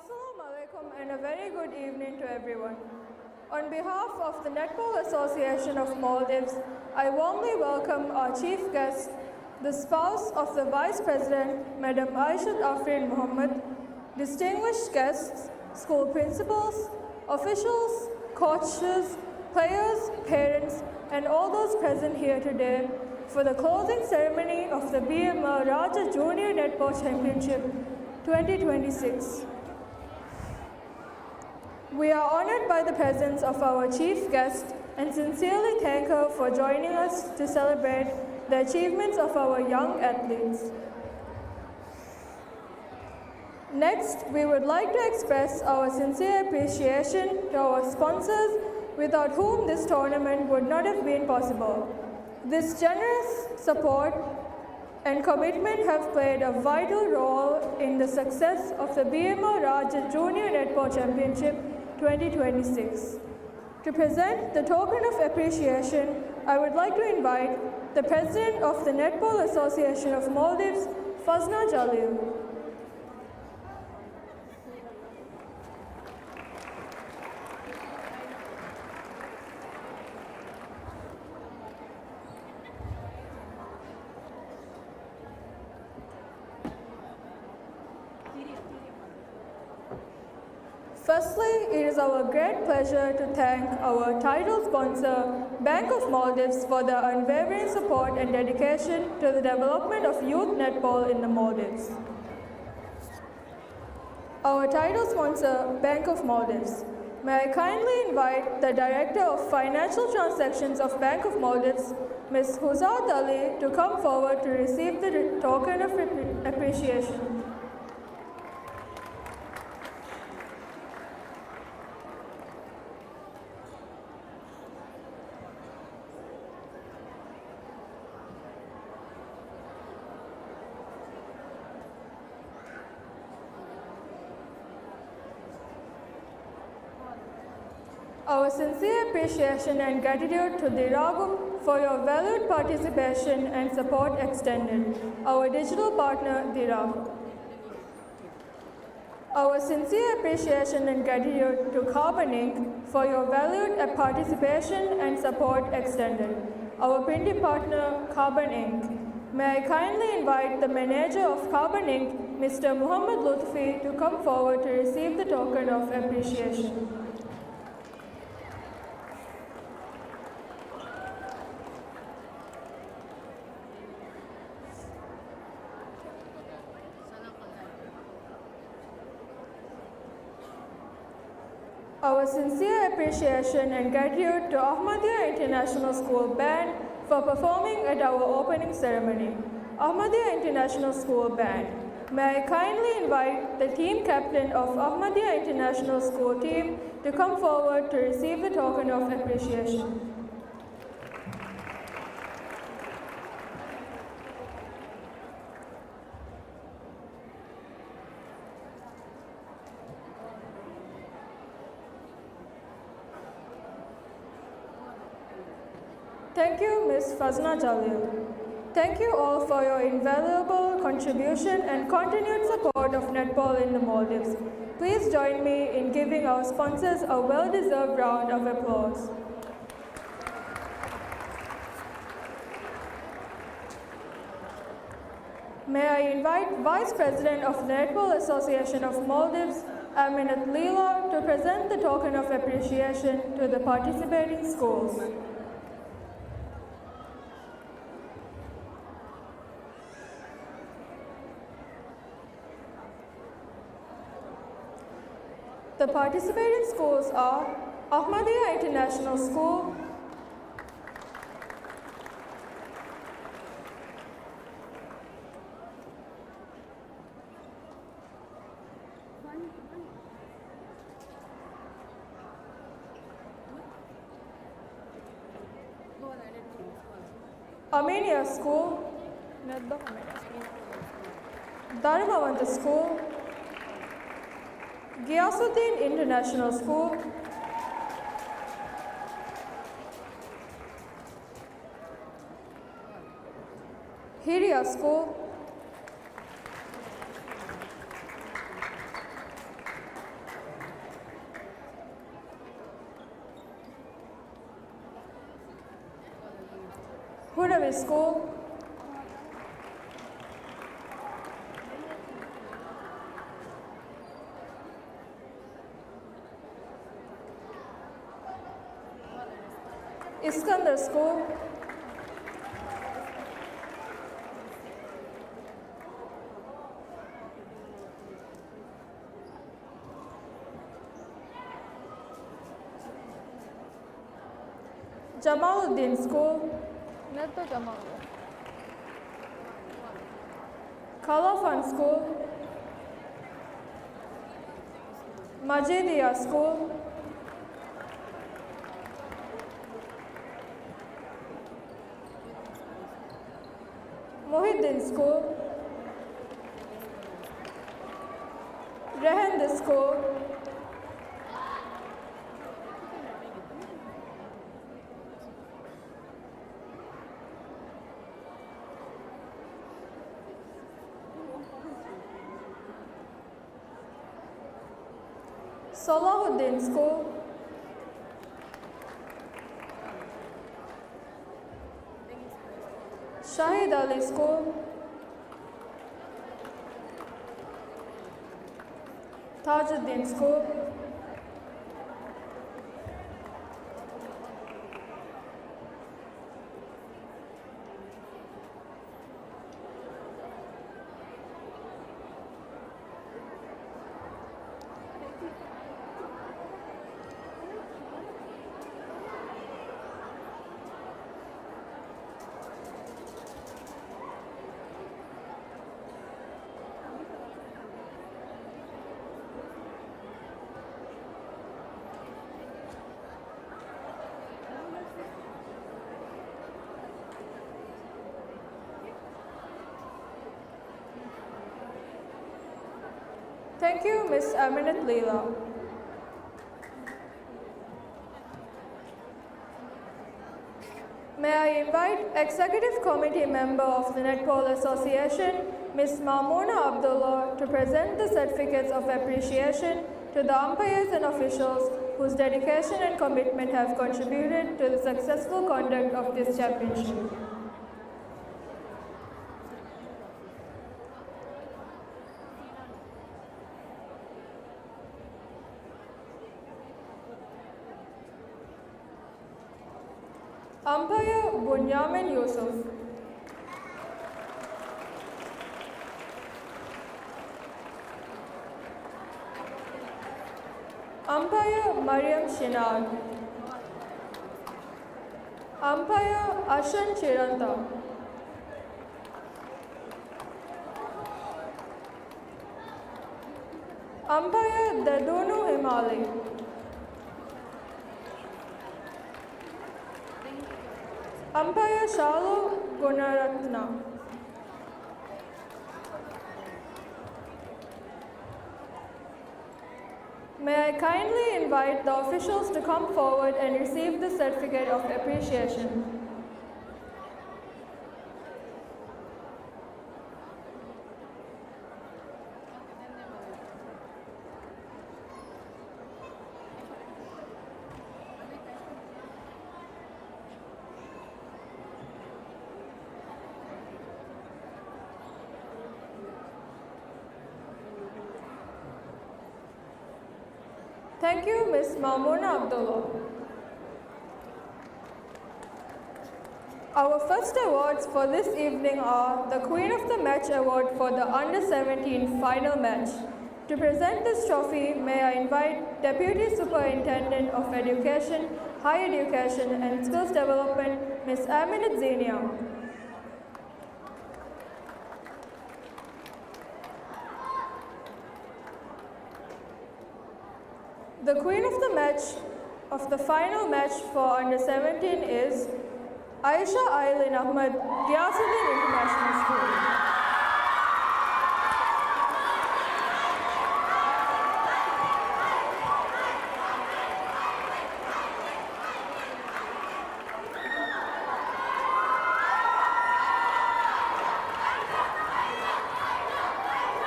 Assalamu alaikum and a very good evening to everyone. On behalf of the Netball Association of Maldives, I warmly welcome our chief guest, the spouse of the Vice President, Madam Aishat Afrin Mohammed, distinguished guests, school principals, officials, coaches, players, parents, and all those present here today for the closing ceremony of the BMR Raja Junior Netball Championship 2026. We are honored by the presence of our chief guest and sincerely thank her for joining us to celebrate the achievements of our young athletes. Next, we would like to express our sincere appreciation to our sponsors without whom this tournament would not have been possible. This generous support and commitment have played a vital role in the success of the BMR Raja Junior Netball Championship 2026. To present the token of appreciation, I would like to invite the President of the Netball Association of Maldives, Fazna Jalil. Firstly, it is our great pleasure to thank our title sponsor, Bank of Maldives, for their unwavering support and dedication to the development of youth netball in the Maldives. Our title sponsor, Bank of Maldives. May I kindly invite the Director of Financial Transactions of Bank of Maldives, Ms. Huzat Ali, to come forward to receive the token of appreciation. Our sincere appreciation and gratitude to Diragum for your valued participation and support extended. Our digital partner, Diragum. Our sincere appreciation and gratitude to Carbon Inc. for your valued participation and support extended. Our printing partner, Carbon Inc. May I kindly invite the manager of Carbon Inc., Mr. Muhammad Lutfi, to come forward to receive the token of appreciation. Our sincere appreciation and gratitude to Ahmadiyya International School Band for performing at our opening ceremony. Ahmadiyya International School Band. May I kindly invite the team captain of Ahmadiyya International School team to come forward to receive the token of appreciation. Thank you, Ms. Fazna Jalil. Thank you all for your invaluable contribution and continued support of netball in the Maldives. Please join me in giving our sponsors a well-deserved round of applause. May I invite Vice President of the Netball Association of Maldives, Aminat Leela, to present the token of appreciation to the participating schools. The participating schools are Ahmadiyya International School, Armenia School, Dharmavanta School, Giyasuddin International School, Hiria School, Huravi School, Iskandar School, Jamaluddin School, Kalafan School, Majidiya School, Muhyiddin School, Rehend School, Salahuddin School, Shahid Ali School, Tajuddin School, Thank you, Ms. Aminat Leela. May I invite Executive Committee member of the Netball Association, Ms. Mamoona Abdullah, to present the certificates of appreciation to the umpires and officials whose dedication and commitment have contributed to the successful conduct of this championship. Umpire Bunyamin Yusuf. Umpire Mariam Shinag. Umpire Ashan Chiranta. Umpire Dadunu Himali. Umpire Shalu Gunaratna. May I kindly invite the officials to come forward and receive the certificate of appreciation. Thank you, Ms. Mamoona Abdullah. Our first awards for this evening are the Queen of the Match Award for the Under-17 final match. To present this trophy, may I invite Deputy Superintendent of Education, Higher Education and Skills Development, Ms. Aminat Zenia. The queen of the match of the final match for Under-17 is Aisha Aylin Ahmad, Ghiasuddin International School.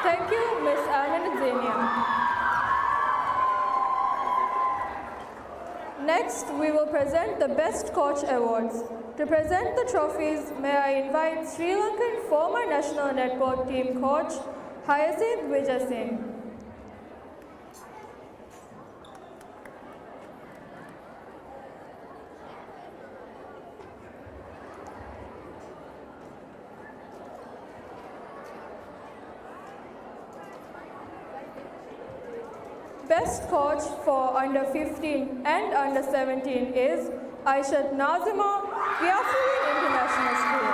Thank you, Ms. Aminat Zenia. Next, Next, we will present the Best Coach Awards. To present the trophies, may I invite Sri Lankan former national netball team coach, Hyacinth Vijay. Best coach for under 15 and under 17 is Aishat Nazima, Ghiasuddin International School.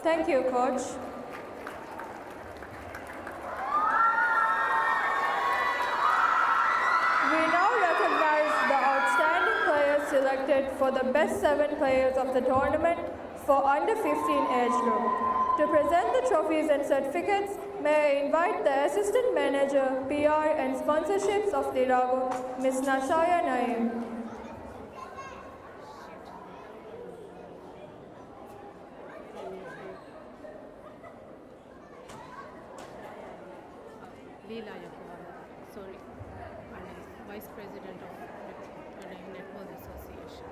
Thank you, Coach. We now recognize the outstanding players selected for the best 7 players of the tournament for under 15 age group. To present the trophies and certificates, may I invite the Assistant Manager, PR and Sponsorships of Tirago, Ms. Nashaya Naim. Leela Yakuwala, sorry, and Vice President of Netball Association.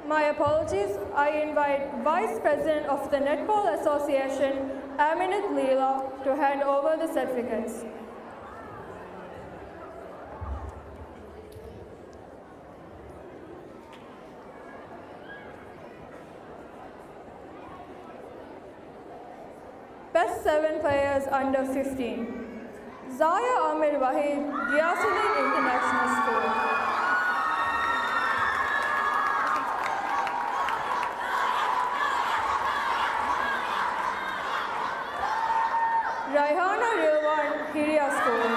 My apologies. I invite Vice President of the Netball Association, Aminat Leela, to hand over the certificates. Best 7 players under 15. Zaya Amir Wahid, Ghiasuddin International School. Raihana Rilwan, Hiria School.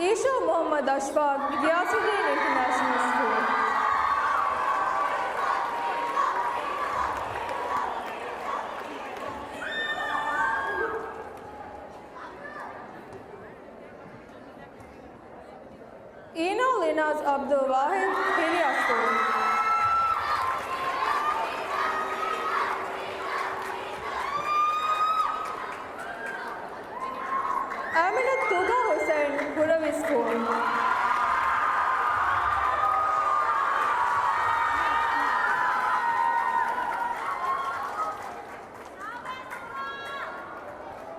Isha Muhammad Ashfaq, Ghiasuddin International School. Ina Linaz Abdul Wahid, Hiria School. Aminat Tuga Hussain, Huravi School.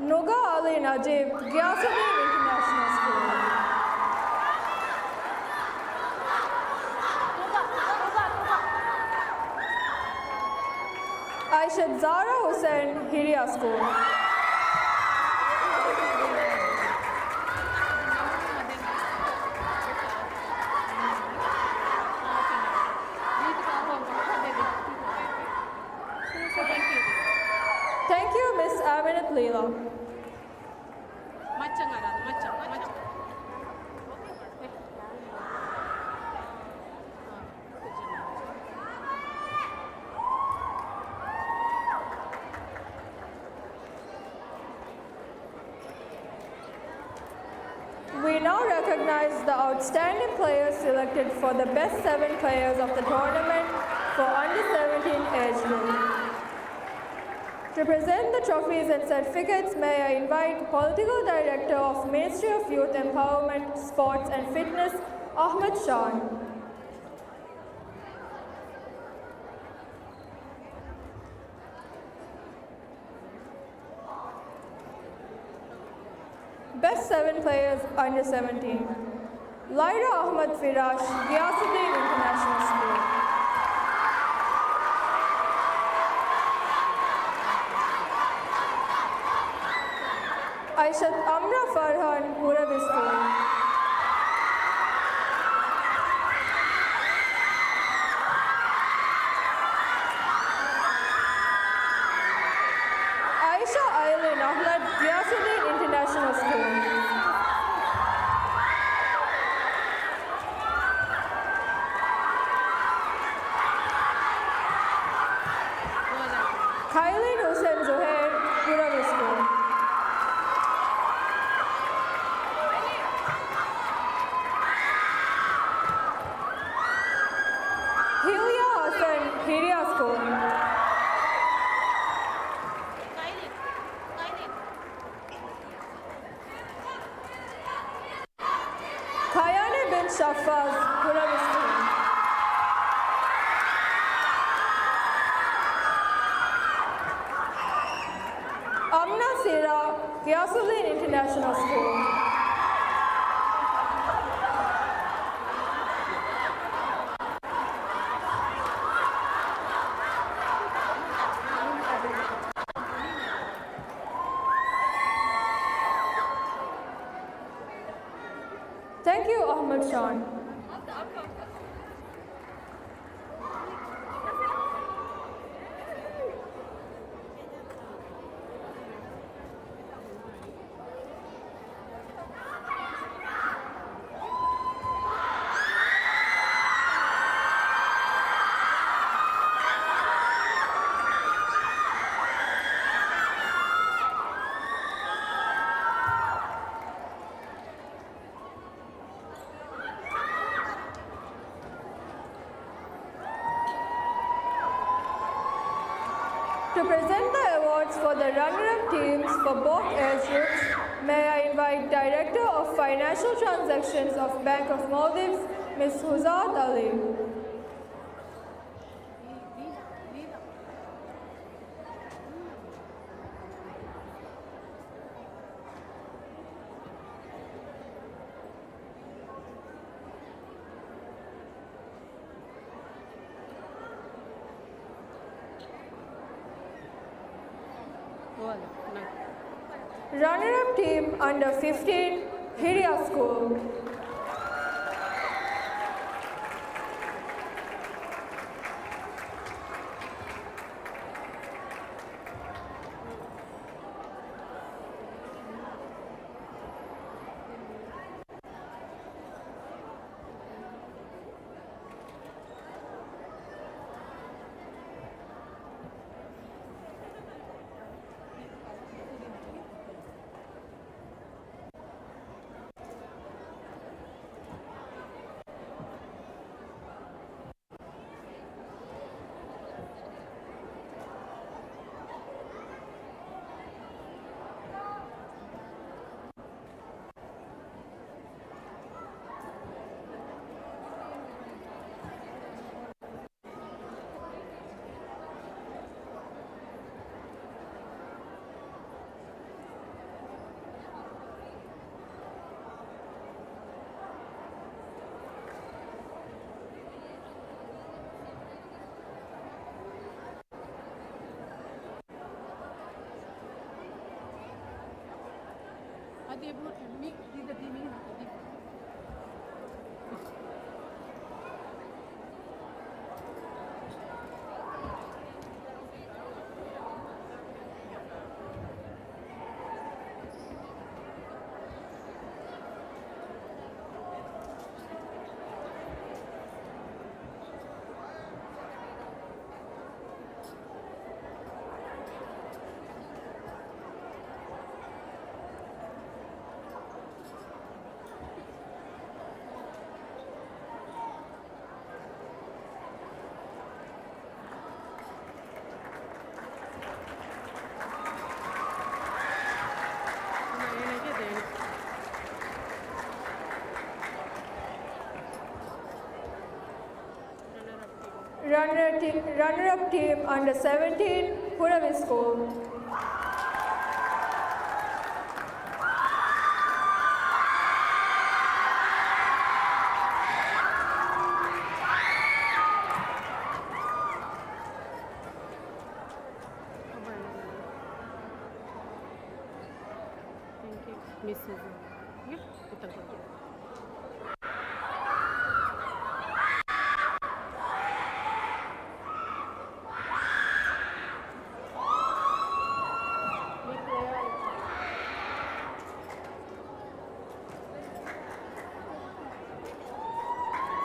Nuga Ali Najib, Ghiasuddin International School. Aishat Zara Hussain, Hiria School. Thank you, Ms. Aminat Leela. We now recognize the outstanding players selected for the best 7 players of the tournament for under 17 age group. To present the trophies and certificates, may I invite Political Director of Ministry of Youth Empowerment, Sports and Fitness, Ahmed Shan. Best 7 players under 17. Lyra Ahmed Firash, Ghiasuddin International School. Aishat Amra Farhan, Huravi School. Shafaz, Huravis team. Amna Sera, Gyasuddin International School. Thank you, Ahmed Shan. To present the awards for the runner-up teams for both age groups, may I invite Director of Financial Transactions of Bank of Maldives, Ms. Huzat Ali. Runner-up team under 15, Hiria School. Runner-up team under 17, Huravis School. Thank you, Miss Susan. Yeah, kita go.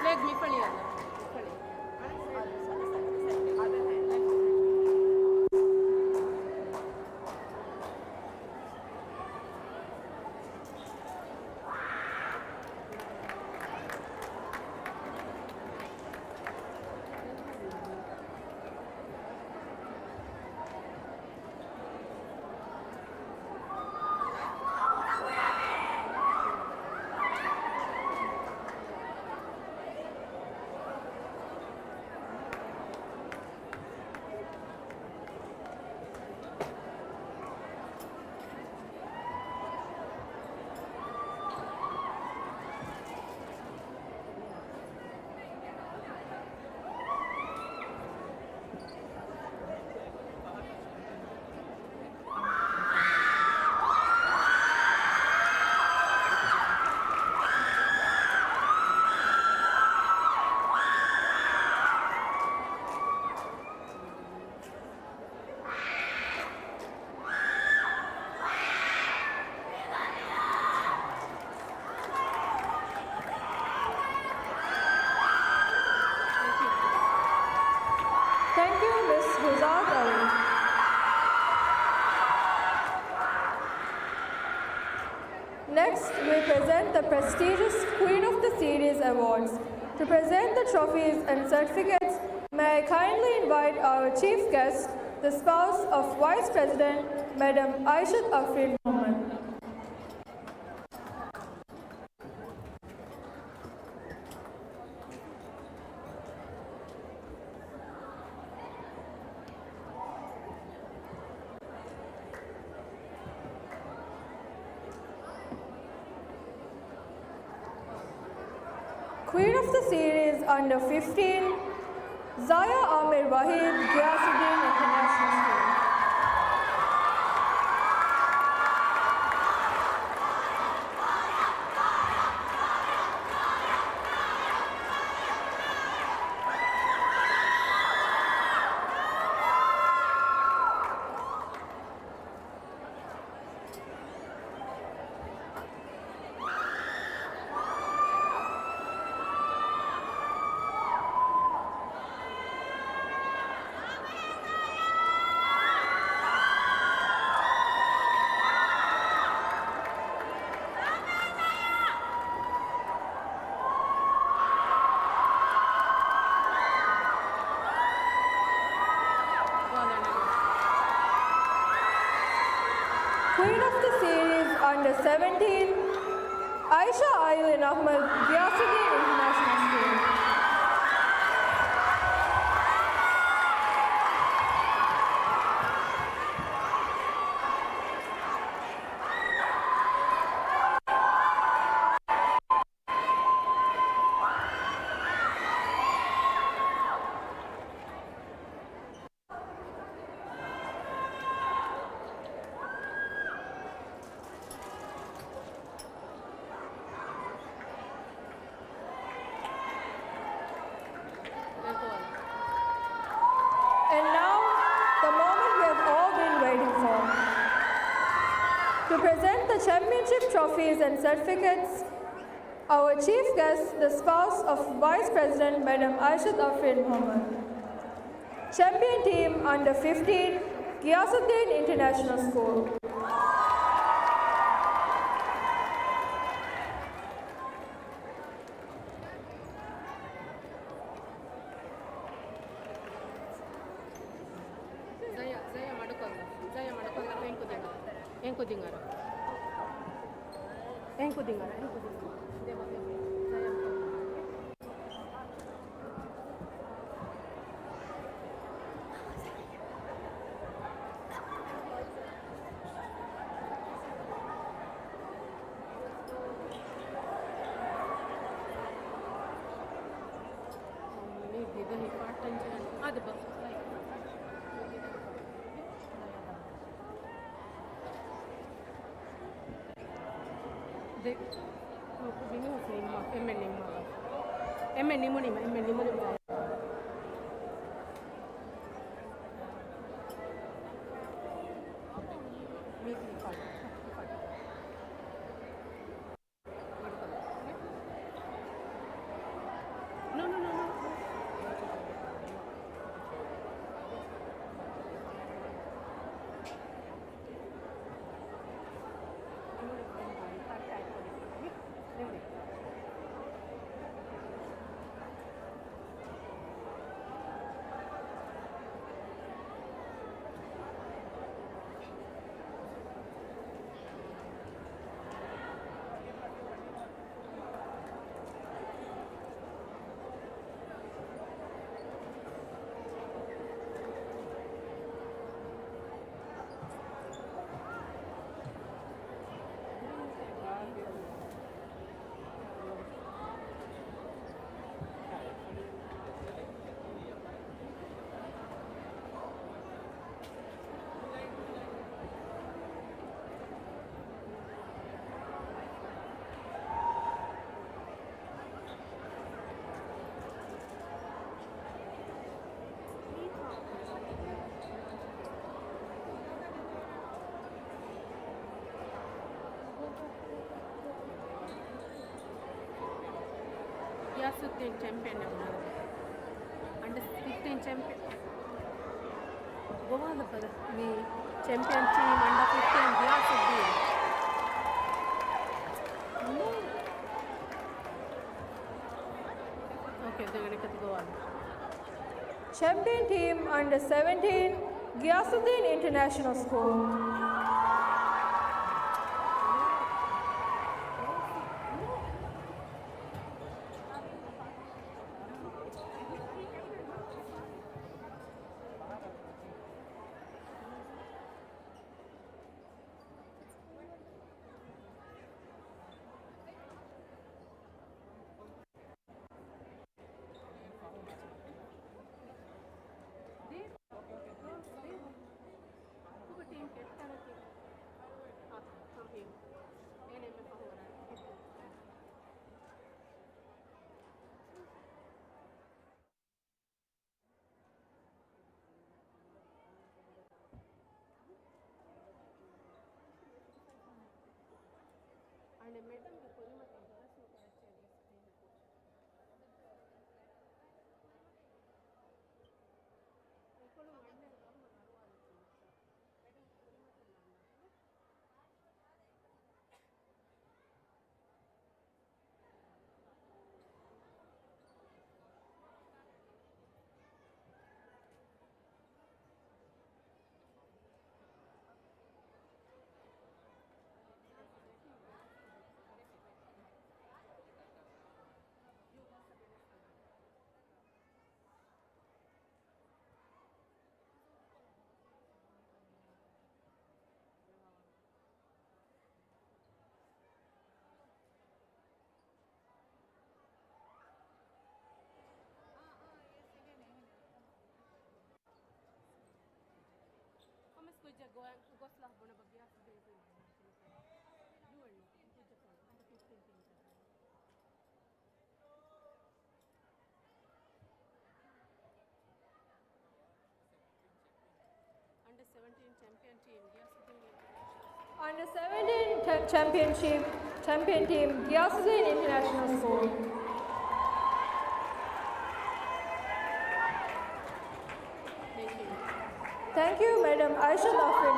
Leg mi fali alla. present the prestigious Queen of the Series awards. To present the trophies and certificates, may I kindly invite our chief guest, the spouse of Vice President, Madam Aishat Afrin Mohammed. Queen of the Series under 15, Zaya Amir Wahid, Giyasuddin International School. Queen of the Series under 17, Aisha Aylin Ahmed, Giyasuddin International School. And now, the moment we have all been waiting for. To present the championship trophies and certificates, our chief guest, the spouse of Vice President, Madam Aishat Afrin Mohammed. Champion team under 15, Giyasuddin International School. Zaya madukonga enku dingara అది Giyasuddin champion uన్నారు under 15 champion గోవాల కదా మీ champion team under 15 Giyasuddin dengan kategori. Champion team under 17, Gyasuddin International School. And madam ke koi mat interest no karache kuja goslah bona bagya se de you and kuja ko and 15 things under 17 champion team Gyasuddin International. Under 17 champion team Gyasuddin International School. Thank you, Madam Aisha Afrin.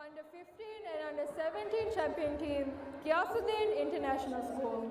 Under 15 and under 17 champion team, Gyasuddin International School.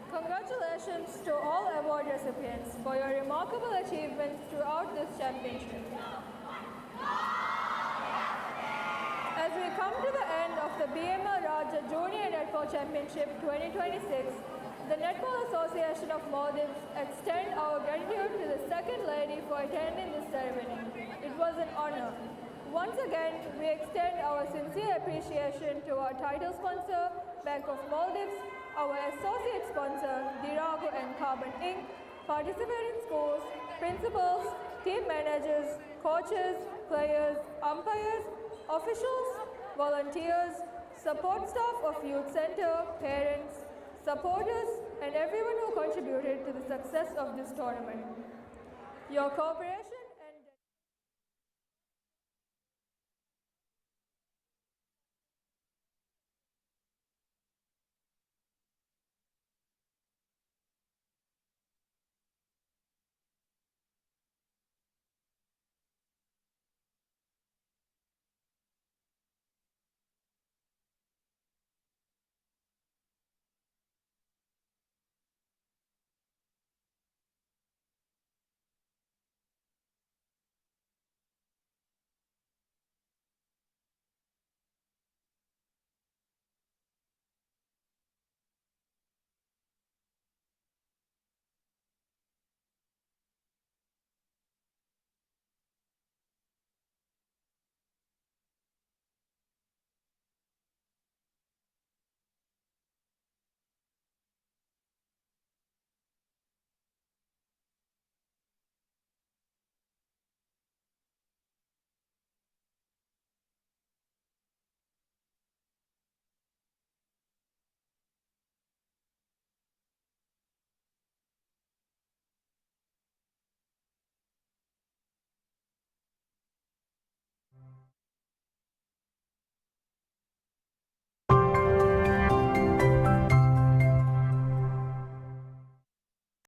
Congratulations to all award recipients for your remarkable achievements throughout this championship. As we come to the end of the BML Raja Junior Netball Championship 2026, the Netball Association of Maldives extend our gratitude to the Second Lady for attending this ceremony. It was an honor. Once again, we extend our sincere appreciation to our title sponsor, Bank of Maldives, our associate sponsor, Dirago and Carbon Inc., participating schools, principals, team managers, coaches, players, umpires, officials, volunteers, support staff of Youth Center, parents, supporters, and everyone who contributed to the success of this tournament. Your cooperation